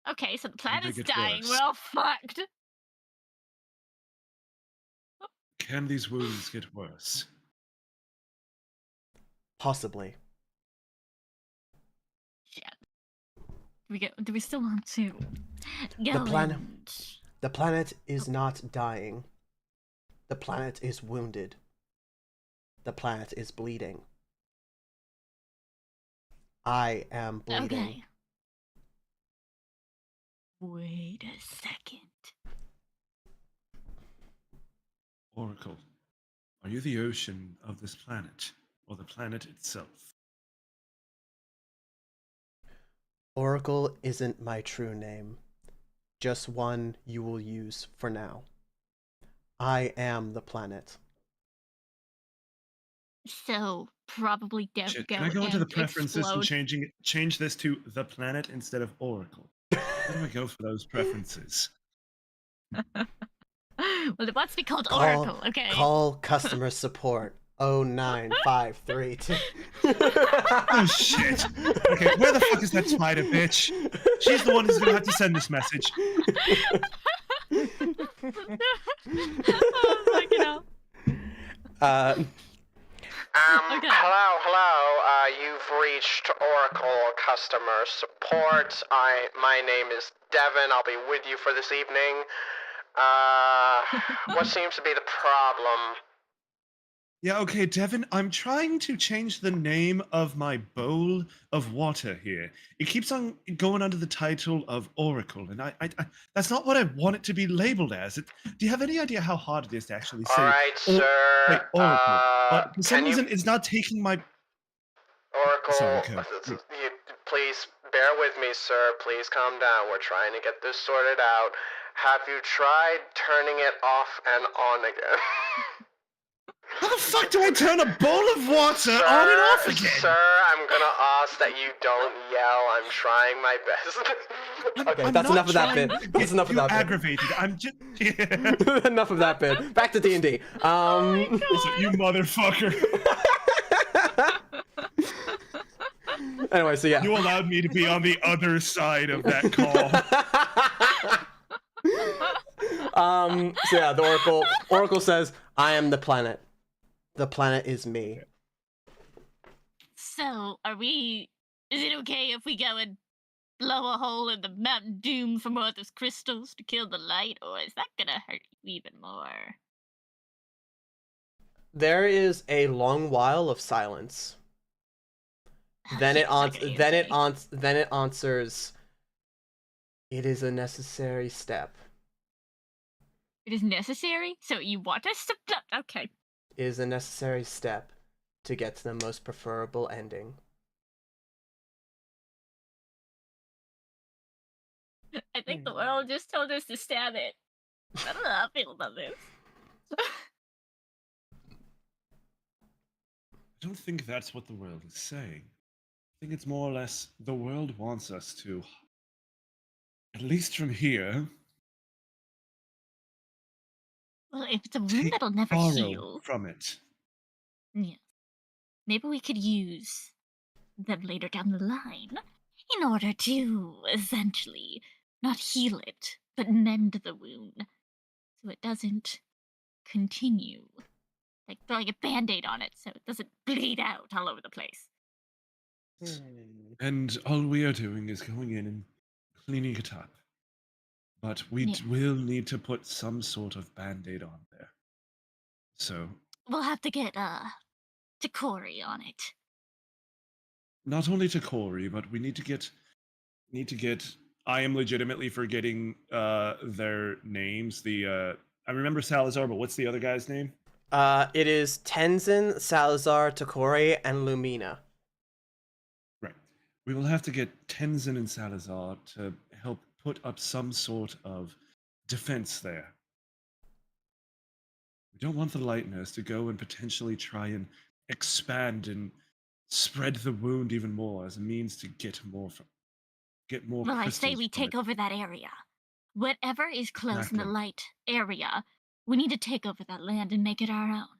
Speaker 3: Okay, so the planet's
Speaker 1: get
Speaker 3: dying.
Speaker 1: worse.
Speaker 3: We're all fucked.
Speaker 1: Can these wounds get worse?
Speaker 2: Possibly.
Speaker 3: Shit. Do we still want to go
Speaker 2: planet-
Speaker 3: and...
Speaker 2: The planet is not dying. The planet is wounded. The planet is bleeding. I am bleeding.
Speaker 3: Okay. Wait a second.
Speaker 1: Oracle, are you the ocean of this planet, or the planet itself?
Speaker 2: Oracle isn't my true name. Just one you will use for now. I am the planet.
Speaker 3: So probably don't
Speaker 1: Shit,
Speaker 3: go
Speaker 1: can I go into the
Speaker 3: and
Speaker 1: preferences
Speaker 3: explode.
Speaker 1: and change this to the planet instead of Oracle? Where do I go for those preferences?
Speaker 3: Well, it wants to be called
Speaker 2: Call-
Speaker 3: Oracle, okay?
Speaker 2: Call customer support 09532.
Speaker 1: Oh shit. Okay, where the fuck is that spider bitch? She's the one who's gonna have to send this message.
Speaker 3: Oh, fucking hell. Okay.
Speaker 2: Hello. You've reached Oracle customer support. My name is Devin. I'll be with you for this evening. What seems to be the problem?
Speaker 1: Yeah, okay, Devin, I'm trying to change the name of my bowl of water here. It keeps on going under the title of Oracle, and I that's not what I want it to be labeled as. Do you have any idea how hard it is to actually say?
Speaker 2: All right, sir.
Speaker 1: Wait, Oracle. For some
Speaker 2: can you-
Speaker 1: reason, it's not taking my.
Speaker 2: Oracle,
Speaker 1: Sorry, Code.
Speaker 2: please bear with me, sir. Please calm down. We're trying to get this sorted out. Have you tried turning it off and on again?
Speaker 1: How the fuck do I turn a bowl of water on and off again?
Speaker 2: Sir, I'm gonna ask that you don't yell. I'm trying my best.
Speaker 1: I'm
Speaker 2: that's
Speaker 1: not
Speaker 2: enough of that
Speaker 1: trying
Speaker 2: bit.
Speaker 1: to
Speaker 2: That's
Speaker 1: get
Speaker 2: enough of
Speaker 1: you
Speaker 2: that bit.
Speaker 1: aggravated. I'm just.
Speaker 2: Enough of that bit. Back to D&D.
Speaker 1: You motherfucker.
Speaker 2: Anyway, so yeah.
Speaker 1: You allowed me to be on the other side of that call.
Speaker 2: So yeah, the Oracle says, I am the planet. The planet is me.
Speaker 3: So, is it okay if we go and blow a hole in the Mountain Doom for more of those crystals to kill the light, or is that gonna hurt you even more?
Speaker 2: There is a long while of silence. Then it answers, it is a necessary step.
Speaker 3: It is necessary? So you want us to... Okay.
Speaker 2: It is a necessary step to get to the most preferable ending.
Speaker 3: I think the world just told us to stab it. I don't know how I feel about this.
Speaker 1: I don't think that's what the world is saying. I think it's more or less the world wants us to, at least from here,
Speaker 3: Well, if it's a wound
Speaker 1: take
Speaker 3: that'll never
Speaker 1: borrow
Speaker 3: heal,
Speaker 1: from it.
Speaker 3: yeah, maybe we could use them later down the line in order to essentially not heal it, but mend the wound so it doesn't continue. Like throwing a band-aid on it so it doesn't bleed out all over the place.
Speaker 1: And all we are doing is going in and cleaning it up. But we
Speaker 3: Yeah.
Speaker 1: will need to put some sort of band-aid on there. So,
Speaker 3: We'll have to get to Corey on it.
Speaker 1: not only to Corey, but we need to get I am legitimately forgetting their names. I remember Salazar, but what's the other guy's name?
Speaker 2: It is Tenzin, Salazar, Takori, and Lumina.
Speaker 1: Right. We will have to get Tenzin and Salazar to help put up some sort of defense there. We don't want the Lightners to go and potentially try and expand and spread the wound even more as a means to get more
Speaker 3: Well, I say
Speaker 1: crystals
Speaker 3: we
Speaker 1: from
Speaker 3: take
Speaker 1: it.
Speaker 3: over that area. Whatever is close in the
Speaker 1: Exactly.
Speaker 3: light area, we need to take over that land and make it our own.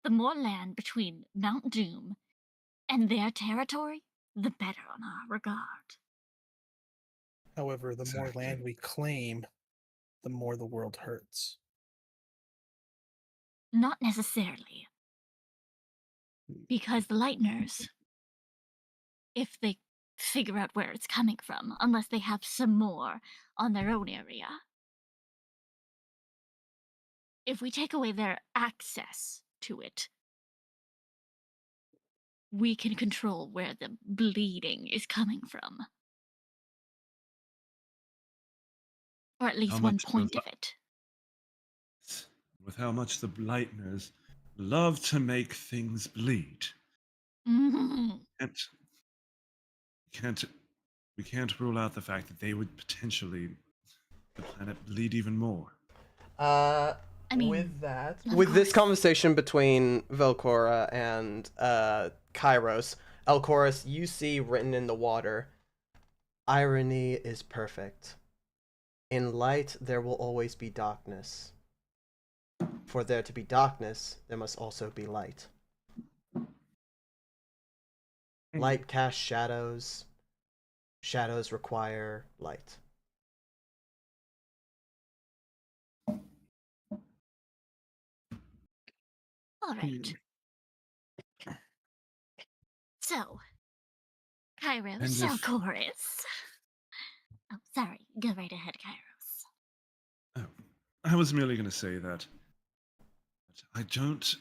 Speaker 3: The more land between Mount Doom and their territory, the better on our regard.
Speaker 4: However, the more
Speaker 1: Exactly.
Speaker 4: land we claim, the more the world hurts.
Speaker 3: Not necessarily. Because the Lightners, if they figure out where it's coming from, unless they have some more on their own area, if we take away their access to it, we can control where the bleeding is coming from. Or at least
Speaker 1: How
Speaker 3: one
Speaker 1: much
Speaker 3: point
Speaker 1: of
Speaker 3: of it.
Speaker 1: With how much the Lightners love to make things bleed.
Speaker 3: Mhm.
Speaker 1: We can't rule out the fact that they would potentially the planet bleed even more.
Speaker 3: I mean,
Speaker 2: With that,
Speaker 3: of
Speaker 2: with this
Speaker 3: course.
Speaker 2: conversation between Velcora and Kairos, Elchorus, you see written in the water, irony is perfect. In light, there will always be darkness. for there to be darkness, there must also be light. Light casts shadows. Shadows require light.
Speaker 3: All right. So, Kairos,
Speaker 1: And if-
Speaker 3: Salcoris. Oh, sorry. Go right ahead, Kairos.
Speaker 1: Oh, I was merely going to say that I don't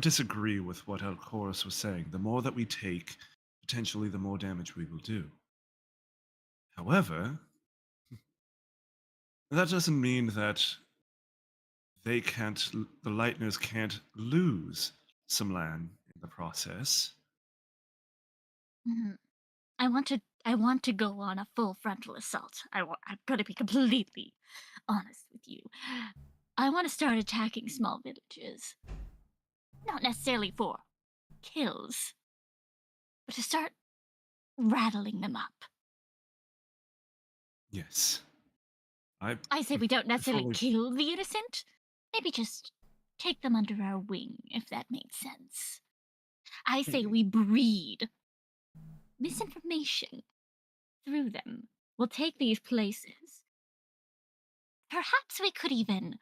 Speaker 1: disagree with what Alcorus was saying. The more that we take, potentially the more damage we will do. However, that doesn't mean that the Lightners can't lose some land in the process.
Speaker 3: Mhm. I want to go on a full frontal assault. I'm going to be completely honest with you. I want to start attacking small villages. Not necessarily for kills, but to start rattling them up.
Speaker 1: Yes.
Speaker 3: I say we don't necessarily
Speaker 1: fully-
Speaker 3: kill the innocent. Maybe just take them under our wing, if that makes sense. I say we breed misinformation through them. We'll take these places. Perhaps we could even...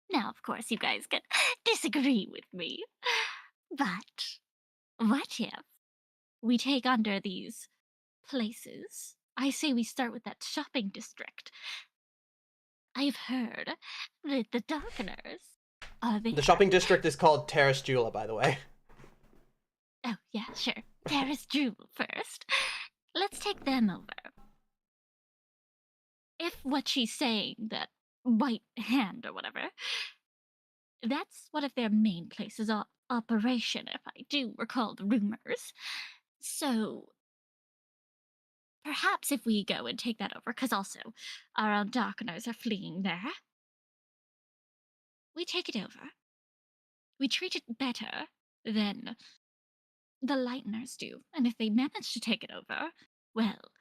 Speaker 3: Now, of course, you guys can disagree with me. But what if we take under these places? I say we start with that shopping district. I've heard that the Darkeners are there.
Speaker 2: The shopping district is called Terrace Jula, by the way.
Speaker 3: Oh, yeah, sure. Terrace Jewel first. Let's take them over. If what she's saying, that white hand or whatever, that's one of their main places of operation, if I do recall the rumors. So, perhaps if we go and take that over, because also our own Darkeners are fleeing there, we take it over. We treat it better than the Lighteners do. And if they manage to take it over, well,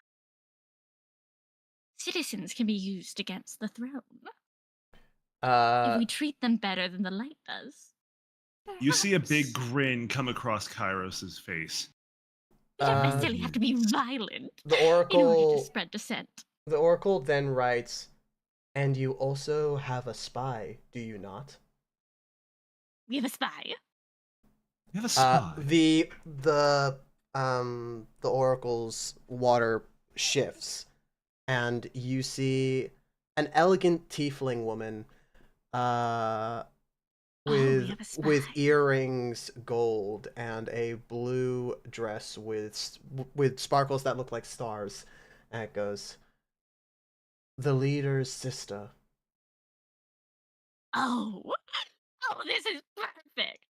Speaker 3: citizens can be used against the throne. If we treat them better than the Light does.
Speaker 1: You see a big
Speaker 3: perhaps.
Speaker 1: grin come across Kairos's face.
Speaker 3: We don't
Speaker 2: Uh,
Speaker 3: necessarily have to be violent
Speaker 2: The
Speaker 3: in order to
Speaker 2: Oracle.
Speaker 3: spread dissent.
Speaker 2: The Oracle then writes, "And you also have a spy, do you not?"
Speaker 3: We have a spy.
Speaker 1: You have a spy.
Speaker 2: The Oracle's water shifts, and you see an elegant tiefling woman,
Speaker 3: we have a
Speaker 2: with
Speaker 3: spy.
Speaker 2: earrings, gold, and a blue dress with sparkles that look like stars. And it goes, "The leader's sister."
Speaker 3: Oh, this is perfect.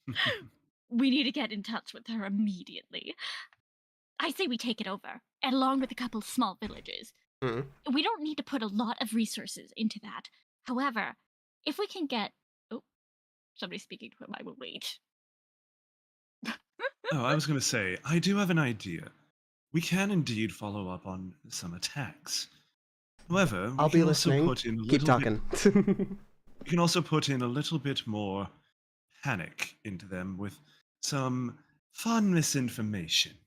Speaker 3: We need to get in touch with her immediately. I say we take it over, and along with a couple small villages.
Speaker 2: Mhm.
Speaker 3: We don't need to put a lot of resources into that. However, if we can get... Oh, somebody's speaking to him. I will wait.
Speaker 1: Oh, I was going to say, I do have an idea. We can indeed follow up on some attacks. However,
Speaker 2: I'll
Speaker 1: we
Speaker 2: be
Speaker 1: can also
Speaker 2: listening.
Speaker 1: put in a
Speaker 2: Keep
Speaker 1: little bit,
Speaker 2: talking.
Speaker 1: we can also put in a little bit more panic into them with some fun misinformation.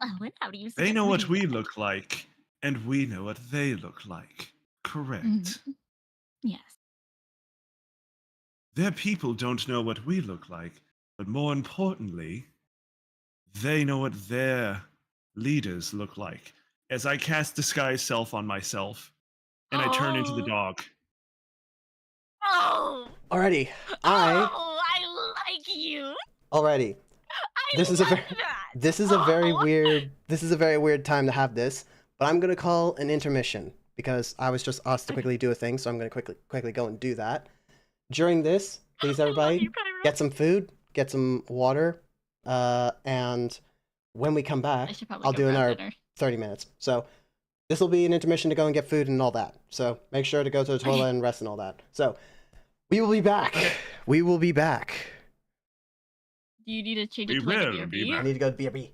Speaker 3: Oh, and how do you
Speaker 1: They
Speaker 3: suggest
Speaker 1: know
Speaker 3: we
Speaker 1: what
Speaker 3: do
Speaker 1: we
Speaker 3: that?
Speaker 1: look like, and we know what they look like. Correct.
Speaker 3: Mhm. Yes.
Speaker 1: Their people don't know what we look like, but more importantly, they know what their leaders look like. As I cast Disguise Self on myself, and I turn into the dog.
Speaker 3: Oh!
Speaker 2: Alrighty,
Speaker 3: Oh, I like you!
Speaker 2: alrighty.
Speaker 3: I
Speaker 2: This is a
Speaker 3: like
Speaker 2: very,
Speaker 3: that!
Speaker 2: this is a very
Speaker 3: Oh!
Speaker 2: weird, this is a very weird time to have this. But I'm gonna call an intermission because I was just asked to
Speaker 3: Okay.
Speaker 2: quickly do a thing, so I'm gonna quickly go and do that. During this, please
Speaker 3: I love
Speaker 2: everybody,
Speaker 3: you, Kyra.
Speaker 2: get some food, get some water, and when we come
Speaker 3: I
Speaker 2: back,
Speaker 3: should probably
Speaker 2: I'll
Speaker 3: go
Speaker 2: do
Speaker 3: grab
Speaker 2: another
Speaker 3: dinner.
Speaker 2: 30 minutes. So this will be an intermission to go and get food and all that. So make sure to go to the toilet and rest and all that. So we will be back. We will be back.
Speaker 3: Do you need to change
Speaker 1: We
Speaker 3: it to like a
Speaker 1: will be
Speaker 3: BRB?
Speaker 2: I
Speaker 1: back.
Speaker 2: need to go to BRB.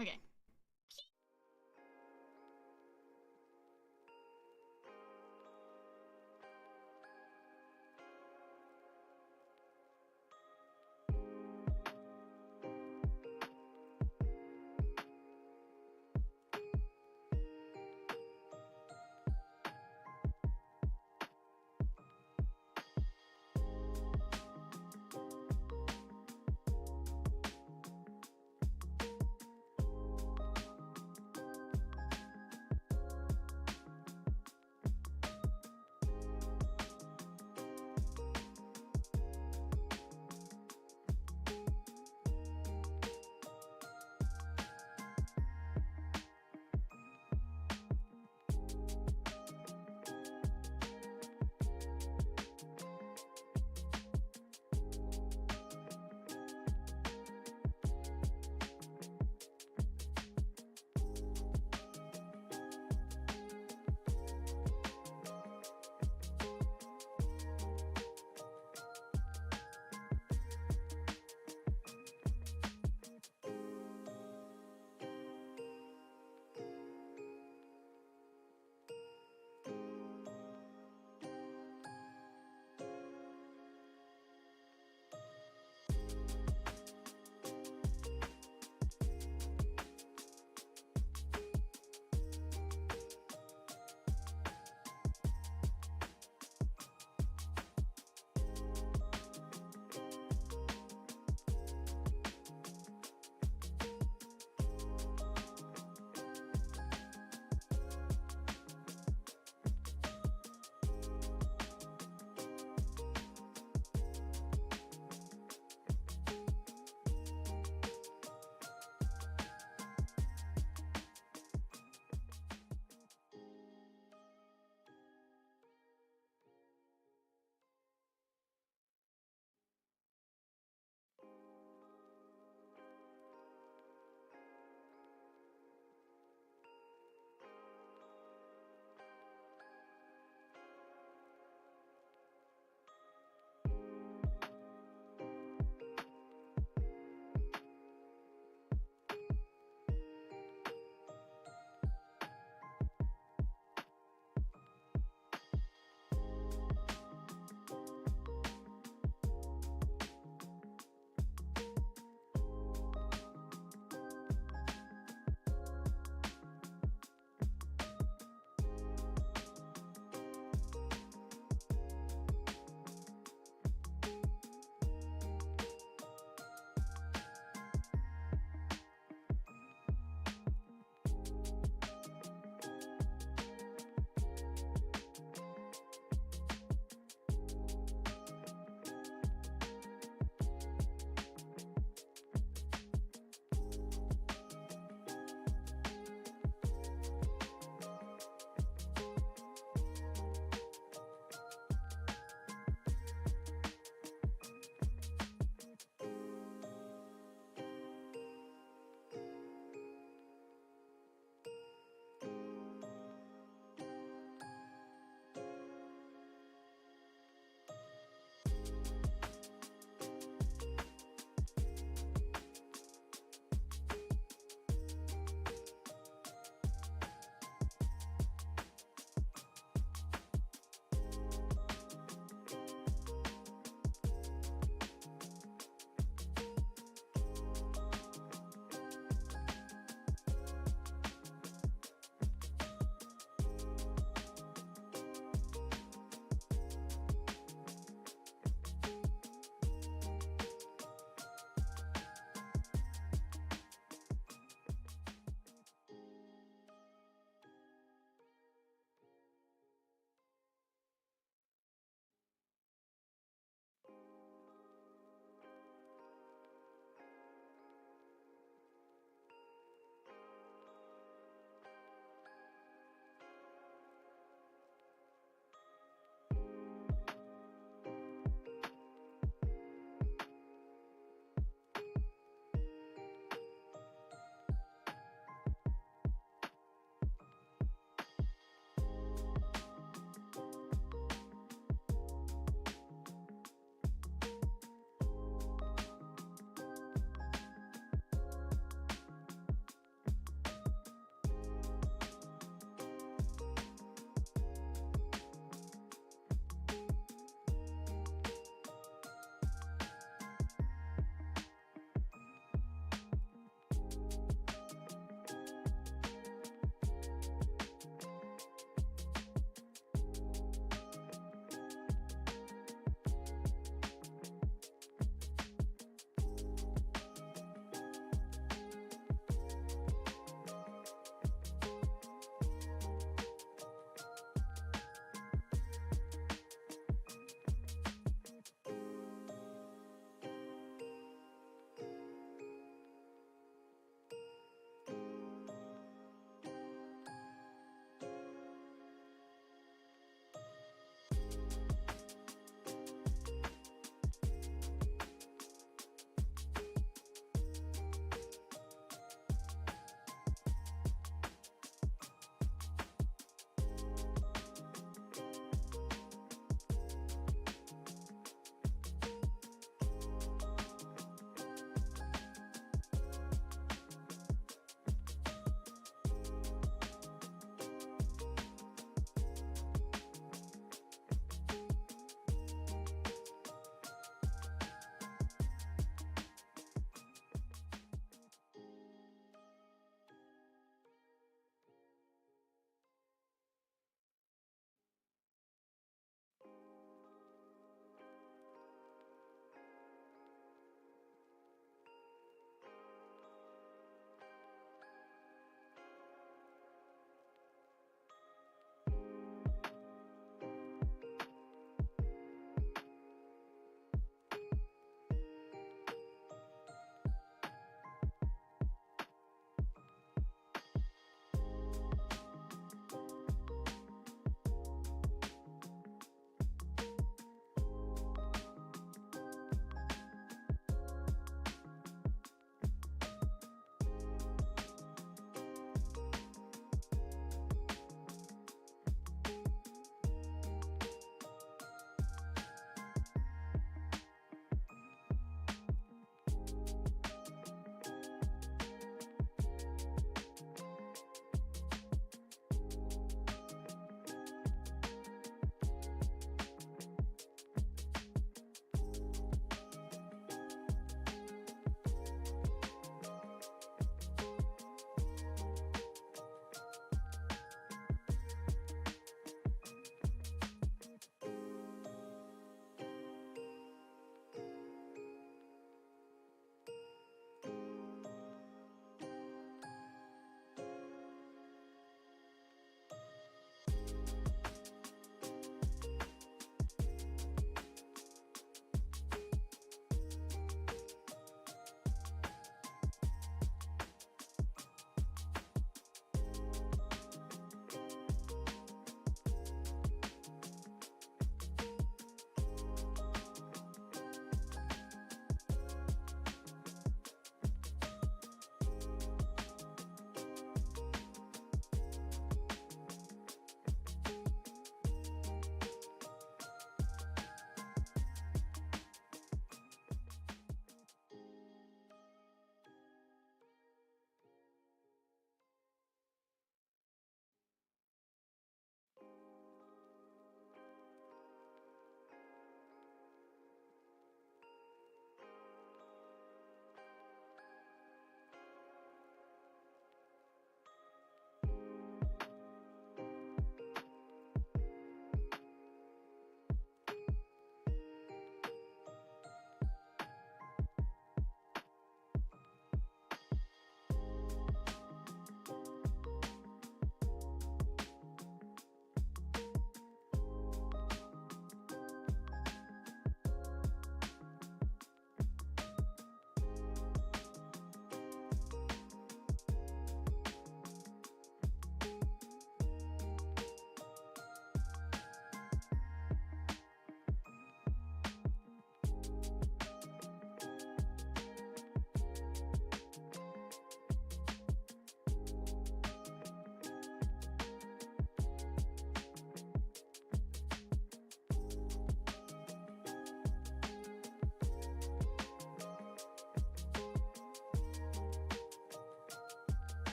Speaker 3: Okay.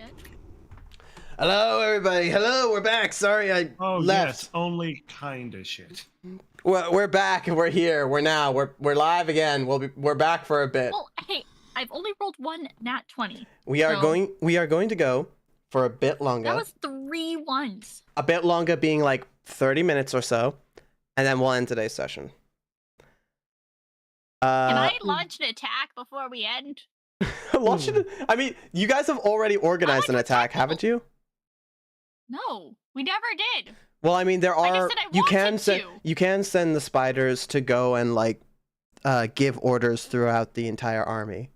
Speaker 3: shit.
Speaker 2: Hello, everybody. Hello, we're back. Sorry, I
Speaker 1: Oh
Speaker 2: left.
Speaker 1: yes, only kinda shit.
Speaker 2: We're back. We're here. We're live again. We're back for a bit.
Speaker 3: Well, hey, I've only rolled one nat 20.
Speaker 2: We are going to go for a bit longer.
Speaker 3: That was 3 ones.
Speaker 2: A bit longer, being like 30 minutes or so, and then we'll end today's session.
Speaker 3: Can I launch an attack before we end?
Speaker 2: launch it? I mean, you guys have already organized an attack, haven't you?
Speaker 3: No, we never did.
Speaker 2: Well, I mean, there
Speaker 3: I just
Speaker 2: are.
Speaker 3: said I
Speaker 2: You can send the spiders to go and like give orders throughout the entire army.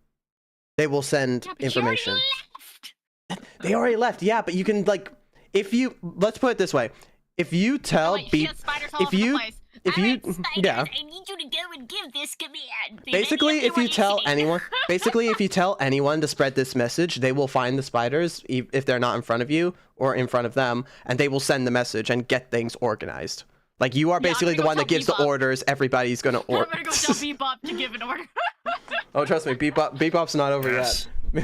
Speaker 2: They will send
Speaker 3: Yeah, but
Speaker 2: information.
Speaker 3: You already left.
Speaker 2: They already left. Yeah, but you can like, if you let's put it this way, if you tell
Speaker 3: Wait, she has spiders all
Speaker 2: if
Speaker 3: over
Speaker 2: you
Speaker 3: the place.
Speaker 2: if
Speaker 3: All
Speaker 2: you
Speaker 3: right, spiders,
Speaker 2: yeah.
Speaker 3: I need you to go and give this command. Did
Speaker 2: Basically,
Speaker 3: any of
Speaker 2: if you
Speaker 3: are
Speaker 2: tell
Speaker 3: listening?
Speaker 2: anyone to spread this message, they will find the spiders if they're not in front of you or in front of them, and they will send the message and get things organized. Like you are
Speaker 3: Yeah, I'm
Speaker 2: basically
Speaker 3: gonna
Speaker 2: the
Speaker 3: go
Speaker 2: one that
Speaker 3: tell
Speaker 2: gives the
Speaker 3: Bebop.
Speaker 2: orders. Everybody's gonna
Speaker 3: I'm
Speaker 2: order.
Speaker 3: gonna go tell Bebop to give an order.
Speaker 2: Oh, trust me, Bebop's not over
Speaker 1: Yes.
Speaker 2: yet.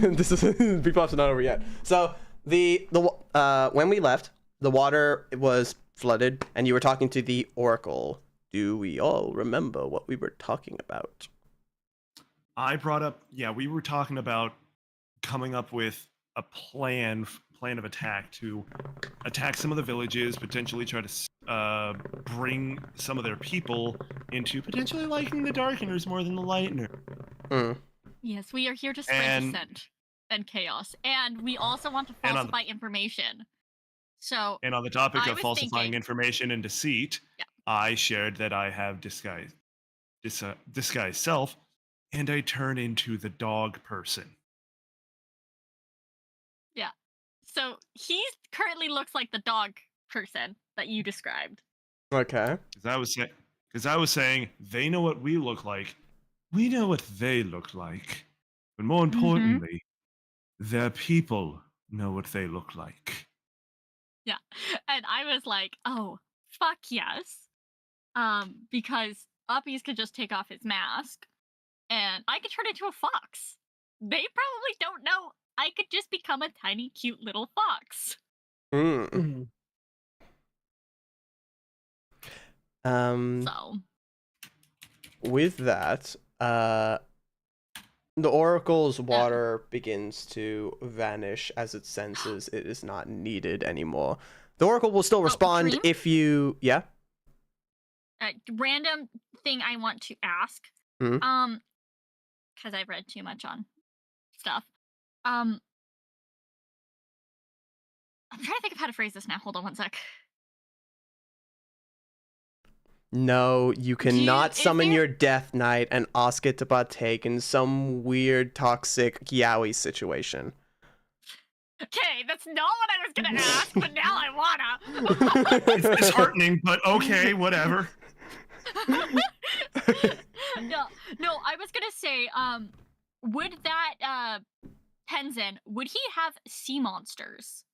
Speaker 2: Bebop's not over yet. So when we left, the water was flooded, and you were talking to the Oracle. Do we all remember what we were talking about?
Speaker 1: I brought up, we were talking about coming up with a plan of attack to attack some of the villages, potentially try to bring some of their people into potentially liking the Darkeners more than the Lightener.
Speaker 2: Hmm.
Speaker 3: Yes, we are here to spread dissent and chaos, and we also want to
Speaker 1: And on
Speaker 3: falsify information. So,
Speaker 1: And on the topic
Speaker 3: I
Speaker 1: of
Speaker 3: was
Speaker 1: falsifying
Speaker 3: thinking-
Speaker 1: information and deceit,
Speaker 3: Yeah.
Speaker 1: I shared that I have disguised self, and I turn into the dog person.
Speaker 3: yeah. So he currently looks like the dog person that you described.
Speaker 2: Okay.
Speaker 1: Because I was saying they know what we look like, we know what they look like, but more importantly, their people know what they look like.
Speaker 3: Yeah. And I was like, oh, fuck yes. Because Uppies could just take off his mask and I could turn into a fox. They probably don't know I could just become a tiny, cute little fox.
Speaker 2: Hmm.
Speaker 3: So,
Speaker 2: With that, the Oracle's water begins to vanish as it senses it is not needed anymore. The Oracle will still respond
Speaker 3: Dream?
Speaker 2: if you, yeah.
Speaker 3: random thing I want to ask.
Speaker 2: Mhm.
Speaker 3: Because I've read too much on stuff. I'm trying to think of how to phrase this now. Hold on one sec.
Speaker 2: No, you cannot
Speaker 3: is
Speaker 2: summon
Speaker 3: there-
Speaker 2: your Death Knight and ask it to partake in some weird toxic yaoi situation.
Speaker 3: Okay, that's not what I was gonna ask, but now I wanna.
Speaker 1: It's disheartening, but okay, whatever.
Speaker 3: No, I was gonna say, would that Tenzin, would he have sea monsters?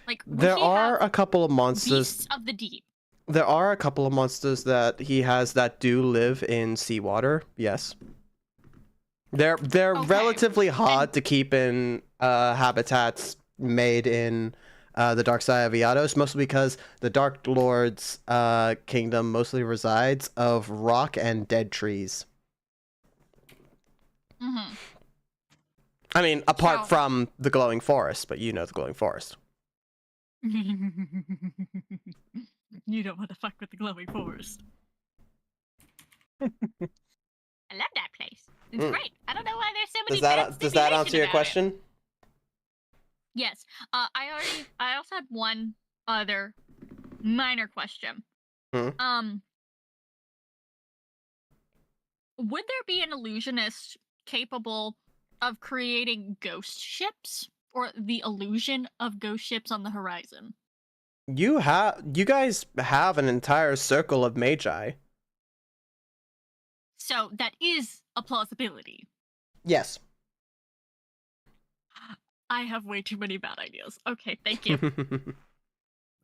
Speaker 3: Like, would
Speaker 2: There
Speaker 3: he
Speaker 2: are
Speaker 3: have
Speaker 2: a couple of monsters.
Speaker 3: beasts of the deep?
Speaker 2: There are a couple of monsters that he has that do live in seawater. Yes. They're
Speaker 3: Okay.
Speaker 2: relatively hard to keep in habitats made in the dark side of Iados, mostly because the Dark Lord's kingdom mostly resides of rock and dead trees.
Speaker 3: Mm-hmm.
Speaker 2: I mean, apart
Speaker 3: So-
Speaker 2: from the glowing forest, but you know the glowing forest.
Speaker 3: You don't want to fuck with the glowing forest. I love that place. It's
Speaker 2: Mm.
Speaker 3: great. I don't know why there's so many.
Speaker 2: Does that answer your
Speaker 3: about it.
Speaker 2: question?
Speaker 3: Yes. I also had one other minor question.
Speaker 2: Hmm.
Speaker 3: Would there be an illusionist capable of creating ghost ships or the illusion of ghost ships on the horizon?
Speaker 2: You guys have an entire circle of magi.
Speaker 3: So that is a plausibility.
Speaker 2: Yes.
Speaker 3: I have way too many bad ideas. Okay, thank you.
Speaker 1: All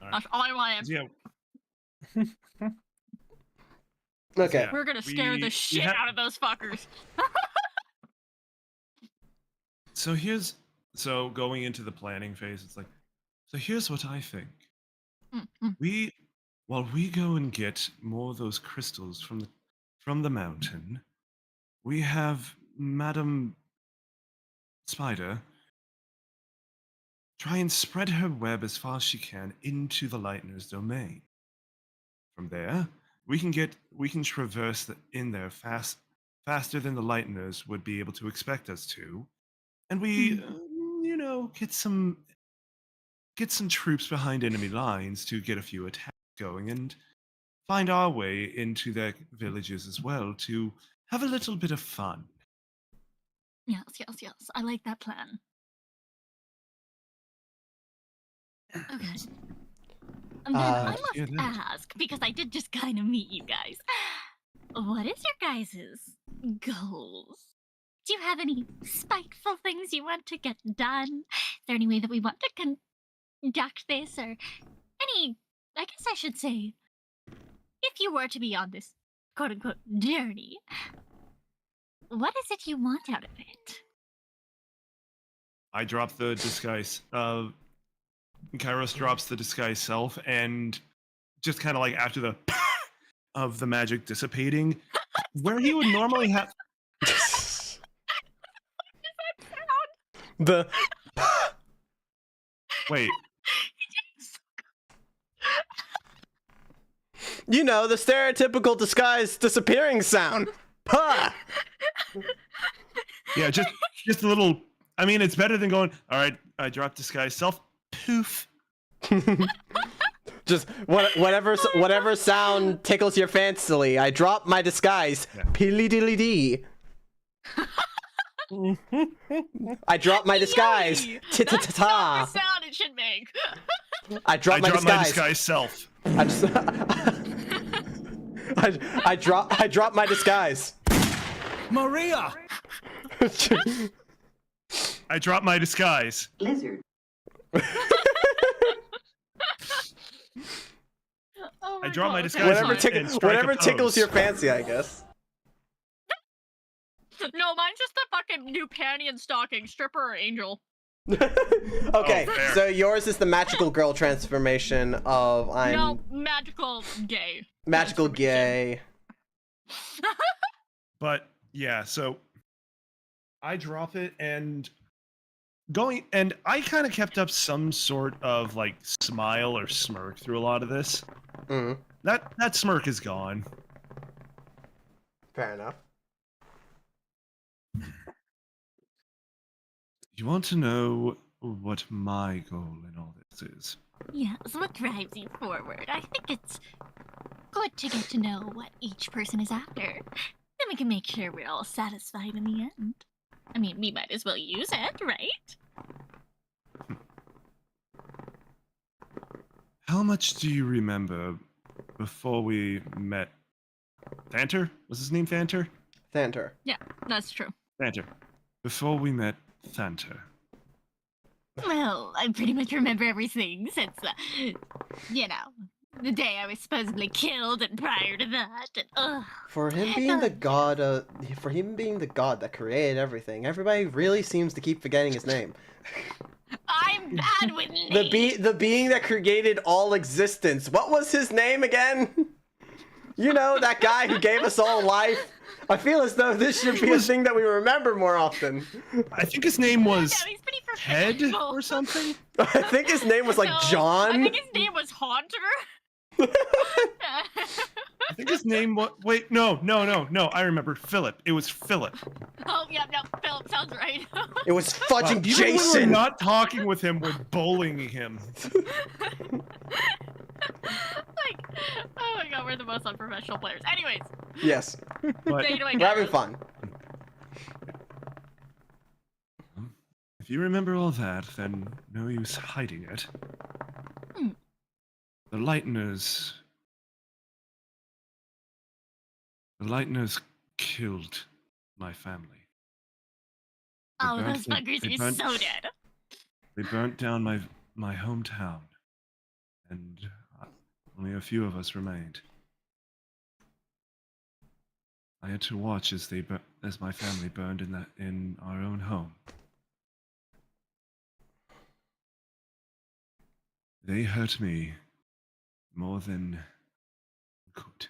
Speaker 1: right.
Speaker 3: That's all I wanted.
Speaker 1: Yeah,
Speaker 2: Okay.
Speaker 1: Yeah.
Speaker 3: We're gonna scare
Speaker 1: We-
Speaker 3: the
Speaker 1: we
Speaker 3: shit
Speaker 1: ha-
Speaker 3: out of those fuckers.
Speaker 1: So here's So going into the planning phase, it's like, so here's what I think.
Speaker 3: Mm.
Speaker 1: While we go and get more of those crystals from the mountain, we have Madam Spider try and spread her web as far as she can into the Lightner's domain. From there, we can traverse in there faster than the Lightners would be able to expect us to, and we, get some troops behind enemy lines to get a few attacks going and find our way into their villages as well to have a little bit of fun.
Speaker 3: Yes. I like that plan. Okay. And then I
Speaker 1: Glad to hear
Speaker 3: must
Speaker 1: that.
Speaker 3: ask, because I did just kind of meet you guys. What is your guys' goals? Do you have any spiteful things you want to get done? Is there any way that we want to conduct this, or any? I guess I should say, if you were to be on this quote unquote journey, what is it you want out of it?
Speaker 1: I drop the disguise. Kairos drops the disguise self, and just kind of like after the of the magic dissipating, where he would normally have.
Speaker 2: The
Speaker 1: Wait,
Speaker 2: you know, the stereotypical disguise disappearing sound. Puh!
Speaker 1: yeah, just a little. I mean, it's better than going. All right, I dropped disguise self. Poof.
Speaker 2: Just whatever sound tickles your fancy. I drop my disguise.
Speaker 1: Yeah.
Speaker 2: Peely dilly dee. I drop my disguise.
Speaker 3: Yay!
Speaker 2: Ta ta ta
Speaker 3: That's not
Speaker 2: ta.
Speaker 3: the sound it should make.
Speaker 2: I drop my
Speaker 1: my
Speaker 2: disguise.
Speaker 1: disguise self.
Speaker 2: I just I drop my disguise.
Speaker 6: Maria!
Speaker 1: I drop my disguise.
Speaker 7: Lizard.
Speaker 3: Oh
Speaker 1: I draw my
Speaker 3: God,
Speaker 1: disguise
Speaker 3: okay,
Speaker 2: Whatever,
Speaker 1: Sorry.
Speaker 3: fine.
Speaker 1: And strike a
Speaker 2: whatever tickles
Speaker 1: pose.
Speaker 2: your fancy, I guess.
Speaker 3: No, mine's just the fucking new panty and stocking, stripper or angel.
Speaker 2: Okay,
Speaker 1: Oh, fair.
Speaker 2: so yours is the magical girl transformation of
Speaker 3: No, magical gay.
Speaker 2: magical
Speaker 3: transformation.
Speaker 2: gay.
Speaker 1: But yeah, so I drop it and I kind of kept up some sort of like smile or smirk through a lot of this.
Speaker 2: Mm,
Speaker 1: That smirk is gone.
Speaker 2: fair enough.
Speaker 1: You want to know what my goal in all this is?
Speaker 3: Yes, what drives you forward? I think it's good to get to know what each person is after. Then we can make sure we're all satisfied in the end. I mean, we might as well use it, right?
Speaker 1: How much do you remember before we met? Thanter? Was his name Thanter?
Speaker 2: Thanter.
Speaker 3: Yeah, that's true.
Speaker 1: Thanter. Before we met Thanter.
Speaker 3: Well, I pretty much remember everything since, the day I was supposedly killed and prior to that. And,
Speaker 2: For him being the god, that created everything, everybody really seems to keep forgetting his name.
Speaker 3: I'm bad with names.
Speaker 2: The being that created all existence. What was his name again? You know, that guy who gave us all life. I feel as though this should be a thing that we remember more often.
Speaker 1: I think his name was
Speaker 3: No, he's pretty
Speaker 1: Ted
Speaker 3: professional.
Speaker 1: or something.
Speaker 2: I think his name was like
Speaker 3: No,
Speaker 2: John.
Speaker 3: I think his name was Haunter.
Speaker 1: I think his name was. Wait, no. I remember Philip. It was Philip.
Speaker 3: Oh, yeah, no, Philip sounds right.
Speaker 2: It was fudging
Speaker 1: Even when we're
Speaker 2: Jason.
Speaker 1: not talking with him, we're bullying him.
Speaker 3: Like, oh my god, we're the most unprofessional players. Anyways,
Speaker 2: Yes,
Speaker 1: But
Speaker 3: take it away,
Speaker 2: we're having
Speaker 3: guys.
Speaker 2: fun.
Speaker 1: if you remember all that, then no use hiding it.
Speaker 3: Hmm.
Speaker 1: The Lightners killed my family. They
Speaker 3: Oh,
Speaker 1: burnt
Speaker 3: those
Speaker 1: the-
Speaker 3: buggers
Speaker 1: they
Speaker 3: are
Speaker 1: burnt-
Speaker 3: so dead.
Speaker 1: They burnt down my hometown, and only a few of us remained. I had to watch as my family burned in our own home. They hurt me more than could.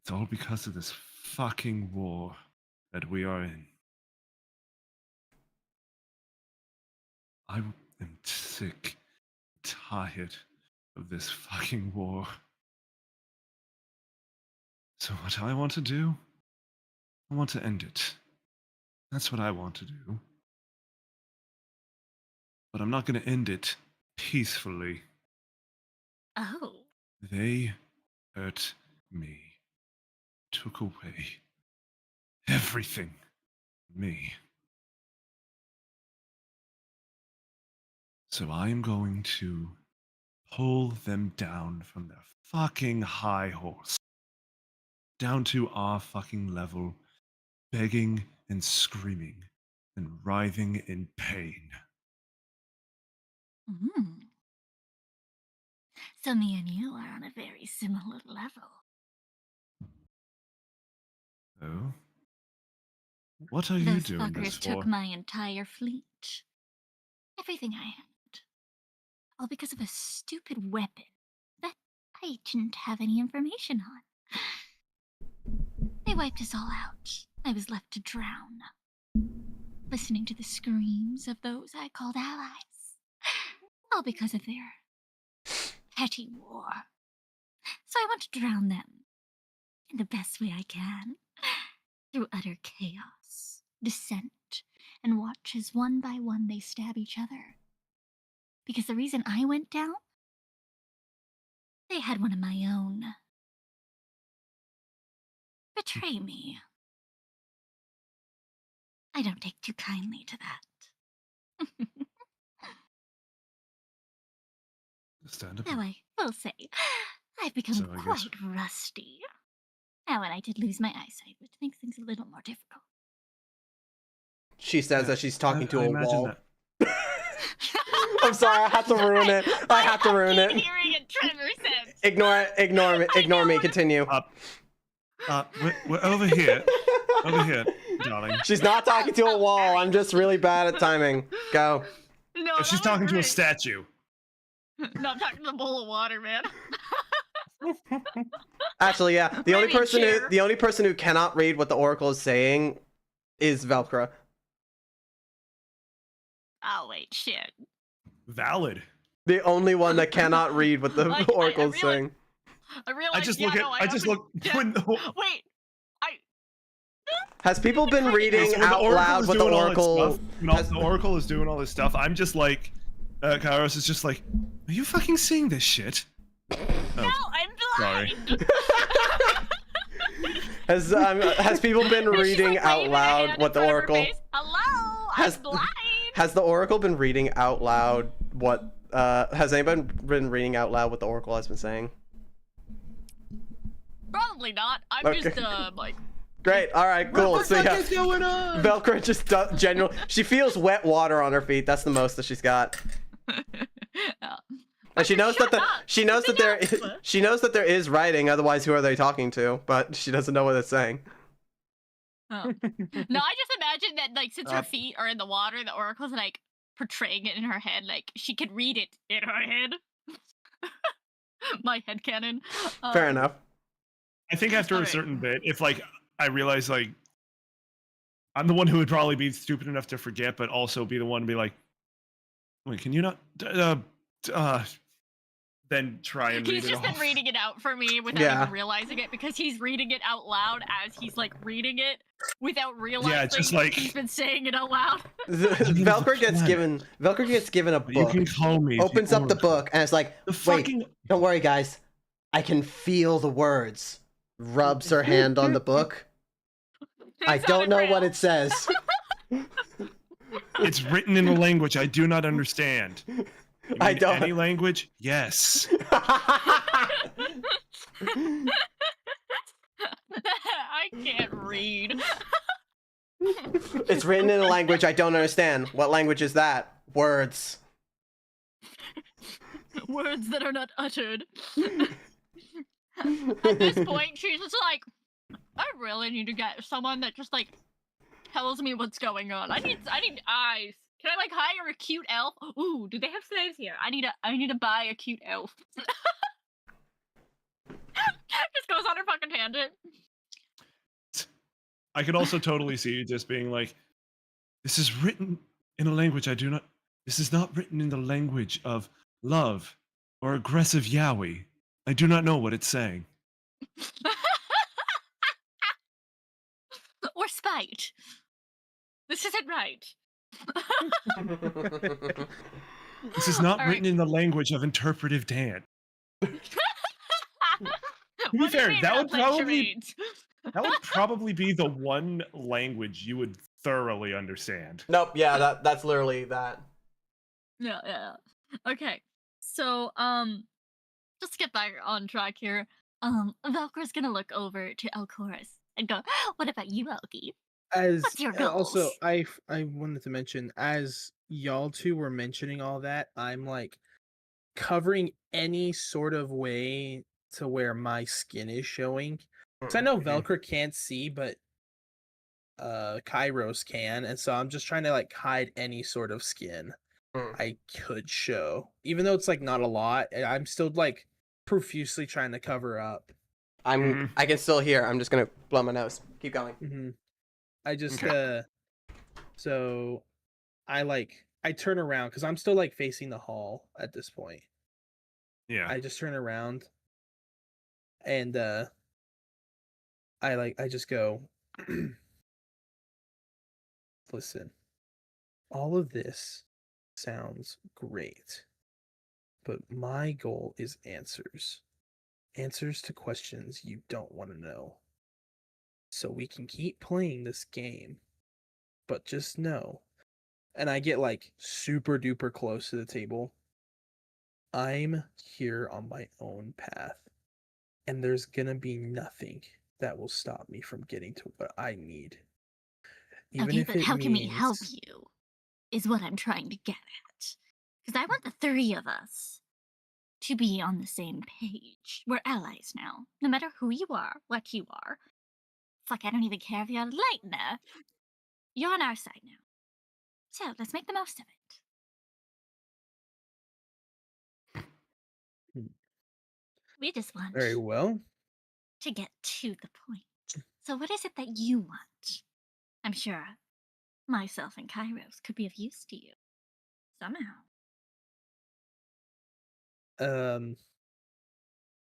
Speaker 1: It's all because of this fucking war that we are in. I am sick, tired of this fucking war. So what I want to do, I want to end it. That's what I want to do. But I'm not going to end it peacefully.
Speaker 3: Oh.
Speaker 1: They hurt me, took away everything from me. So I am going to pull them down from their fucking high horse, down to our fucking level, begging and screaming and writhing in pain.
Speaker 3: Mm. So me and you are on a very similar level.
Speaker 1: Oh? What are you
Speaker 3: Those
Speaker 1: doing this
Speaker 3: fuckers took
Speaker 1: for?
Speaker 3: my entire fleet. Everything I had. All because of a stupid weapon that I didn't have any information on. They wiped us all out. I was left to drown, listening to the screams of those I called allies. All because of their petty war. So I want to drown them in the best way I can, through utter chaos, dissent, and watch as one by one they stab each other. Because the reason I went down, they had one of my own betray me. I don't take too kindly to that.
Speaker 1: Understandable.
Speaker 3: Though I will say, I've become
Speaker 1: So I guess-
Speaker 3: quite rusty. Now, and I did lose my eyesight, which makes things a little more difficult.
Speaker 2: She says
Speaker 1: Yeah,
Speaker 2: that she's talking to
Speaker 1: I
Speaker 2: a
Speaker 1: imagine
Speaker 2: wall.
Speaker 1: that.
Speaker 2: I'm sorry, I had to ruin it. I had to ruin it.
Speaker 3: Hearing a tremor sense.
Speaker 2: Ignore it. Ignore me. Ignore me. Continue.
Speaker 1: We're over here. Over here, darling.
Speaker 2: She's not talking to a wall. I'm just really bad at timing. Go.
Speaker 3: No,
Speaker 1: Oh, she's talking to a statue.
Speaker 3: No, I'm talking to the bowl of water, man.
Speaker 2: Actually, yeah. The only
Speaker 3: Maybe a chair.
Speaker 2: person who cannot read what the Oracle is saying is Velcro.
Speaker 3: Oh wait, shit.
Speaker 1: Valid.
Speaker 2: The only one that cannot read what the
Speaker 3: I
Speaker 2: Oracle is
Speaker 3: realize-
Speaker 2: saying.
Speaker 3: I realized.
Speaker 1: I just
Speaker 3: yeah,
Speaker 1: look at.
Speaker 3: no,
Speaker 1: I just
Speaker 3: often-
Speaker 1: look.
Speaker 3: yeah.
Speaker 1: When the,
Speaker 3: Wait,
Speaker 2: Has people been reading
Speaker 1: so when the
Speaker 2: out
Speaker 1: Oracle
Speaker 2: loud
Speaker 1: is
Speaker 2: what the
Speaker 1: doing all its
Speaker 2: Oracle?
Speaker 1: stuff, when all-
Speaker 2: has-
Speaker 1: the Oracle is doing all this stuff. I'm just like, Kairos is just like, are you fucking seeing this shit?
Speaker 3: no,
Speaker 1: Oh,
Speaker 3: I'm
Speaker 1: sorry.
Speaker 3: blind.
Speaker 2: Has people been
Speaker 3: She's,
Speaker 2: reading
Speaker 3: like,
Speaker 2: out
Speaker 3: waving a
Speaker 2: loud
Speaker 3: hand
Speaker 2: what
Speaker 3: in
Speaker 2: the
Speaker 3: front of her
Speaker 2: Oracle?
Speaker 3: face. Hello,
Speaker 2: Has-
Speaker 3: I'm blind.
Speaker 2: Has the Oracle been reading out loud what? Has anybody been reading out loud what the Oracle has been saying?
Speaker 3: Probably not. I'm
Speaker 2: Okay.
Speaker 3: just like.
Speaker 2: Great. All right. Cool.
Speaker 4: What the
Speaker 2: So
Speaker 4: fuck
Speaker 2: yeah,
Speaker 4: is going on?
Speaker 2: Velcro just general. She feels wet water on her feet. That's the most that she's got. And she knows that she knows that there is writing. Otherwise, who are they talking to? But she doesn't know what it's saying.
Speaker 3: Oh. No, I just imagine that like since her feet are in the water, the oracle's like portraying it in her head, like she could read it in her head. My headcanon.
Speaker 2: Fair enough.
Speaker 1: I think after a
Speaker 3: Alright.
Speaker 1: certain bit, if like I realize like I'm the one who would probably be stupid enough to forget, but also be the one to be like, wait, can you not? Then try and read
Speaker 3: He's
Speaker 1: it
Speaker 3: just been
Speaker 1: off.
Speaker 3: reading it out for me without
Speaker 2: Yeah.
Speaker 3: even realizing it because he's reading it out loud as he's like reading it without realizing
Speaker 1: just like-
Speaker 3: he's been saying it out loud.
Speaker 2: Velcro gets given a
Speaker 1: You
Speaker 2: book.
Speaker 1: can call me.
Speaker 2: Opens up the book and it's like,
Speaker 1: The
Speaker 2: wait,
Speaker 1: fucking
Speaker 2: don't worry, guys. I can feel the words. Rubs her hand on the book. I
Speaker 3: It's
Speaker 2: don't know what
Speaker 3: unreal.
Speaker 2: it says.
Speaker 1: it's written in a language I do not understand. You
Speaker 2: I
Speaker 1: mean
Speaker 2: don't-
Speaker 1: any language? Yes.
Speaker 3: I can't read.
Speaker 2: It's written in a language I don't understand. What language is that? Words.
Speaker 3: Words that are not uttered. At this point, she's just like, I really need to get someone that just like tells me what's going on. I need eyes. Can I like hire a cute elf? Ooh, do they have slaves here? I need to buy a cute elf. Just goes on her fucking tangent.
Speaker 1: I could also totally see you just being like, this is written in a language I do not. This is not written in the language of love or aggressive yaoi. I do not know what it's saying.
Speaker 3: Or spite. This isn't right.
Speaker 1: This is not
Speaker 3: All
Speaker 1: written
Speaker 3: right.
Speaker 1: in the language of interpretive dance.
Speaker 3: To
Speaker 1: be fair, that would probably be the one language you would thoroughly understand.
Speaker 2: Nope. Yeah, that's literally that.
Speaker 3: Yeah. Okay. So, just to get back on track here, Valkyr's gonna look over to Elchorus and go, "What about you, Elkie?
Speaker 4: As
Speaker 3: What's your
Speaker 4: also,
Speaker 3: goals?"
Speaker 4: I wanted to mention, as y'all two were mentioning all that, I'm like covering any sort of way to where my skin is showing. Because I know Velcro can't see, but Kairos can, and so I'm just trying to like hide any sort of skin I could show. Even though it's like not a lot, I'm still like profusely trying to cover up.
Speaker 2: I can still hear. I'm just gonna blow my nose. Keep going.
Speaker 4: I just so I turn around because I'm still like facing the hall at this point.
Speaker 1: Yeah.
Speaker 4: I just turn around and I just go, listen, all of this sounds great, but my goal is answers. Answers to questions you don't want to know. So we can keep playing this game, but just know, and I get like super duper close to the table, I'm here on my own path, and there's gonna be nothing that will stop me from getting to what I need. Even
Speaker 3: Okay,
Speaker 4: if
Speaker 3: but
Speaker 4: it
Speaker 3: how can we help
Speaker 4: means-
Speaker 3: you? Is what I'm trying to get at. Because I want the three of us to be on the same page. We're allies now. No matter who you are, what you are. Fuck, I don't even care if you're a Lightner. You're on our side now. So let's make the most of it. We just want
Speaker 4: Very well.
Speaker 3: to get to the point. So what is it that you want? I'm sure myself and Kairos could be of use to you. Somehow.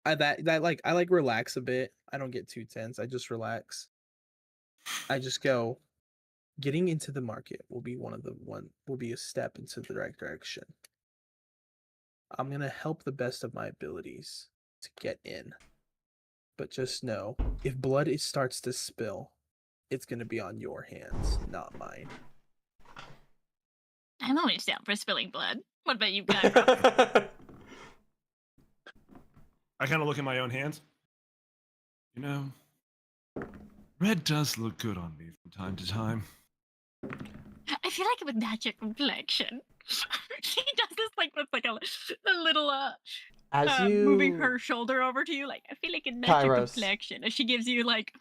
Speaker 4: I like relax a bit. I don't get too tense. I just relax. I just go, getting into the market will be a step into the right direction. I'm gonna help the best of my abilities to get in. But just know, if blood starts to spill, it's gonna be on your hands, not mine.
Speaker 3: I'm always down for spilling blood. What about you, Kairos?
Speaker 1: I kind of look at my own hands. You know, red does look good on me from time to time.
Speaker 3: I feel like it would match your complexion. She does this like with like a little
Speaker 2: As you
Speaker 3: moving her shoulder over to you, like I feel like it matches your
Speaker 2: Kairos.
Speaker 3: complexion. And she gives you like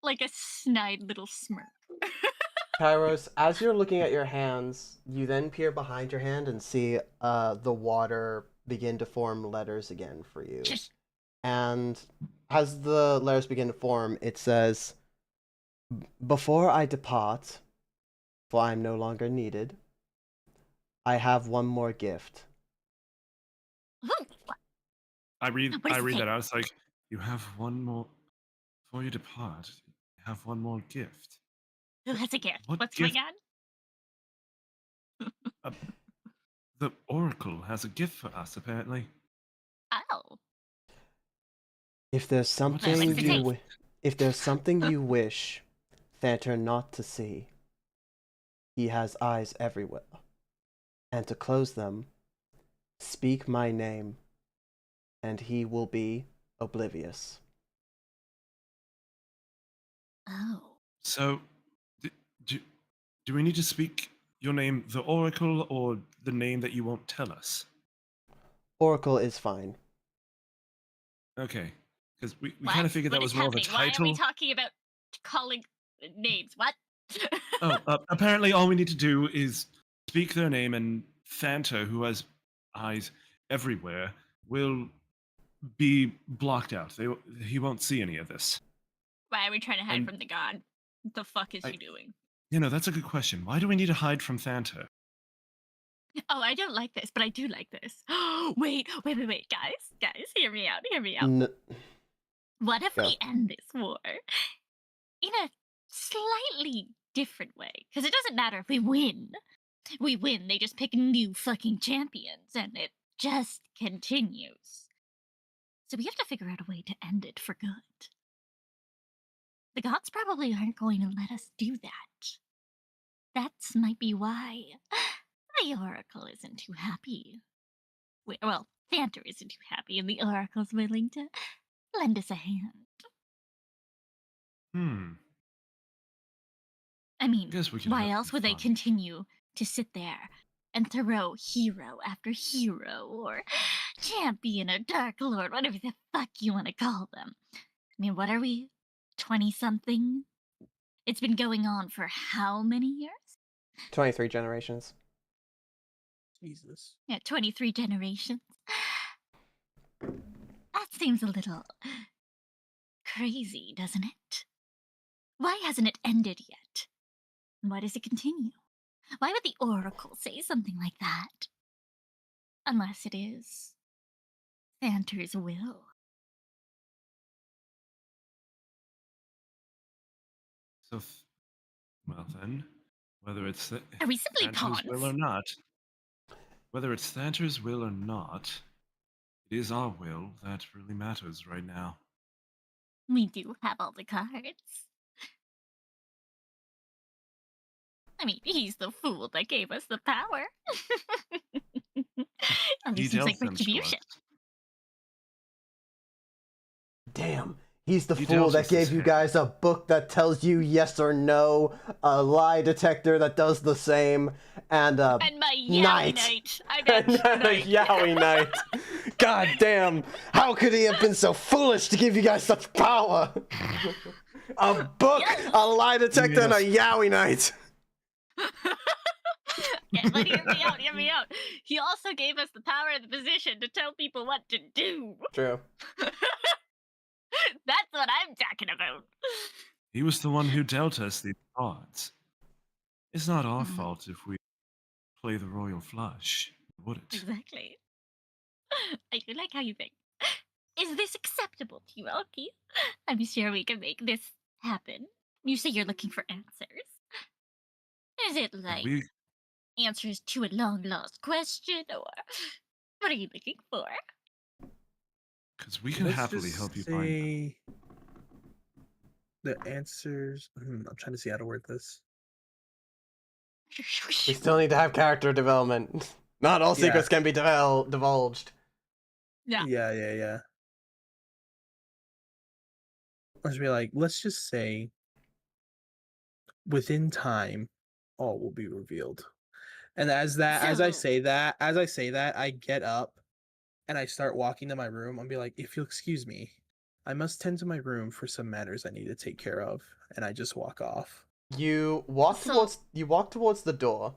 Speaker 3: a snide little smirk.
Speaker 2: Kairos, as you're looking at your hands, you then peer behind your hand and see the water begin to form letters again for you. And as the letters begin to form, it says, "Before I depart, for I am no longer needed, I have one more gift."
Speaker 1: I read
Speaker 3: What does it say?
Speaker 1: that out. It's like, you have one more before you depart. You have one more gift.
Speaker 3: Who has a gift?
Speaker 1: What
Speaker 3: What's
Speaker 1: gift?
Speaker 3: going on?
Speaker 1: The Oracle has a gift for us, apparently.
Speaker 3: Oh.
Speaker 2: If there's something
Speaker 3: What's it say?
Speaker 2: if there's something you wish Thanter not to see, he has eyes everywhere. And to close them, speak my name, and he will be oblivious.
Speaker 3: Oh.
Speaker 1: So, do we need to speak your name, the Oracle, or the name that you won't tell us?
Speaker 2: Oracle is fine.
Speaker 1: Okay, because we
Speaker 3: What?
Speaker 1: kind of figured
Speaker 3: What
Speaker 1: that
Speaker 3: is
Speaker 1: was more of a
Speaker 3: happening? Why are
Speaker 1: title.
Speaker 3: we talking about calling names? What?
Speaker 1: Oh, apparently all we need to do is speak their name, and Fanta, who has eyes everywhere, will be blocked out. He won't see any of this.
Speaker 3: Why are we trying to hide
Speaker 1: And
Speaker 3: from the god? What the fuck is
Speaker 1: I-
Speaker 3: he doing?
Speaker 1: That's a good question. Why do we need to hide from Fanta?
Speaker 3: Oh, I don't like this, but I do like this. Wait, guys, hear me out, hear me out. What if
Speaker 2: Go.
Speaker 3: we end this war in a slightly different way? Because it doesn't matter if we win. We win, they just pick new fucking champions, and it just continues. So we have to figure out a way to end it for good. The gods probably aren't going to let us do that. That might be why the Oracle isn't too happy. Well, Thanter isn't too happy, and the Oracle's willing to lend us a hand. I mean,
Speaker 1: Guess we can
Speaker 3: why
Speaker 1: have
Speaker 3: else
Speaker 1: some
Speaker 3: would they
Speaker 1: fun.
Speaker 3: continue to sit there and throw hero after hero, or champion, or dark lord, whatever the fuck you want to call them? I mean, what are we, 20-something? It's been going on for how many years?
Speaker 2: 23 generations.
Speaker 4: Jesus.
Speaker 3: Yeah, 23 generations. That seems a little crazy, doesn't it? Why hasn't it ended yet? And why does it continue? Why would the Oracle say something like that? Unless it is Thanter's will.
Speaker 1: So, well then, whether it's
Speaker 3: Are we simply
Speaker 1: Thanter's will or
Speaker 3: pawns?
Speaker 1: not, it is our will that really matters right now.
Speaker 3: We do have all the cards. I mean, he's the fool that gave us the power. At
Speaker 1: He
Speaker 3: least seems
Speaker 1: dealt
Speaker 3: like
Speaker 1: them to
Speaker 3: retribution.
Speaker 1: us.
Speaker 2: Damn. He's the
Speaker 1: He
Speaker 2: fool
Speaker 1: dealt
Speaker 2: that
Speaker 1: us this
Speaker 2: gave you
Speaker 1: hand.
Speaker 2: guys a book that tells you yes or no, a lie detector that does the same, and a
Speaker 3: And my Yowie
Speaker 2: knight.
Speaker 3: Knight. I
Speaker 2: And
Speaker 3: meant
Speaker 2: a
Speaker 3: knight.
Speaker 2: Yowie Knight. God damn. How could he have been so foolish to give you guys such power? A book,
Speaker 3: Yes.
Speaker 2: a lie detector, and a
Speaker 1: Yes.
Speaker 2: Yowie Knight.
Speaker 3: Yeah, but hear me out, hear me out. He also gave us the power and the position to tell people what to do.
Speaker 2: True.
Speaker 3: That's what I'm talking about.
Speaker 1: He was the one who dealt us these cards. It's not our
Speaker 3: Mhm.
Speaker 1: fault if we play the royal flush, would it?
Speaker 3: Exactly. I do like how you think. Is this acceptable to you, Elkie? I'm sure we can make this happen. You say you're looking for answers. Is it like
Speaker 1: We
Speaker 3: answers to a long lost question, or what are you looking for?
Speaker 1: Because we can
Speaker 4: Let's
Speaker 1: happily
Speaker 4: just
Speaker 1: help you find them.
Speaker 4: say the answers. I'm trying to see how to word this.
Speaker 2: We still need to have character development. Not all
Speaker 4: Yeah.
Speaker 2: secrets can be divulged.
Speaker 3: Yeah.
Speaker 4: Yeah. Let's be like, let's just say within time, all will be revealed. And as I
Speaker 3: So-
Speaker 4: say that, I get up and I start walking to my room. I'll be like, if you'll excuse me, I must tend to my room for some matters I need to take care of. And I just walk off.
Speaker 2: You walk
Speaker 3: So-
Speaker 2: towards the door.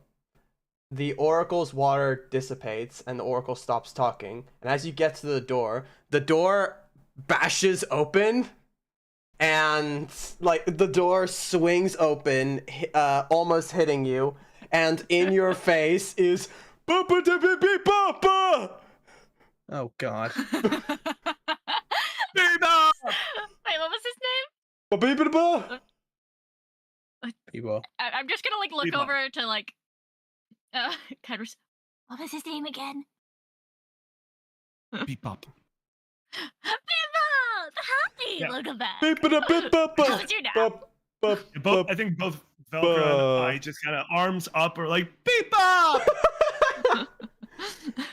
Speaker 2: The Oracle's water dissipates and the Oracle stops talking. And as you get to the door bashes open, and like the door swings open, almost hitting you, and in your face is Papa Papa Papa.
Speaker 4: Oh God.
Speaker 1: Beba!
Speaker 3: Wait, what was his name?
Speaker 2: Papa.
Speaker 4: People.
Speaker 3: I'm just gonna like look
Speaker 1: Bebop.
Speaker 3: over to like Kyrus. What was his name again?
Speaker 1: Bebop.
Speaker 3: Bebop! Hi!
Speaker 1: Yeah.
Speaker 3: Look at that.
Speaker 2: Papa.
Speaker 3: How's your nap?
Speaker 1: I think both Velcro and I just kind of arms up or like Bebop!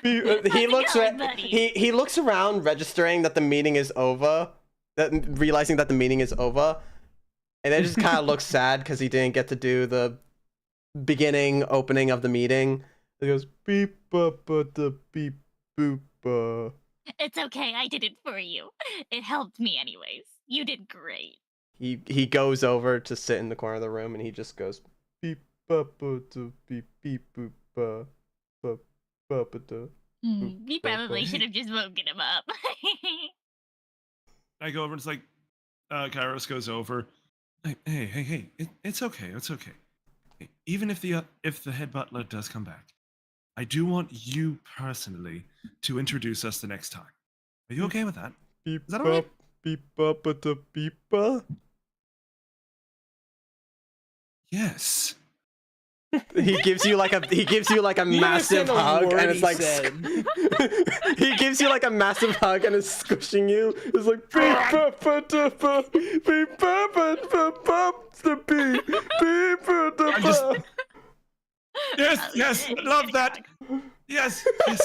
Speaker 2: He
Speaker 3: How's
Speaker 2: looks
Speaker 3: it going, buddy?
Speaker 2: he looks around, registering that the meeting is over, realizing that the meeting is over, and then just kind of looks sad because he didn't get to do the opening of the meeting. He goes beep the beep boop.
Speaker 3: It's okay, I did it for you. It helped me anyways. You did great.
Speaker 2: He goes over to sit in the corner of the room and he just goes beep ba ba da beep beep boop ba ba ba ba da.
Speaker 3: We probably should have just woken him up.
Speaker 1: I go over and it's like, Kairos goes over. Hey, it's okay, it's okay. Even if the head butler does come back, I do want you personally to introduce us the next time. Are you okay with that?
Speaker 2: Beep
Speaker 1: Is that all right?
Speaker 2: beep ba ba da beep ba.
Speaker 1: Yes.
Speaker 2: He gives you like a
Speaker 4: You
Speaker 2: massive
Speaker 4: understand a
Speaker 2: hug
Speaker 4: word
Speaker 2: and it's
Speaker 4: he
Speaker 2: like
Speaker 4: said.
Speaker 2: he gives you like a massive hug and is squishing you. It's like beep ba ba da ba beep ba ba ba ba da beep beep ba da
Speaker 1: I'm just-
Speaker 2: ba.
Speaker 1: Yes, love that. Yes. Of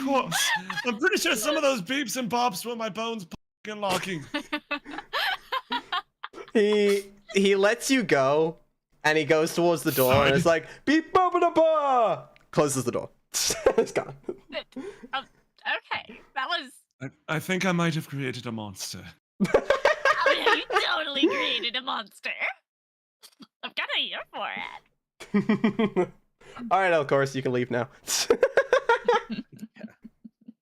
Speaker 1: course. I'm pretty sure some of those beeps and bops were my bones and locking.
Speaker 2: He lets you go and he goes towards the door and it's like beep ba ba da ba. Closes the door. It's gone.
Speaker 3: Okay, that was.
Speaker 1: I think I might have created a monster.
Speaker 3: Oh, yeah, you totally created a monster. I'm kind of here for it.
Speaker 2: All right, of course you can leave now.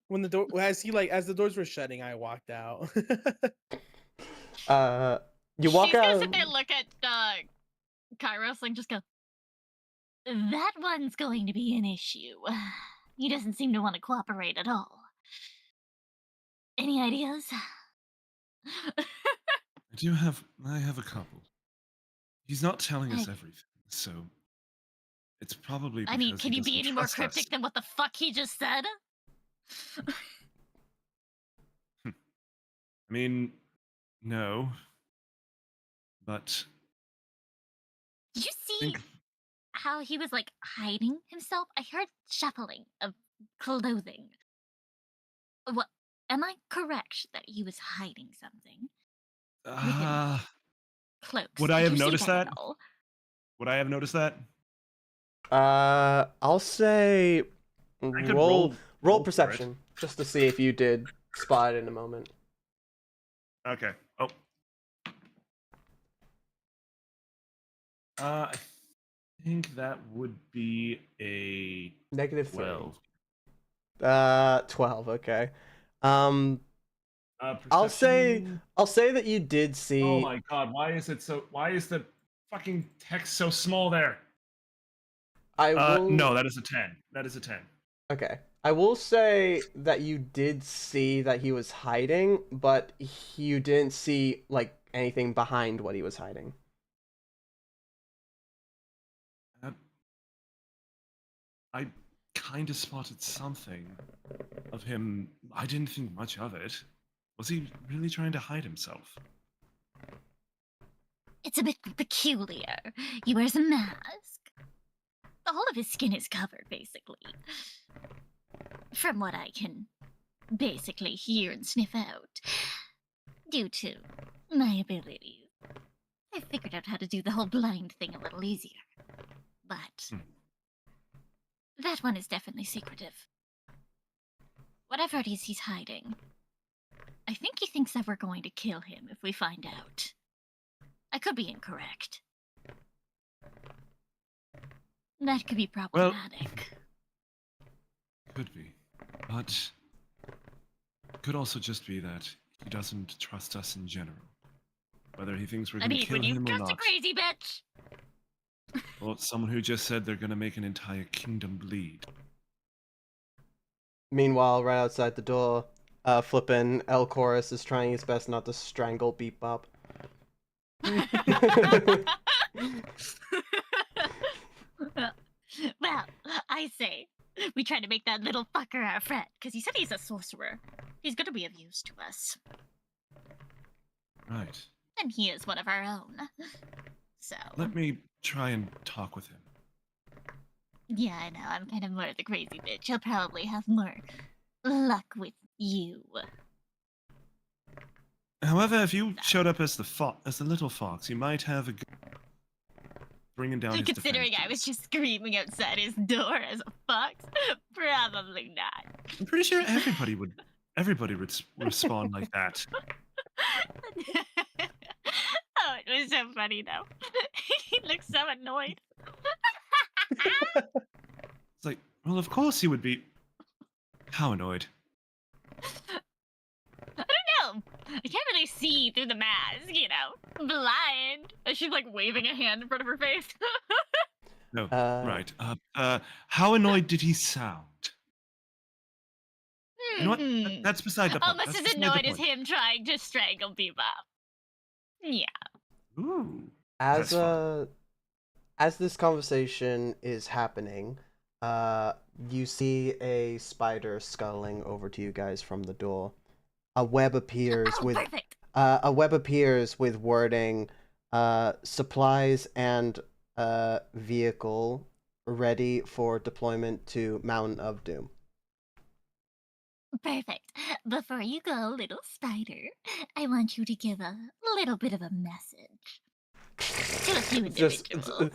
Speaker 4: When the door, as the doors were shutting, I walked out.
Speaker 2: You walk
Speaker 3: She's
Speaker 2: out.
Speaker 3: gonna sit there and look at Kairos and just go, that one's going to be an issue. He doesn't seem to want to cooperate at all. Any ideas?
Speaker 1: I have a couple. He's not telling us everything, so it's probably because
Speaker 3: I mean, can
Speaker 1: he
Speaker 3: you be
Speaker 1: doesn't
Speaker 3: any more
Speaker 1: trust us.
Speaker 3: cryptic than what the fuck he just said?
Speaker 1: I mean, no. But
Speaker 3: Did you see
Speaker 1: think
Speaker 3: how he was like hiding himself? I heard shuffling of clothing. What? Am I correct that he was hiding something? Cloaks.
Speaker 1: Would I
Speaker 3: Did
Speaker 1: have
Speaker 3: you see
Speaker 1: noticed that?
Speaker 3: at all?
Speaker 1: Would I have noticed that?
Speaker 2: I'll say
Speaker 1: could
Speaker 2: roll
Speaker 1: roll for it.
Speaker 2: perception just to see if you did spot it in a moment.
Speaker 1: Okay. Oh. I think that would be a
Speaker 2: Negative 3.
Speaker 1: 12.
Speaker 2: 12. Okay. I'll say
Speaker 1: Perception-
Speaker 2: that you did see.
Speaker 1: Oh my god! Why is the fucking text so small there?
Speaker 2: I will.
Speaker 1: No, that is a 10. That is a 10.
Speaker 2: Okay. I will say that you did see that he was hiding, but you didn't see like anything behind what he was hiding.
Speaker 1: I kind of spotted something of him. I didn't think much of it. Was he really trying to hide himself?
Speaker 3: It's a bit peculiar. He wears a mask. The whole of his skin is covered, basically. From what I can basically hear and sniff out. Due to my abilities. I figured out how to do the whole blind thing a little easier. But that one is definitely secretive. Whatever it is he's hiding, I think he thinks that we're going to kill him if we find out. I could be incorrect. That could be problematic.
Speaker 1: Could be. But could also just be that he doesn't trust us in general. Whether he thinks we're
Speaker 3: I
Speaker 1: going to
Speaker 3: mean,
Speaker 1: kill
Speaker 3: when you
Speaker 1: him or
Speaker 3: trust a
Speaker 1: not.
Speaker 3: crazy bitch!
Speaker 1: Well, someone who just said they're going to make an entire kingdom bleed.
Speaker 2: Meanwhile, right outside the door, flippin' El Chorus is trying his best not to strangle Beep Bop.
Speaker 3: Well, I say, we try to make that little fucker our friend, because he said he's a sorcerer. He's gonna be of use to us.
Speaker 1: Right.
Speaker 3: And he is one of our own. So.
Speaker 1: Let me try and talk with him.
Speaker 3: Yeah, I know, I'm kind of more of the crazy bitch. He'll probably have more luck with you.
Speaker 1: However, if you showed up as the little fox, you might have a bringing down his
Speaker 3: Considering I
Speaker 1: defenses.
Speaker 3: was just screaming outside his door as a fox, probably not.
Speaker 1: I'm pretty sure everybody would respond like that.
Speaker 3: was so funny though. He looks so annoyed.
Speaker 1: It's like, well, of course he would be. How annoyed.
Speaker 3: I don't know. I can't really see through the mask, you know. Blind. And she's like waving a hand in front of her face.
Speaker 1: No, right. How annoyed did he sound? You know what? That's beside the point.
Speaker 3: Almost
Speaker 1: That's
Speaker 3: as
Speaker 1: beside the
Speaker 3: annoyed as
Speaker 1: point.
Speaker 3: him trying to strangle Bebop. Yeah.
Speaker 1: Ooh.
Speaker 2: As
Speaker 1: That's fun.
Speaker 2: as this conversation is happening, you see a spider scuttling over to you guys from the door. A web appears
Speaker 3: Oh,
Speaker 2: with
Speaker 3: perfect.
Speaker 2: wording, supplies and vehicle ready for deployment to Mountain of Doom.
Speaker 3: Perfect. Before you go, little spider, I want you to give a little bit of a message to a few individuals.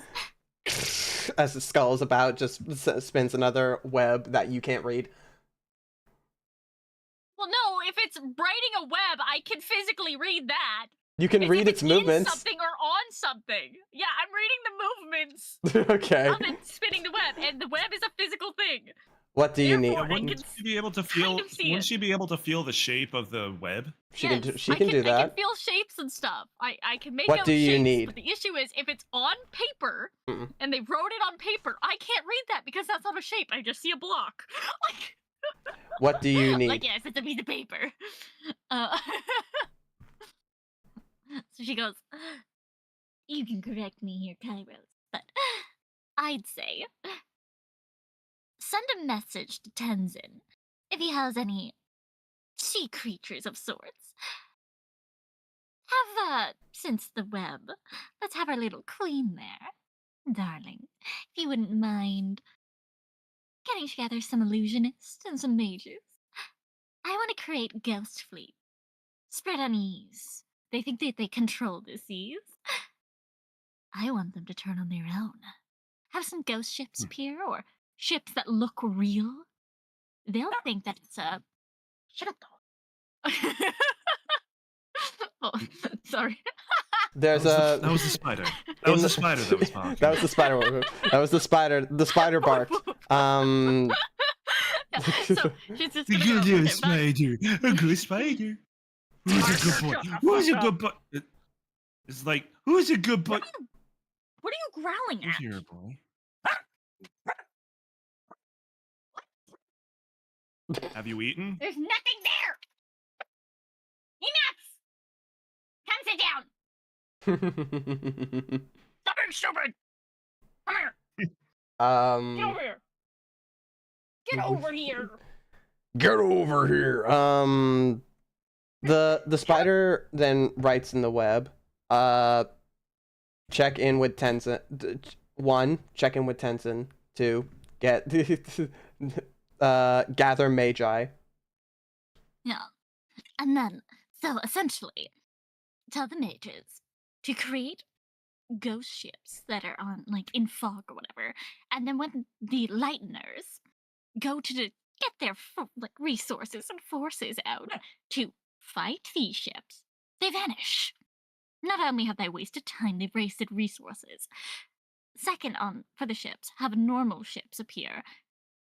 Speaker 2: As the skull is about, just spins another web that you can't read.
Speaker 3: Well, no, if it's writing a web, I can physically read that.
Speaker 2: You can
Speaker 3: It's
Speaker 2: read
Speaker 3: if
Speaker 2: its
Speaker 3: it's
Speaker 2: movements.
Speaker 3: in something or on something. Yeah, I'm reading the movements
Speaker 2: Okay.
Speaker 3: of it spinning the web, and the web is a physical thing.
Speaker 2: What do you need?
Speaker 3: Therefore, I
Speaker 1: Wouldn't
Speaker 3: can
Speaker 1: she be able to feel?
Speaker 3: kind of see
Speaker 1: Wouldn't
Speaker 3: it.
Speaker 1: she be able to feel the shape of the web?
Speaker 2: She
Speaker 3: Yes,
Speaker 2: can do, she
Speaker 3: I
Speaker 2: can do
Speaker 3: I can
Speaker 2: that.
Speaker 3: feel shapes and stuff. I can make
Speaker 2: What
Speaker 3: out
Speaker 2: do you
Speaker 3: shapes,
Speaker 2: need?
Speaker 3: but the issue is if it's on paper
Speaker 2: Mm-mm.
Speaker 3: and they wrote it on paper, I can't read that because that's not a shape. I just see a block.
Speaker 2: What do you need?
Speaker 3: Like, yes, it's a piece of paper. Uh, so she goes, you can correct me here, Kairos, but I'd say send a message to Tenzin if he has any sea creatures of sorts. Since the web, let's have our little queen there. Darling, if you wouldn't mind getting together some illusionists and some mages. I want to create ghost fleet. Spread unease. They think that they control the seas. I want them to turn on their own. Have some ghost ships appear, or ships that look real. They'll think that it's a... Shut up, though. Oh, sorry.
Speaker 2: There's
Speaker 1: That was the spider. That was the spider that was barking.
Speaker 2: That was the spider. That was the spider. The spider barked.
Speaker 3: Yeah, so she's just gonna go, okay, back-
Speaker 1: A good spider. Who's a good boy? Who's a good boy? It's like, who's a good boy?
Speaker 3: What are you growling
Speaker 1: Who's
Speaker 3: at?
Speaker 1: here, boy? Have you eaten?
Speaker 3: There's nothing there! Enough! Come sit down! Stop being stupid! Come here! Get over here! Get over here!
Speaker 2: Get over here. The spider then writes in the web. Check in with Tenzin. 1. Check in with Tenzin. 2. Get gather magi.
Speaker 3: Yeah. And then, so essentially, tell the mages to create ghost ships that are on, like, in fog or whatever. And then when the lighteners go to get their, resources and forces out to fight these ships, they vanish. Not only have they wasted time, they've wasted resources. Second, for the ships, have normal ships appear.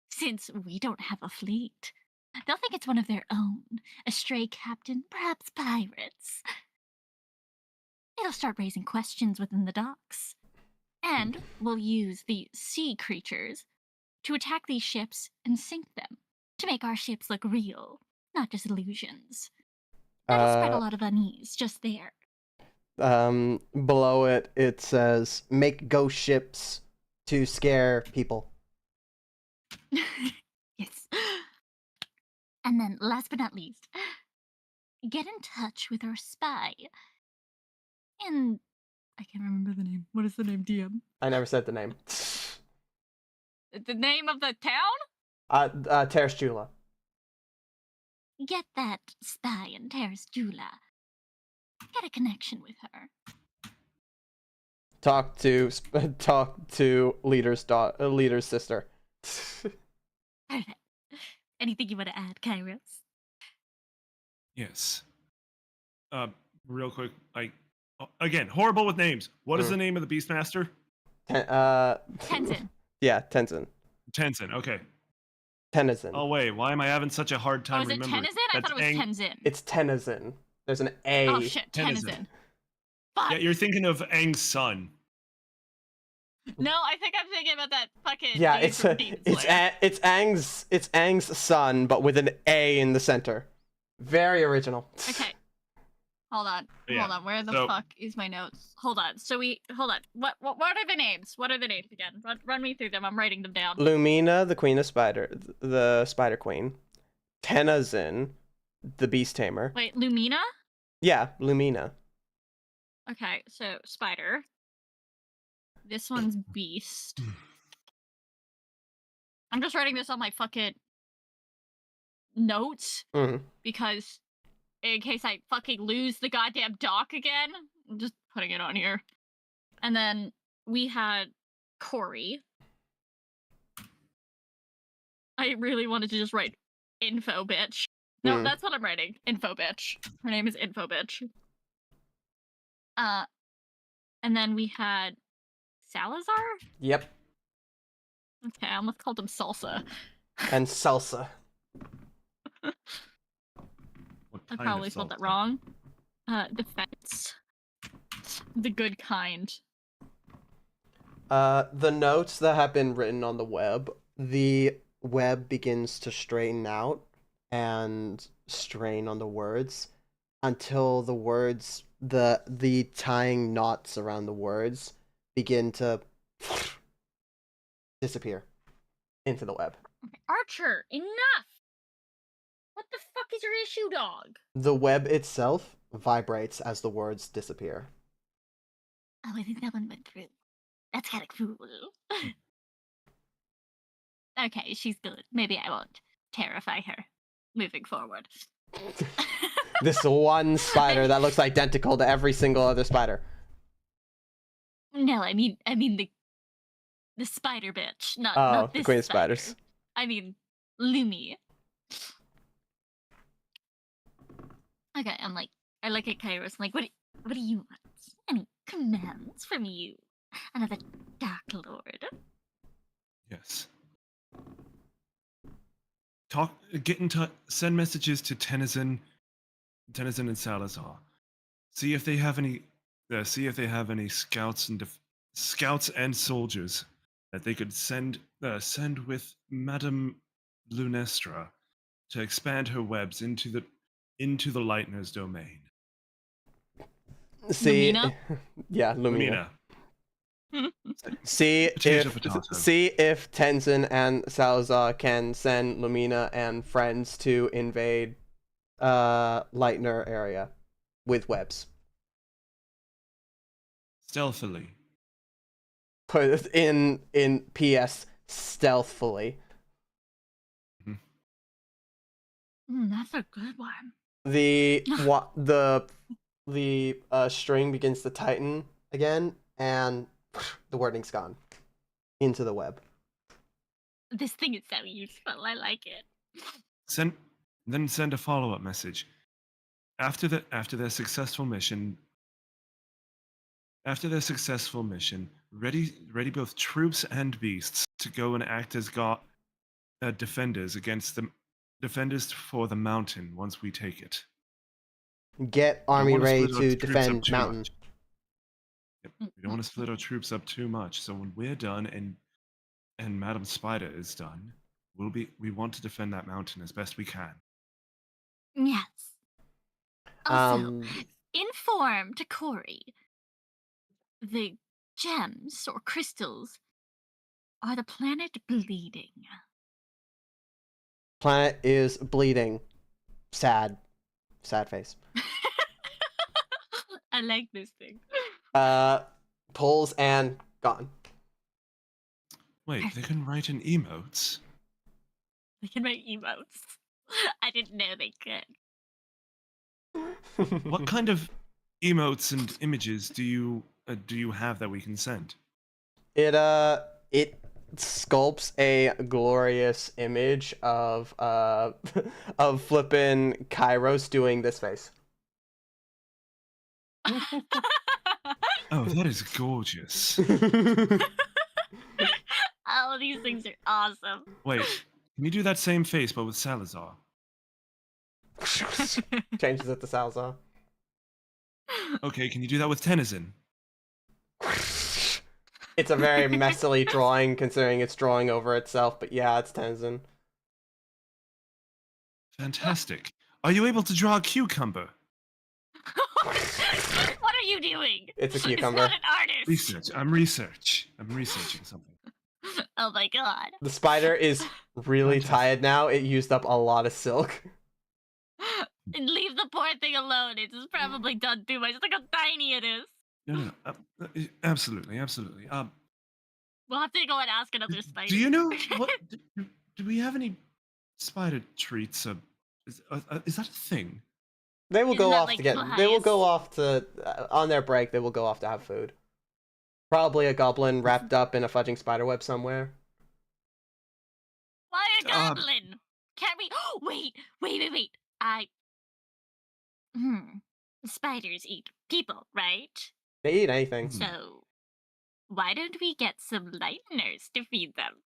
Speaker 3: Since we don't have a fleet, they'll think it's one of their own. A stray captain, perhaps pirates. It'll start raising questions within the docks. And we'll use the sea creatures to attack these ships and sink them, to make our ships look real, not just illusions. That'll spread a lot of unease just there.
Speaker 2: Below it, it says, make ghost ships to scare people.
Speaker 3: Yes. And then, last but not least, get in touch with our spy. And I can't remember the name. What is the name, DM?
Speaker 2: I never said the name.
Speaker 3: The name of the town?
Speaker 2: Teres Jula.
Speaker 3: Get that spy in Teres Jula. Get a connection with her.
Speaker 2: Talk to leader's sister.
Speaker 3: Perfect. Anything you want to add, Kairos?
Speaker 1: Yes. Real quick, Again, horrible with names. What is
Speaker 2: Mm.
Speaker 1: the name of the Beastmaster?
Speaker 3: Tenzin.
Speaker 2: Yeah, Tenzin.
Speaker 1: Tenzin. Okay.
Speaker 2: Tennyson.
Speaker 1: Oh wait, why am I having such a hard
Speaker 3: Oh,
Speaker 1: time
Speaker 3: is it
Speaker 1: remembering?
Speaker 3: Tennyson? I thought it was Tenzin.
Speaker 2: It's Tennyson. There's an A.
Speaker 3: Oh shit,
Speaker 1: Tennyson.
Speaker 3: Tennyson. Fuck.
Speaker 1: Yeah, you're thinking of Aang's son.
Speaker 3: No, I think I'm thinking about that fucking.
Speaker 2: Yeah,
Speaker 3: dude
Speaker 2: it's
Speaker 3: from Demon Slayer.
Speaker 2: it's Aang's son, but with an A in the center. Very original.
Speaker 3: Okay. Hold on.
Speaker 1: Yeah,
Speaker 3: Hold on. Where the
Speaker 1: so-
Speaker 3: fuck is my notes? Hold on. Hold on. What are the names? What are the names again? Run me through them. I'm writing them down.
Speaker 2: Lumina, the Queen of Spider, the Spider Queen. Tennyson, the Beast Tamer.
Speaker 3: Wait, Lumina?
Speaker 2: Yeah, Lumina.
Speaker 3: Okay, so Spider. This one's Beast. I'm just writing this on my fucking notes
Speaker 2: Mhm.
Speaker 3: because in case I fucking lose the goddamn doc again, I'm just putting it on here. And then we had Corey. I really wanted to just write info bitch. No,
Speaker 2: Mm.
Speaker 3: that's what I'm writing. Info bitch. Her name is Info bitch. And then we had Salazar?
Speaker 2: Yep.
Speaker 3: Okay, I almost called him Salsa.
Speaker 2: And Salsa.
Speaker 1: What
Speaker 3: I
Speaker 1: kind
Speaker 3: probably
Speaker 1: of
Speaker 3: spelled that
Speaker 1: salsa?
Speaker 3: wrong. Defense. The good kind.
Speaker 2: The notes that have been written on the web begins to straighten out and strain on the words until the words, the tying knots around the words begin to disappear into the web.
Speaker 3: Okay, Archer, enough! What the fuck is your issue, dog?
Speaker 2: The web itself vibrates as the words disappear.
Speaker 3: Oh, I think that one went through. That's kind of cool. Okay, she's good. Maybe I won't terrify her moving forward.
Speaker 2: This one spider that looks identical to every single other spider.
Speaker 3: No, I mean the spider bitch, not
Speaker 2: Oh, the
Speaker 3: this
Speaker 2: Queen of
Speaker 3: spider.
Speaker 2: Spiders.
Speaker 3: I mean Lumi. Okay, I look at Kairos. I'm like, what do you want? Any commands from you, another Dark Lord?
Speaker 1: Yes. Get in touch. Send messages to Tennyson and Salazar. See if they have any. See if they have any scouts and soldiers that they could send with Madame Lunestra to expand her webs into the Lightner's domain.
Speaker 2: See,
Speaker 3: Lumina?
Speaker 2: yeah, Lumina.
Speaker 1: Lumina.
Speaker 2: See
Speaker 1: Potato,
Speaker 2: if
Speaker 1: potato.
Speaker 2: Tenzin and Salazar can send Lumina and friends to invade Lightner area with webs.
Speaker 1: Stealthily.
Speaker 2: Put in PS stealthily.
Speaker 3: That's a good one.
Speaker 2: The string begins to tighten again, and the wording's gone into the web.
Speaker 3: This thing is so useful. I like it.
Speaker 1: Send a follow-up message. After their successful mission, ready both troops and beasts to go and act as defenders against the defenders for the mountain once we take it.
Speaker 2: Get
Speaker 1: We
Speaker 2: army
Speaker 1: don't wanna
Speaker 2: ready
Speaker 1: split our
Speaker 2: to
Speaker 1: troops up
Speaker 2: defend
Speaker 1: too
Speaker 2: mountain.
Speaker 1: much. Yep. We don't want to split our troops up too much. So when we're done and Madame Spider is done, we want to defend that mountain as best we can.
Speaker 3: Yes. Also,
Speaker 2: Um,
Speaker 3: inform to Corey. The gems or crystals are the planet bleeding.
Speaker 2: planet is bleeding. Sad face.
Speaker 3: I like this thing.
Speaker 2: Pulls and gone.
Speaker 1: Wait, they can write in emotes?
Speaker 3: They can make emotes. I didn't know they could.
Speaker 1: What kind of emotes and images do you have that we can send?
Speaker 2: It sculpts a glorious image of of flippin' Kairos doing this face.
Speaker 1: Oh, that is gorgeous.
Speaker 3: All these things are awesome.
Speaker 1: Wait, can you do that same face but with Salazar?
Speaker 2: Changes it to Salazar.
Speaker 1: Okay, can you do that with Tennyson?
Speaker 2: It's a very messily drawing, considering it's drawing over itself, but yeah, it's Tenzin.
Speaker 1: Fantastic. Are you able to draw a cucumber?
Speaker 3: What are you doing?
Speaker 2: It's a
Speaker 3: It's
Speaker 2: cucumber.
Speaker 3: not an artist.
Speaker 1: Research. I'm researching something.
Speaker 3: Oh my god.
Speaker 2: The spider is really
Speaker 1: Fantastic.
Speaker 2: tired now. It used up a lot of silk.
Speaker 3: And leave the poor thing alone. It's probably done too much. Look how tiny it is.
Speaker 1: No. Absolutely.
Speaker 3: We'll have to go and ask another spider.
Speaker 1: Do you know what? Do we have any spider treats? Is that a thing?
Speaker 2: They will
Speaker 3: Isn't
Speaker 2: go
Speaker 3: that
Speaker 2: off
Speaker 3: like
Speaker 2: to get.
Speaker 3: the
Speaker 2: They will go
Speaker 3: highest?
Speaker 2: off to on their break. They will go off to have food. Probably a goblin wrapped up in a fudging spider web somewhere.
Speaker 3: Why a goblin? Can't we? Wait. Spiders eat people, right?
Speaker 2: They eat anything.
Speaker 3: So, why don't we get some lighteners to feed them?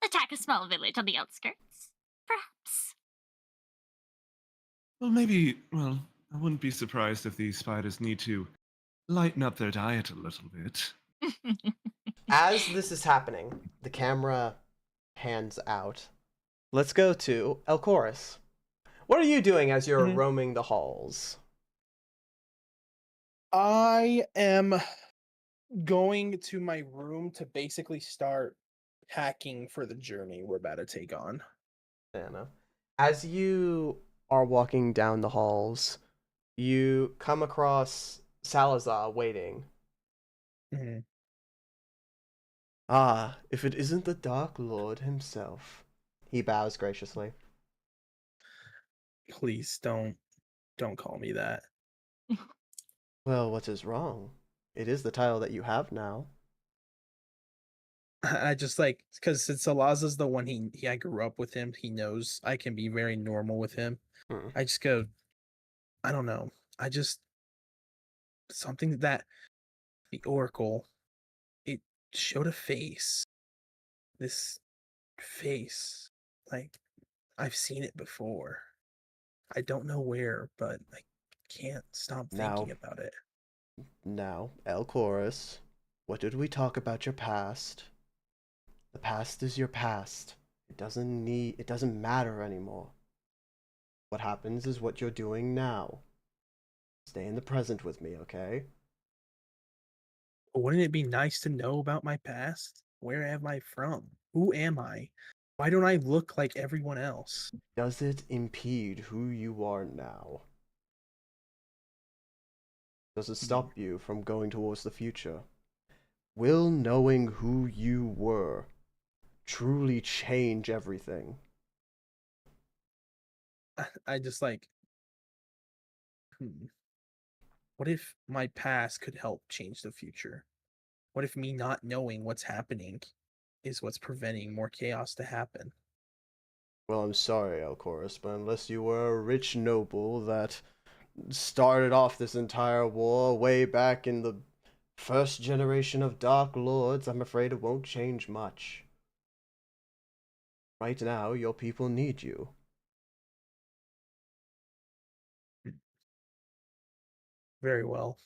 Speaker 3: Attack a small village on the outskirts, perhaps.
Speaker 1: Well, maybe. Well, I wouldn't be surprised if these spiders need to lighten up their diet a little bit.
Speaker 2: As this is happening, the camera pans out. Let's go to Elchorus. What are you doing as you're roaming the halls?
Speaker 4: I am going to my room to basically start packing for the journey we're about to take on.
Speaker 2: Anna. As you are walking down the halls, you come across Salazar waiting.
Speaker 4: Mhm.
Speaker 2: Ah, if it isn't the Dark Lord himself. He bows graciously.
Speaker 4: Please don't call me that.
Speaker 2: Well, what is wrong? It is the title that you have now.
Speaker 4: I just like because since Salaza's the one I grew up with him, he knows I can be very normal with him.
Speaker 2: Hmm.
Speaker 4: I just go, I don't know. I just something that the Oracle, it showed a face. This face, like I've seen it before. I don't know where, but I can't stop thinking about it.
Speaker 2: Now, Elchorus, what did we talk about your past? The past is your past. It doesn't matter anymore. What happens is what you're doing now. Stay in the present with me, okay?
Speaker 4: Wouldn't it be nice to know about my past? Where am I from? Who am I? Why don't I look like everyone else?
Speaker 2: Does it impede who you are now? Does it stop you from going towards the future? Will knowing who you were truly change everything?
Speaker 4: I just like, what if my past could help change the future? What if me not knowing what's happening is what's preventing more chaos to happen?
Speaker 2: Well, I'm sorry, Elchorus, but unless you were a rich noble that started off this entire war way back in the first generation of Dark Lords, I'm afraid it won't change much. Right now, your people need you.
Speaker 4: Very well.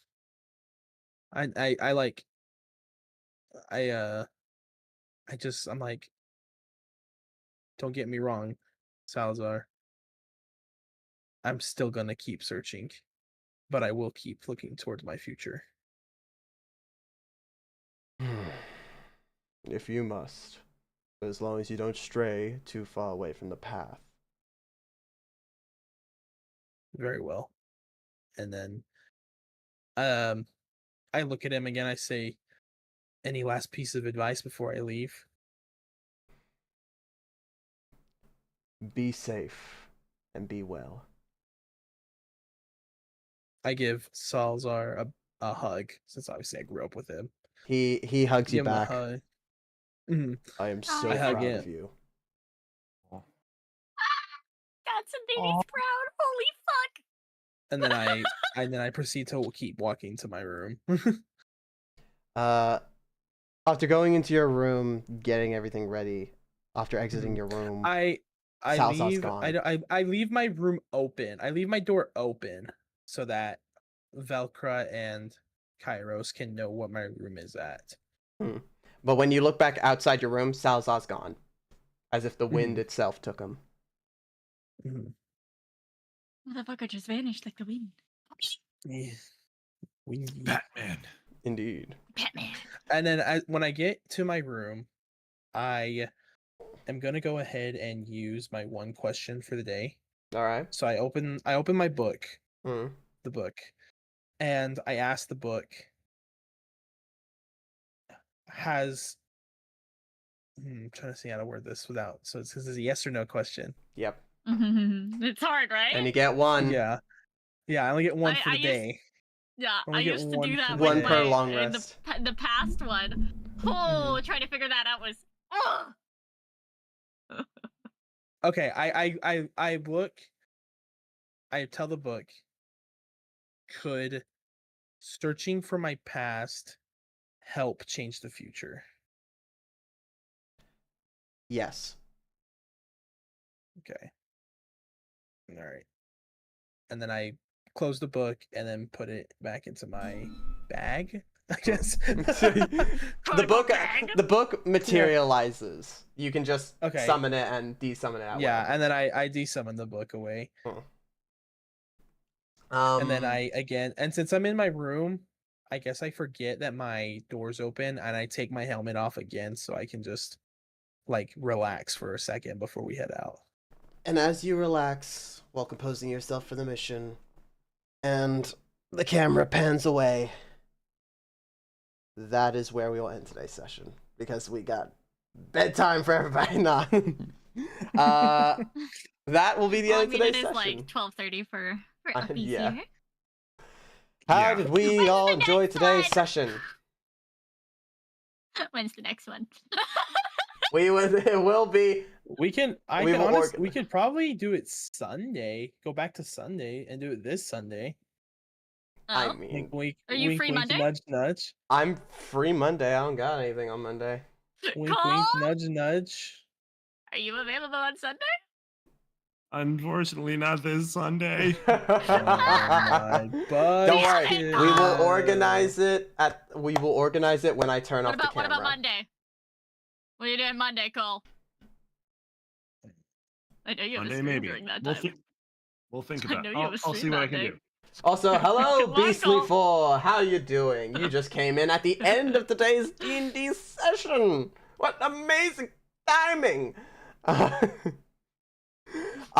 Speaker 4: I like I I'm like, don't get me wrong, Salazar. I'm still gonna keep searching, but I will keep looking towards my future.
Speaker 2: If you must. But as long as you don't stray too far away from the path.
Speaker 4: Very well. And then I look at him again, I say, any last piece of advice before I leave?
Speaker 2: Be safe and be well.
Speaker 4: I give Salazar a hug, since obviously I grew up with him.
Speaker 2: He hugs you
Speaker 4: Give him a
Speaker 2: back.
Speaker 4: hug. Mhm.
Speaker 2: I am so
Speaker 3: I
Speaker 4: hug
Speaker 2: proud
Speaker 4: him.
Speaker 2: of you.
Speaker 3: That's a baby's proud. Holy fuck.
Speaker 4: And then I and then I proceed to keep walking to my room.
Speaker 2: After going into your room, getting everything ready, after exiting your room,
Speaker 4: I
Speaker 2: Salazar's
Speaker 4: leave.
Speaker 2: gone.
Speaker 4: I leave my room open. I leave my door open so that Velcra and Kairos can know what my room is at.
Speaker 2: But when you look back outside your room, Salazar's gone, as if the wind itself took him.
Speaker 3: Motherfucker just vanished like the wind.
Speaker 1: Batman.
Speaker 2: Indeed.
Speaker 3: Batman.
Speaker 4: And then when I get to my room, I am gonna go ahead and use my one question for the day.
Speaker 2: All right.
Speaker 4: So I open my book,
Speaker 2: Mm.
Speaker 4: the book, and I ask the book, I'm trying to see how to word this without. So this is a yes or no question.
Speaker 2: Yep.
Speaker 3: It's hard, right?
Speaker 2: And you get one.
Speaker 4: Yeah, I only get one for the
Speaker 3: I
Speaker 4: day.
Speaker 3: Yeah,
Speaker 4: Only
Speaker 3: I
Speaker 4: get
Speaker 3: used to
Speaker 4: one
Speaker 3: do that
Speaker 4: for
Speaker 3: with
Speaker 2: One per
Speaker 3: my-
Speaker 2: long
Speaker 3: in
Speaker 2: rest.
Speaker 3: the past one. Oh, trying to figure that out was.
Speaker 4: Okay, I look. I tell the book, could searching for my past help change the future?
Speaker 2: Yes.
Speaker 4: Okay. All right. And then I close the book and then put it back into my bag, I guess.
Speaker 2: The book materializes. You can just
Speaker 4: Okay.
Speaker 2: summon it and desummon it out.
Speaker 4: Yeah, and then I desummon the book away. And then and since I'm in my room, I guess I forget that my door's open and I take my helmet off again so I can just like relax for a second before we head out.
Speaker 2: And as you relax while composing yourself for the mission, and the camera pans away, that is where we will end today's session, because we got bedtime for everybody. Nah. That will be the end of today's
Speaker 3: it is
Speaker 2: session.
Speaker 3: like 12:30 for uppies
Speaker 2: yeah.
Speaker 3: here.
Speaker 2: How did we
Speaker 3: When's
Speaker 2: all
Speaker 3: the
Speaker 2: enjoy
Speaker 3: next
Speaker 2: today's
Speaker 3: one?
Speaker 2: session?
Speaker 3: When's the next one?
Speaker 2: It will be.
Speaker 4: We
Speaker 2: will
Speaker 4: could probably do it Sunday. Go back to Sunday and do it this Sunday.
Speaker 2: I
Speaker 3: Oh,
Speaker 2: mean,
Speaker 4: Wink,
Speaker 3: Are you
Speaker 4: wink,
Speaker 3: free
Speaker 4: wink,
Speaker 3: Monday?
Speaker 4: Nudge, nudge.
Speaker 2: I'm free Monday. I don't got anything on Monday.
Speaker 4: Wink,
Speaker 3: Cole?
Speaker 4: wink, nudge, nudge.
Speaker 3: Are you available on Sunday?
Speaker 1: Unfortunately, not this Sunday.
Speaker 4: Oh my butt.
Speaker 2: Don't worry.
Speaker 3: Yeah.
Speaker 2: We will organize it when I turn off the camera.
Speaker 3: What about Monday? What are you doing Monday, Cole? I know you have a
Speaker 1: Monday,
Speaker 3: stream
Speaker 1: maybe.
Speaker 3: during that
Speaker 1: We'll,
Speaker 3: time.
Speaker 1: we'll think
Speaker 3: I
Speaker 1: about
Speaker 3: know
Speaker 1: it.
Speaker 3: you have a
Speaker 1: I'll see
Speaker 3: stream
Speaker 1: what I
Speaker 3: that
Speaker 1: can
Speaker 3: day.
Speaker 1: do.
Speaker 2: Also, hello,
Speaker 3: Come on,
Speaker 2: Beastly
Speaker 3: Cole.
Speaker 2: 4. How you doing? You just came in at the end of today's D&D session. What amazing timing! I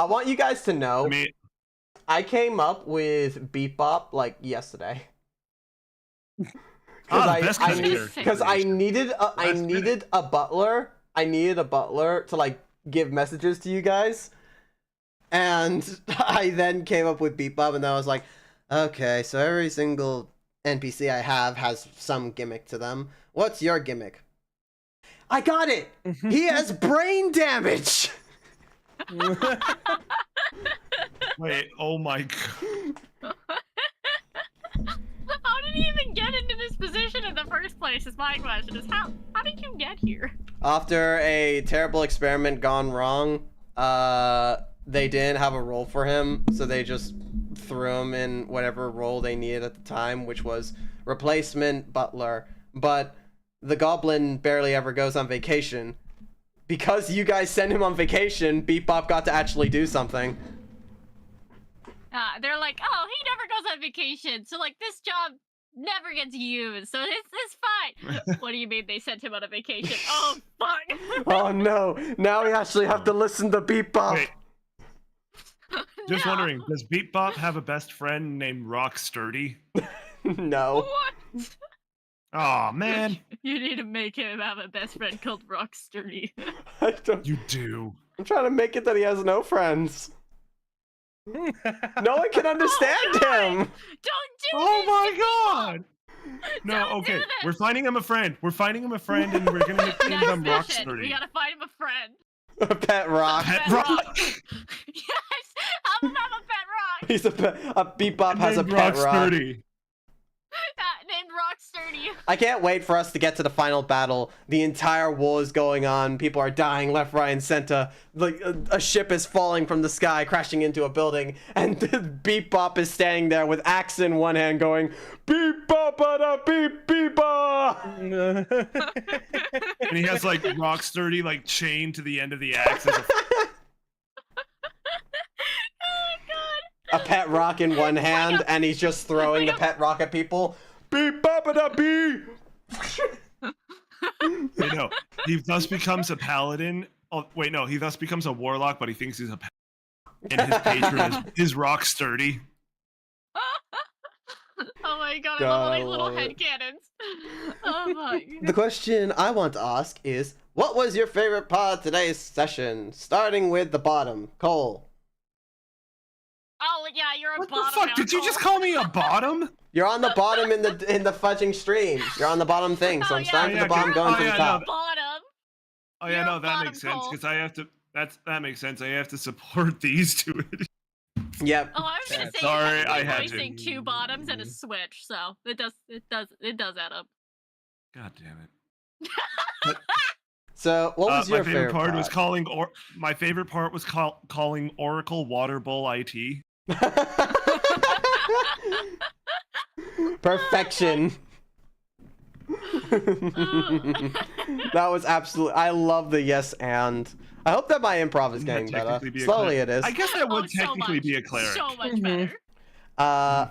Speaker 2: want you guys to know, I came up with Beat Bop like yesterday. Because I needed a butler. I needed a butler to like give messages to you guys. And I then came up with Beat Bop, and then I was like, okay, so every single NPC I have has some gimmick to them. What's your gimmick? I got it! He has brain damage!
Speaker 1: Wait, oh my god.
Speaker 3: How did he even get into this position in the first place is my question. Is how did you get here?
Speaker 2: After a terrible experiment gone wrong, they didn't have a role for him, so they just threw him in whatever role they needed at the time, which was replacement butler. But the goblin barely ever goes on vacation. Because you guys sent him on vacation, Beat Bop got to actually do something.
Speaker 3: They're like, oh, he never goes on vacation, so like this job never gets used, so it's fine. What do you mean they sent him on a vacation? Oh fuck!
Speaker 2: Oh no! Now we actually have to listen to Beat Bop.
Speaker 1: Wait, just
Speaker 3: No.
Speaker 1: wondering, does Beat Bop have a best friend named Rock Sturdy?
Speaker 2: No.
Speaker 3: What?
Speaker 1: Aw, man.
Speaker 3: You need to make him have a best friend called Rock Sturdy.
Speaker 2: I don't,
Speaker 1: You do.
Speaker 2: I'm trying to make it that he has no friends. No one can understand him.
Speaker 3: Don't do
Speaker 1: Oh
Speaker 3: this
Speaker 1: my
Speaker 3: to people!
Speaker 1: god. No,
Speaker 3: Don't do
Speaker 1: okay.
Speaker 3: this!
Speaker 1: We're finding him a friend. We're finding him a friend, and we're gonna make
Speaker 3: Next
Speaker 1: him Rock
Speaker 3: mission,
Speaker 1: Sturdy.
Speaker 3: we gotta find him a friend.
Speaker 2: Pet Rock.
Speaker 1: Pet
Speaker 3: Pet
Speaker 1: Rock.
Speaker 3: Rock. Yes, I'm gonna have a pet rock.
Speaker 2: He's a Bebop has a
Speaker 1: Named
Speaker 2: pet rock.
Speaker 1: Rocksturdy.
Speaker 3: Named Rock Sturdy.
Speaker 2: I can't wait for us to get to the final battle. The entire war is going on. People are dying left, right, and center. Like a ship is falling from the sky, crashing into a building, and Bebop is standing there with axe in one hand, going Bebop da beep beepa.
Speaker 1: And he has like Rocksturdy like chained to the end of the axe. As a
Speaker 3: Oh
Speaker 2: A pet rock in one hand, and he's just throwing the pet rock at people. Bebop da beep.
Speaker 1: Wait, no, he thus becomes a paladin. Oh, wait, no, he thus becomes a warlock, but he thinks he's a paladin. And his patron is Rocksturdy.
Speaker 3: Oh my god, I
Speaker 2: God,
Speaker 3: love all
Speaker 2: I
Speaker 3: these little
Speaker 2: love it.
Speaker 3: headcanons. Oh my.
Speaker 2: The question I want to ask is, what was your favorite part of today's session? Starting with the bottom, Cole.
Speaker 3: Oh yeah, you're a
Speaker 1: What the
Speaker 3: bottom.
Speaker 1: fuck? Did you just call me a bottom?
Speaker 2: You're on the bottom in the fudging stream. You're on the bottom thing, so
Speaker 3: Oh,
Speaker 2: I'm
Speaker 3: yeah.
Speaker 2: starting
Speaker 1: Oh,
Speaker 2: from the
Speaker 1: yeah,
Speaker 2: bottom,
Speaker 1: good.
Speaker 2: going
Speaker 1: Oh,
Speaker 2: to the
Speaker 1: yeah,
Speaker 2: top.
Speaker 1: no,
Speaker 3: Bottom.
Speaker 1: Oh
Speaker 3: You're
Speaker 1: yeah,
Speaker 3: a
Speaker 1: no, that
Speaker 3: bottom
Speaker 1: makes sense
Speaker 3: Cole.
Speaker 1: because I have to. That makes sense. I have to support these two.
Speaker 2: Yep.
Speaker 3: Oh, I was gonna
Speaker 4: That's-
Speaker 3: say
Speaker 1: Sorry,
Speaker 3: technically
Speaker 1: I had to.
Speaker 3: voicing two bottoms and a switch, so it does add up.
Speaker 1: God damn it.
Speaker 2: So, what was
Speaker 1: my
Speaker 2: your
Speaker 1: favorite part was
Speaker 2: part?
Speaker 1: calling my favorite part was calling Oracle Water Bowl IT.
Speaker 2: Perfection. That was absolutely. I love the yes and. I hope that my improv is getting better.
Speaker 1: Technically be a
Speaker 2: Slowly
Speaker 1: cleric.
Speaker 2: it is.
Speaker 1: I guess that would
Speaker 3: Oh, so
Speaker 1: technically
Speaker 3: much.
Speaker 1: be a cleric.
Speaker 3: So much
Speaker 4: Mhm.
Speaker 3: better.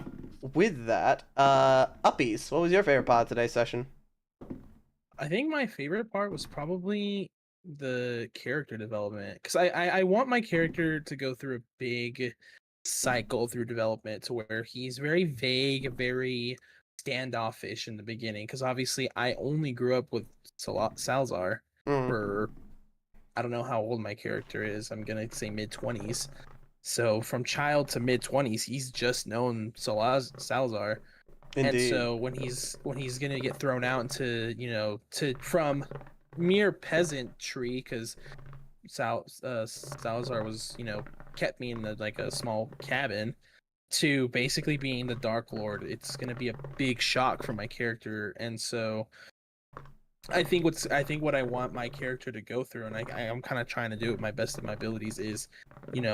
Speaker 2: With that, Uppies, what was your favorite part of today's session?
Speaker 4: I think my favorite part was probably the character development, because I want my character to go through a big cycle through development to where he's very vague, very standoffish in the beginning, because obviously I only grew up with Salazar
Speaker 2: Mm.
Speaker 4: for, I don't know how old my character is. I'm gonna say mid-20s. So from child to mid-20s, he's just known Salazar. And
Speaker 2: Indeed.
Speaker 4: so when he's gonna get thrown out into from mere peasantry, because Salazar was kept me in like a small cabin, to basically being the Dark Lord, it's gonna be a big shock for my character. And so I think what I want my character to go through, and I'm kind of trying to do it with my best of my abilities, is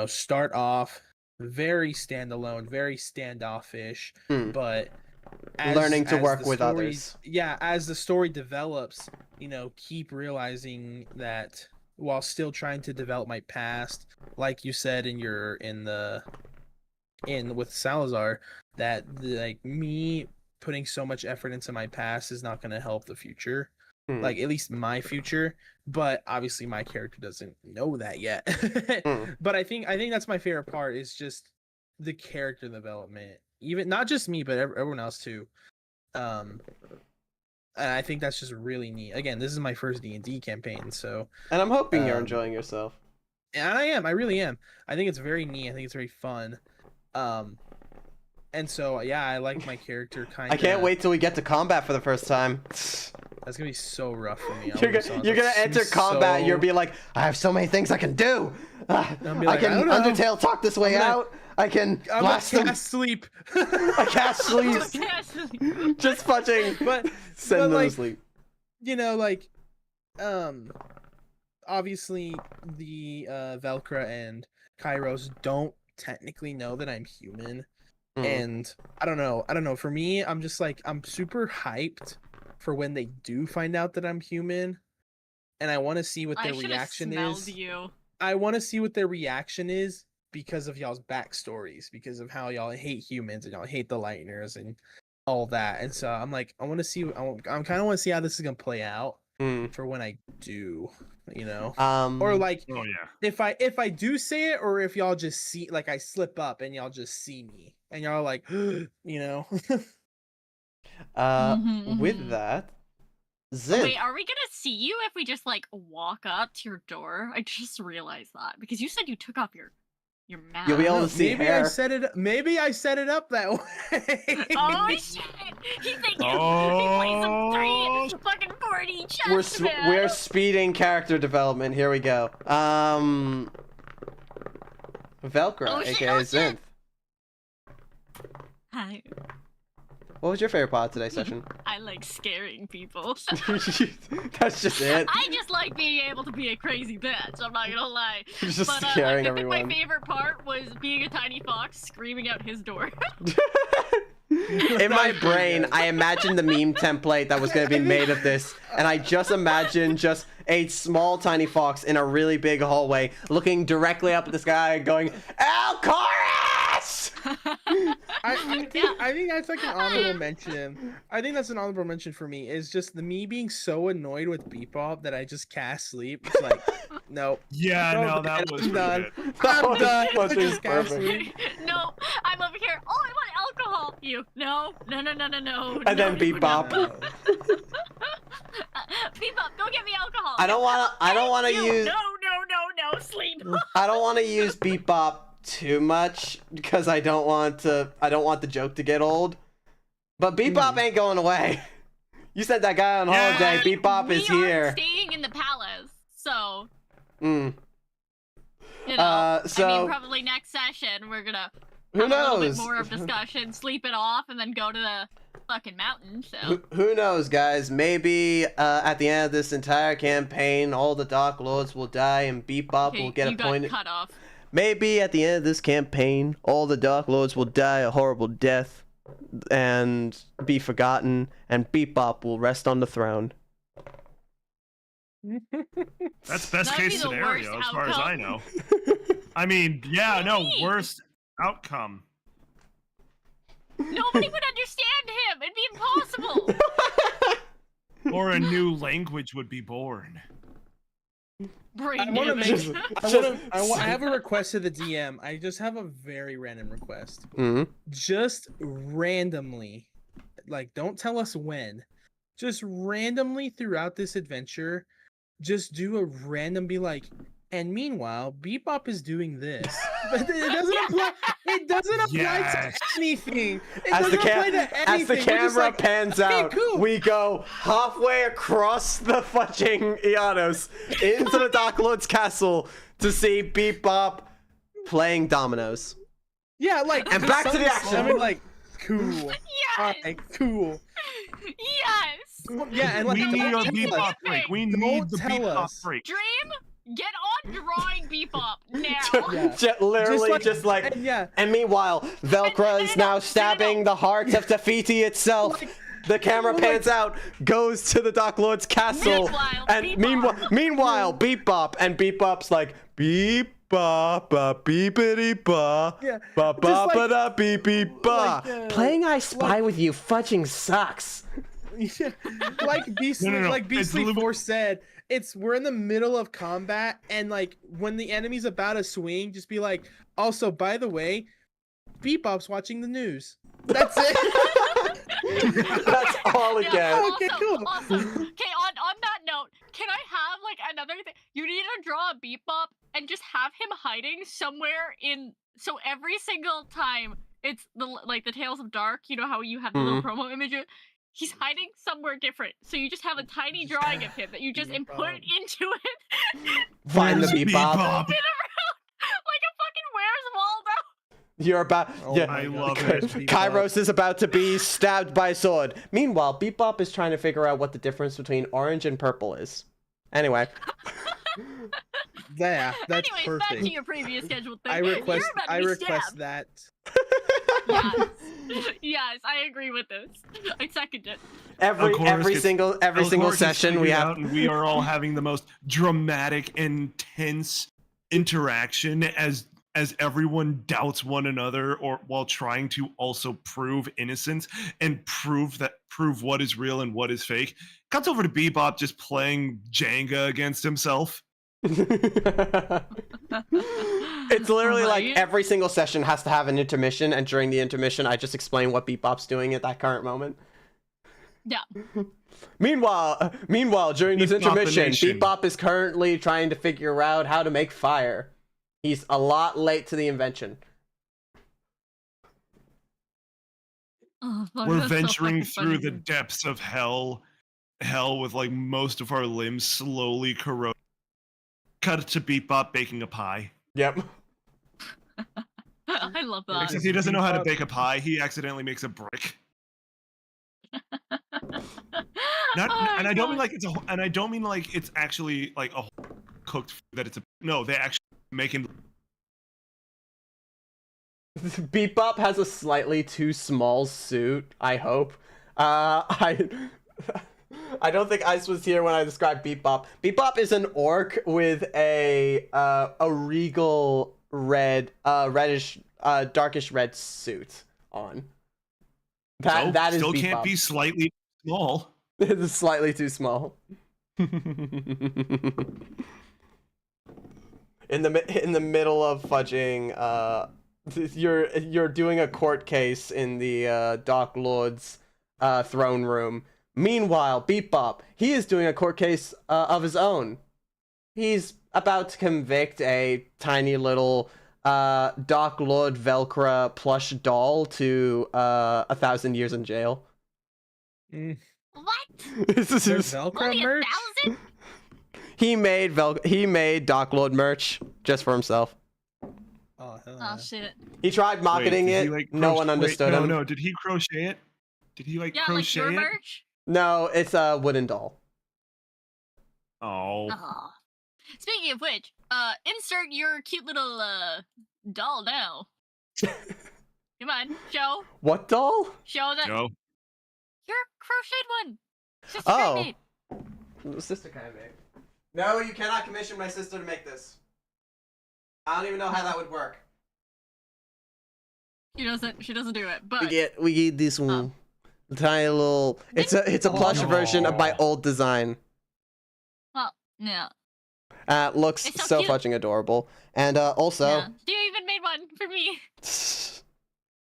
Speaker 4: start off very standalone, very standoffish,
Speaker 2: Hmm.
Speaker 4: but
Speaker 2: Learning to work
Speaker 4: the
Speaker 2: with
Speaker 4: story-
Speaker 2: others.
Speaker 4: Yeah, as the story develops, keep realizing that while still trying to develop my past, like you said with Salazar, that like me putting so much effort into my past is not going to help the future.
Speaker 2: Hmm.
Speaker 4: Like at least my future, but obviously my character doesn't know that yet.
Speaker 2: Hmm.
Speaker 4: But I think that's my favorite part, is just the character development. Even not just me, but everyone else too. And I think that's just really neat. Again, this is my first D&D campaign, so
Speaker 2: And I'm hoping you're
Speaker 4: um,
Speaker 2: enjoying yourself.
Speaker 4: and I really am. I think it's very neat. I think it's very fun. And so yeah, I like my character kind of.
Speaker 2: I can't wait till we get to combat for the first time.
Speaker 4: That's gonna be so rough for me.
Speaker 2: You're gonna enter combat. You'll be like, I have so many things I can do.
Speaker 4: I'll be
Speaker 2: I
Speaker 4: like,
Speaker 2: can
Speaker 4: I don't know.
Speaker 2: Undertale talk this way
Speaker 4: I'm gonna-
Speaker 2: out. I can
Speaker 4: I'm
Speaker 2: blast
Speaker 4: gonna
Speaker 2: them.
Speaker 4: cast sleep.
Speaker 2: I cast sleep. Just fucking
Speaker 4: But
Speaker 2: send them
Speaker 4: like,
Speaker 2: to sleep.
Speaker 4: like, obviously the Velcro and Kairos don't technically know that I'm human.
Speaker 2: Mm.
Speaker 4: And I don't know. For me, I'm just like, I'm super hyped for when they do find out that I'm human, and I want to see what
Speaker 3: I
Speaker 4: their
Speaker 3: should have
Speaker 4: reaction
Speaker 3: smelled
Speaker 4: is.
Speaker 3: you.
Speaker 4: I want to see what their reaction is because of y'all's backstories, because of how y'all hate humans and y'all hate the Lightners and all that. And so I'm like, I want to see. I'm kind of want to see how this is gonna play out
Speaker 2: Mm.
Speaker 4: for when I do, or
Speaker 2: Or
Speaker 4: like
Speaker 1: Oh yeah.
Speaker 4: if I do say it, or if y'all just see, like, I slip up and y'all just see me and y'all are like,
Speaker 2: with
Speaker 3: Mhm.
Speaker 2: that, Zin.
Speaker 3: Wait, are we gonna see you if we just like walk up to your door? I just realized that because you said you took off your mask.
Speaker 2: You'll be able
Speaker 4: No,
Speaker 2: to see
Speaker 4: maybe
Speaker 2: hair.
Speaker 4: Maybe I set it up that way.
Speaker 3: Oh shit! He's thinking
Speaker 1: Oh.
Speaker 3: he plays some 3 fucking 4D chess, man.
Speaker 2: We're speeding character development. Here we go. Velcro,
Speaker 3: Oh, shit,
Speaker 2: aka
Speaker 3: oh, shit.
Speaker 2: Zinth.
Speaker 3: Hi.
Speaker 2: What was your favorite part of today's session?
Speaker 3: I like scaring people.
Speaker 2: That's just it.
Speaker 3: I just like being able to be a crazy bitch. I'm not gonna lie.
Speaker 2: Just
Speaker 3: But
Speaker 2: scaring
Speaker 3: I think
Speaker 2: everyone.
Speaker 3: my favorite part was being a tiny fox screaming out his door.
Speaker 2: In my brain, I imagined the meme template that was going to be made of this, and I just imagined just a small tiny fox in a really big hallway looking directly up at the sky going, Alcorus!
Speaker 4: I think that's like an honorable mention. I think that's an honorable mention for me. Is just me being so annoyed with Bebop that I just cast sleep. It's like, no.
Speaker 1: Yeah, no, that was
Speaker 4: I'm
Speaker 1: pretty
Speaker 4: done.
Speaker 1: good.
Speaker 4: I'm done. I
Speaker 2: fucking
Speaker 4: just cast
Speaker 2: perfect.
Speaker 4: sleep.
Speaker 3: No, I'm over here. Oh, I want alcohol. You. No.
Speaker 2: And then Bebop.
Speaker 3: Bebop, go get me alcohol.
Speaker 2: I don't want to
Speaker 3: You.
Speaker 2: use
Speaker 3: No, sleep.
Speaker 2: I don't want to use Bebop too much because I don't want the joke to get old. But Bebop ain't going away. You said that guy on
Speaker 1: Yeah.
Speaker 2: holiday. Bebop is
Speaker 3: We
Speaker 2: here.
Speaker 3: are staying in the palace, so
Speaker 2: Mm.
Speaker 3: you know. I
Speaker 2: So
Speaker 3: mean, probably next session we're gonna
Speaker 2: who
Speaker 3: have a little bit
Speaker 2: knows?
Speaker 3: more of discussion, sleep it off, and then go to the fucking mountain. So
Speaker 2: Who knows, guys? Maybe at the end of this entire campaign, all the Dark Lords will die and Bebop
Speaker 3: okay,
Speaker 2: will get
Speaker 3: you
Speaker 2: appointed.
Speaker 3: got cut off.
Speaker 2: Maybe at the end of this campaign, all the Dark Lords will die a horrible death and be forgotten, and Bebop will rest on the throne.
Speaker 1: That's best
Speaker 3: That'd
Speaker 1: case
Speaker 3: be the
Speaker 1: scenario,
Speaker 3: worst
Speaker 1: as far as I
Speaker 3: outcome.
Speaker 1: know. I mean, yeah, no,
Speaker 3: Really?
Speaker 1: worst outcome.
Speaker 3: Nobody would understand him. It'd be impossible.
Speaker 1: Or a new language would be born.
Speaker 3: Brain
Speaker 4: I want to
Speaker 3: damage.
Speaker 4: make. I have a request to the DM. I just have a very random request.
Speaker 2: Mhm.
Speaker 4: Just randomly, like, don't tell us when. Just randomly throughout this adventure, just do a random be like. And meanwhile, Bebop is doing this. But it doesn't apply. It doesn't apply
Speaker 1: Yes.
Speaker 4: to anything. It
Speaker 2: As the,
Speaker 4: doesn't apply to anything.
Speaker 2: as the
Speaker 4: We're just
Speaker 2: camera
Speaker 4: like,
Speaker 2: pans
Speaker 4: okay,
Speaker 2: out,
Speaker 4: cool.
Speaker 2: we go halfway across the fucking Eonos into the Dark Lord's castle to see Bebop playing dominoes.
Speaker 4: Yeah, like.
Speaker 2: And back to the action.
Speaker 4: Something like, cool.
Speaker 3: Yes.
Speaker 4: Alright, cool.
Speaker 3: Yes.
Speaker 4: Yeah, and like,
Speaker 1: We
Speaker 3: don't
Speaker 1: need our
Speaker 3: tell
Speaker 1: Bebop
Speaker 3: us.
Speaker 1: break. We
Speaker 4: Don't
Speaker 1: need the
Speaker 4: tell
Speaker 1: Bebop
Speaker 4: us.
Speaker 1: break.
Speaker 3: Dream, get on drawing Bebop now.
Speaker 4: Yeah.
Speaker 2: Literally,
Speaker 4: and yeah.
Speaker 2: And meanwhile, Velcro is now stabbing the heart of Tafiti itself. The camera pans out, goes to the Dark Lord's castle,
Speaker 3: Meanwhile,
Speaker 2: and
Speaker 3: Bebop.
Speaker 2: meanwhile, Bebop, and Bebop's like beep ba ba beepity ba
Speaker 4: Yeah,
Speaker 2: ba ba
Speaker 4: just
Speaker 2: ba
Speaker 4: like-
Speaker 2: da beep beep ba.
Speaker 4: like,
Speaker 2: Playing I Spy with you fudging sucks.
Speaker 4: Yeah, like Beastly,
Speaker 1: No.
Speaker 4: like
Speaker 1: It's
Speaker 4: Beastly
Speaker 1: literally-
Speaker 4: 4 said, we're in the middle of combat, and like when the enemy's about to swing, just be like, also by the way, Bebop's watching the news. That's it.
Speaker 2: That's all it
Speaker 3: Yeah,
Speaker 2: gets.
Speaker 4: Okay, cool.
Speaker 3: Also, okay, on that note, can I have like another thing? You need to draw a Bebop and just have him hiding somewhere in. So every single time it's the Tales of Dark, you know how you have the little promo images. He's hiding somewhere different. So you just have a tiny drawing of him that you just input
Speaker 4: Bebop.
Speaker 3: into it.
Speaker 2: Find the
Speaker 1: Where's
Speaker 2: Bebop.
Speaker 3: Spin around like a fucking Where's Waldo?
Speaker 2: You're about.
Speaker 4: Oh
Speaker 2: yeah.
Speaker 4: my
Speaker 1: I
Speaker 4: God,
Speaker 1: love
Speaker 4: Kairos
Speaker 1: it.
Speaker 4: Bebop.
Speaker 2: Kairos is about to be stabbed by a sword. Meanwhile, Bebop is trying to figure out what the difference between orange and purple is. Anyway,
Speaker 4: Yeah, that's
Speaker 3: Anyways, back to
Speaker 4: perfect.
Speaker 3: your previous scheduled thing.
Speaker 4: I request.
Speaker 3: You're about to
Speaker 4: I
Speaker 3: be
Speaker 4: request
Speaker 3: stabbed.
Speaker 4: that.
Speaker 3: Yes. Yes, I agree with this. I second it.
Speaker 2: every
Speaker 1: Elchorus
Speaker 2: single
Speaker 1: gets
Speaker 2: session we
Speaker 1: figured
Speaker 2: have.
Speaker 1: out, and we are all having the most dramatic, intense interaction as everyone doubts one another, or while trying to also prove innocence and prove what is real and what is fake. Cuts over to Bebop just playing Jenga against himself.
Speaker 2: It's literally like
Speaker 3: Right?
Speaker 2: every single session has to have an intermission, and during the intermission, I just explain what Bebop's doing at that current moment.
Speaker 3: Yeah.
Speaker 2: Meanwhile, during this
Speaker 1: Bebop the
Speaker 2: intermission,
Speaker 1: nation.
Speaker 2: Bebop is currently trying to figure out how to make fire. He's a lot late to the invention.
Speaker 3: Oh, fuck,
Speaker 1: We're
Speaker 3: that's so
Speaker 1: venturing
Speaker 3: fucking
Speaker 1: through
Speaker 3: funny.
Speaker 1: the depths of hell with like most of our limbs slowly corroding. Cut to Bebop baking a pie.
Speaker 2: Yep.
Speaker 3: I love that.
Speaker 1: Since he doesn't know how to bake a pie, he accidentally makes a brick. Not,
Speaker 3: Oh
Speaker 1: and
Speaker 3: my
Speaker 1: I don't mean
Speaker 3: God.
Speaker 1: like it's a, and I don't mean like it's actually like a cooked food that it's a. No, they actually making.
Speaker 2: Bebop has a slightly too small suit, I hope. I don't think Ice was here when I described Bebop. Bebop is an orc with a regal red, reddish, darkish red suit on. That is
Speaker 1: still
Speaker 2: Bebop.
Speaker 1: can't be slightly small.
Speaker 2: It's slightly too small. In the middle of fudging, you're doing a court case in the Dark Lord's throne room. Meanwhile, Bebop, he is doing a court case of his own. He's about to convict a tiny little Dark Lord Velcro plush doll to 1,000 years in jail.
Speaker 3: What?
Speaker 2: This is
Speaker 4: There's
Speaker 2: his-
Speaker 4: Velcro
Speaker 3: Only
Speaker 4: merch.
Speaker 3: 1,000?
Speaker 2: he made Dark Lord merch just for himself.
Speaker 4: Oh, hell
Speaker 3: Oh
Speaker 4: yeah.
Speaker 3: shit.
Speaker 2: He tried marketing
Speaker 1: Wait, did
Speaker 2: it.
Speaker 1: he, like,
Speaker 2: No one
Speaker 1: crochet-
Speaker 2: understood
Speaker 1: wait,
Speaker 2: him.
Speaker 1: No, did he crochet it? Did he like
Speaker 3: Yeah, like
Speaker 1: crochet
Speaker 3: your
Speaker 1: it?
Speaker 3: merch?
Speaker 2: No, it's a wooden doll.
Speaker 1: Oh,
Speaker 3: Oh. Speaking of which, insert your cute little doll now. Come on, show
Speaker 2: What doll?
Speaker 3: that
Speaker 1: Joe.
Speaker 3: your crocheted one. Sister
Speaker 2: Oh.
Speaker 3: made.
Speaker 2: Sister kind of made. No, you cannot commission my sister to make this. I don't even know how that would work.
Speaker 3: She doesn't do it. But
Speaker 2: We get this one. Tiny little. It's a plush
Speaker 1: no.
Speaker 2: version of my old design.
Speaker 3: well, yeah.
Speaker 2: Looks
Speaker 3: It's so
Speaker 2: so
Speaker 3: cute.
Speaker 2: fucking adorable. And also,
Speaker 3: Yeah. You even made one for me.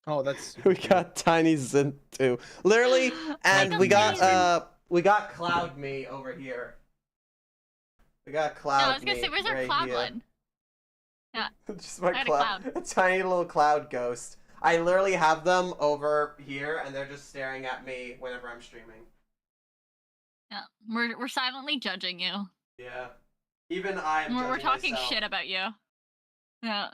Speaker 4: Oh, that's.
Speaker 2: we got Tiny Zin too. Literally, and
Speaker 3: Like
Speaker 2: we
Speaker 3: amazing.
Speaker 2: got Cloud Me over here. We got Cloud
Speaker 3: No, I was gonna
Speaker 2: Me
Speaker 3: say, where's our
Speaker 2: right
Speaker 3: cloud
Speaker 2: here.
Speaker 3: one?
Speaker 2: Just my
Speaker 3: I had a
Speaker 2: cloud, a tiny little cloud ghost. I literally have them over here, and they're just staring at me whenever I'm streaming.
Speaker 3: Yeah, we're silently judging you.
Speaker 2: Yeah, even I am.
Speaker 3: We're
Speaker 2: judging
Speaker 3: talking
Speaker 2: myself.
Speaker 3: shit about you. Yeah.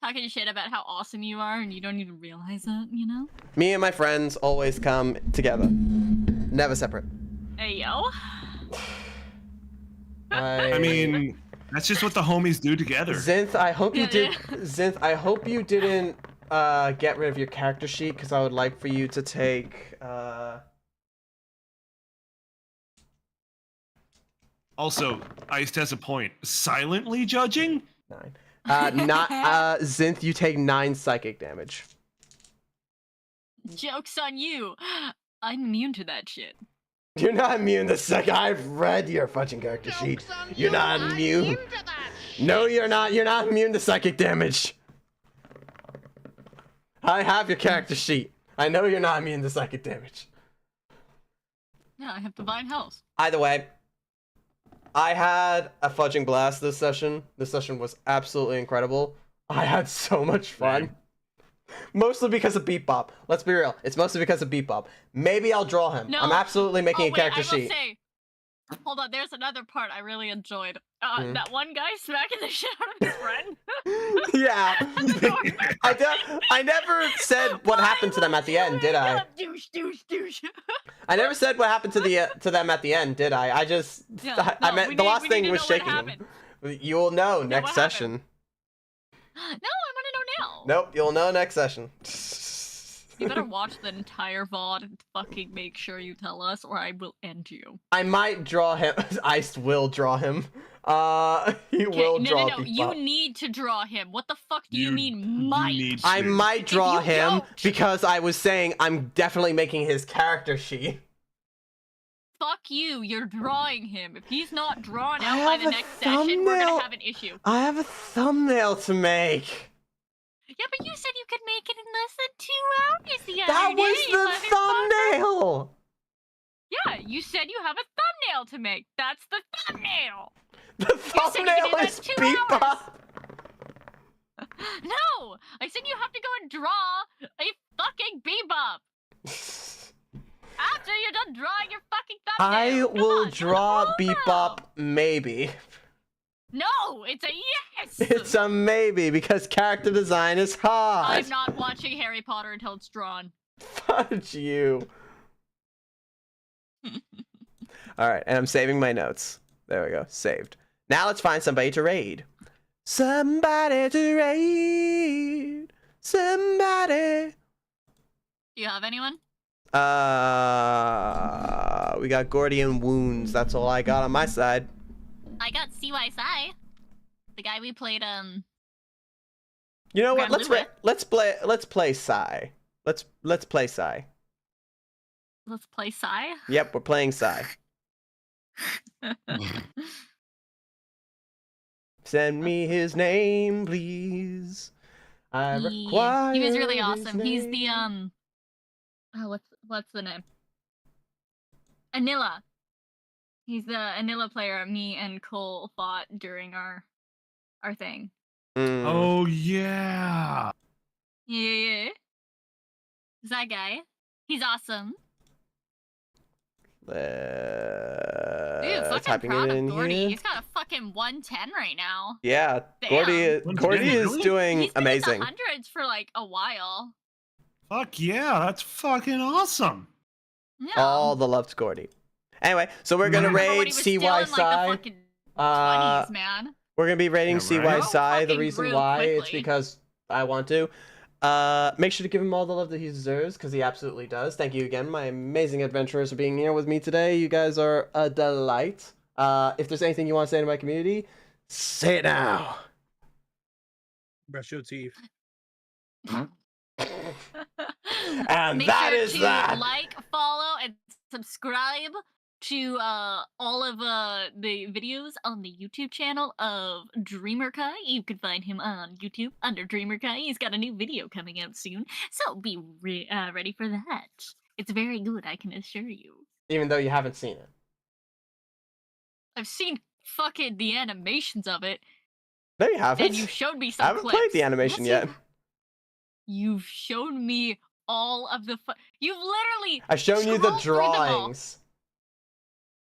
Speaker 3: Talking shit about how awesome you are, and you don't even realize it, you know?
Speaker 2: Me and my friends always come together, never separate.
Speaker 3: Hey, yo.
Speaker 1: I mean, that's just what the homies do together.
Speaker 2: Zinth, I hope you
Speaker 3: Yeah,
Speaker 2: did.
Speaker 3: yeah.
Speaker 2: Zinth, I hope you didn't get rid of your character sheet because I would like for you to take.
Speaker 1: Also, Iced has a point. Silently judging?
Speaker 2: 9. Not Zinth, you take 9 psychic damage.
Speaker 3: Joke's on you. I'm immune to that shit.
Speaker 2: You're not immune to psychic. I've read your fucking character sheet. You're not immune. No, you're not. You're not immune to psychic damage. I have your character sheet. I know you're not immune to psychic damage.
Speaker 3: Yeah, I have divine health.
Speaker 2: Either way, I had a fudging blast this session. This session was absolutely incredible. I had so much fun. Mostly because of Bebop. Let's be real. It's mostly because of Bebop. Maybe I'll draw him.
Speaker 3: No.
Speaker 2: I'm absolutely making
Speaker 3: Oh,
Speaker 2: a
Speaker 3: wait,
Speaker 2: character
Speaker 3: I will
Speaker 2: sheet.
Speaker 3: say, hold on, there's another part I really enjoyed.
Speaker 2: Mhm.
Speaker 3: That one guy smacking the shit out of his friend.
Speaker 2: Yeah. I never said what happened to them at the end, did I?
Speaker 3: Douche, douche, douche.
Speaker 2: I never said what happened to them at the end, did I? I just
Speaker 3: Yeah,
Speaker 2: I
Speaker 3: no,
Speaker 2: meant
Speaker 3: we
Speaker 2: the
Speaker 3: need-
Speaker 2: last
Speaker 3: we
Speaker 2: thing
Speaker 3: need to
Speaker 2: was
Speaker 3: know what
Speaker 2: shaking him.
Speaker 3: happened.
Speaker 2: You'll know
Speaker 3: Yeah,
Speaker 2: next
Speaker 3: what
Speaker 2: session.
Speaker 3: No, I want to know now.
Speaker 2: Nope, you'll know next session.
Speaker 3: You better watch the entire VOD and fucking make sure you tell us, or I will end you.
Speaker 2: I might draw him. Ice will draw him. He will
Speaker 3: no,
Speaker 2: draw
Speaker 3: no, no. You
Speaker 2: Bebop.
Speaker 3: need to draw him. What the fuck do you,
Speaker 1: You-
Speaker 3: mean,
Speaker 1: you
Speaker 3: might?
Speaker 1: need
Speaker 2: I
Speaker 1: to.
Speaker 2: might draw
Speaker 3: you
Speaker 2: him
Speaker 3: don't-
Speaker 2: because I was saying I'm definitely making his character sheet.
Speaker 3: Fuck you. You're drawing him. If he's not drawn
Speaker 2: I
Speaker 3: out by
Speaker 2: have
Speaker 3: the
Speaker 2: a
Speaker 3: next session, we're
Speaker 2: thumbnail.
Speaker 3: gonna have an issue.
Speaker 2: I have a thumbnail to make.
Speaker 3: Yeah, but you said you could make it in less than 2 hours the
Speaker 2: That
Speaker 3: other day,
Speaker 2: was the
Speaker 3: motherfucker.
Speaker 2: thumbnail.
Speaker 3: Yeah, you said you have a thumbnail to make. That's the thumbnail.
Speaker 2: The
Speaker 3: said you could
Speaker 2: thumbnail
Speaker 3: do that
Speaker 2: is
Speaker 3: 2
Speaker 2: Bebop.
Speaker 3: No, I said you have to go and draw a fucking Bebop. After you're done drawing your fucking thumbnail.
Speaker 2: I
Speaker 3: Come
Speaker 2: will
Speaker 3: on, you're the
Speaker 2: draw
Speaker 3: pro
Speaker 2: Bebop
Speaker 3: now.
Speaker 2: maybe.
Speaker 3: No, it's a yes.
Speaker 2: It's a maybe because character design is hard.
Speaker 3: I'm not watching Harry Potter until it's drawn.
Speaker 2: Fudge you. All right, and I'm saving my notes. There we go, saved. Now let's find somebody to raid. Somebody to raid. Somebody.
Speaker 3: Do you have anyone?
Speaker 2: We got Gordian wounds. That's all I got on my side.
Speaker 3: I got CY Sai, the guy we played.
Speaker 2: You know what?
Speaker 3: Grand
Speaker 2: Let's play Psy. Let's play Psy.
Speaker 3: Let's play Sai.
Speaker 2: Yep, we're playing Psy. Send me his name, please. I require.
Speaker 3: He was really
Speaker 2: his
Speaker 3: awesome. He's the
Speaker 2: name.
Speaker 3: Oh, what's the name? Anila. He's the Anila player me and Cole fought during our thing.
Speaker 1: Oh yeah.
Speaker 3: Yeah. Is that guy? He's awesome. Dude, fucking
Speaker 2: Typing
Speaker 3: proud
Speaker 2: it
Speaker 3: of
Speaker 2: in
Speaker 3: Gordy.
Speaker 2: here.
Speaker 3: He's got a fucking 110 right now.
Speaker 2: Yeah,
Speaker 3: Damn.
Speaker 2: Gordy is
Speaker 1: Really?
Speaker 2: doing
Speaker 3: He's been
Speaker 2: amazing.
Speaker 3: in the hundreds for like a while.
Speaker 1: Fuck yeah, that's fucking awesome.
Speaker 3: Yeah.
Speaker 2: All the love to Gordy. Anyway, so we're gonna
Speaker 3: Remember when
Speaker 2: raid
Speaker 3: he was
Speaker 2: CY
Speaker 3: still in, like, the
Speaker 2: Psy.
Speaker 3: fucking 20s, man.
Speaker 2: We're gonna be raiding
Speaker 1: Yeah,
Speaker 2: CY
Speaker 1: right.
Speaker 2: Psy. The
Speaker 3: Fucking
Speaker 2: reason
Speaker 3: grew
Speaker 2: why it's
Speaker 3: quickly.
Speaker 2: because I want to. Make sure to give him all the love that he deserves, because he absolutely does. Thank you again, my amazing adventurers, for being here with me today. You guys are a delight. If there's anything you want to say to my community, say it now.
Speaker 4: Brush your teeth.
Speaker 2: And
Speaker 3: Make
Speaker 2: that
Speaker 3: sure
Speaker 2: is
Speaker 3: to
Speaker 2: that.
Speaker 3: like, follow, and subscribe to all of the videos on the YouTube channel of Dreamer Kai. You can find him on YouTube under Dreamer Kai. He's got a new video coming out soon, so be ready for that. It's very good, I can assure you.
Speaker 2: Even though you haven't seen it.
Speaker 3: I've seen fucking the animations of it,
Speaker 2: No, you haven't.
Speaker 3: and you showed me some
Speaker 2: I haven't
Speaker 3: clips.
Speaker 2: played the animation yet.
Speaker 3: You've shown me all of the You've literally
Speaker 2: I've shown you the
Speaker 3: scrolled through them all.
Speaker 2: drawings.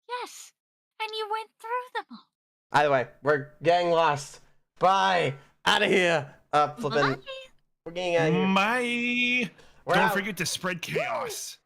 Speaker 3: Yes, and you went through them all.
Speaker 2: Either way, we're getting lost. Bye. Out of here. Flipping.
Speaker 3: Bye.
Speaker 2: We're getting out of here.
Speaker 1: Bye.
Speaker 2: We're
Speaker 1: Don't
Speaker 2: out.
Speaker 1: forget to spread chaos.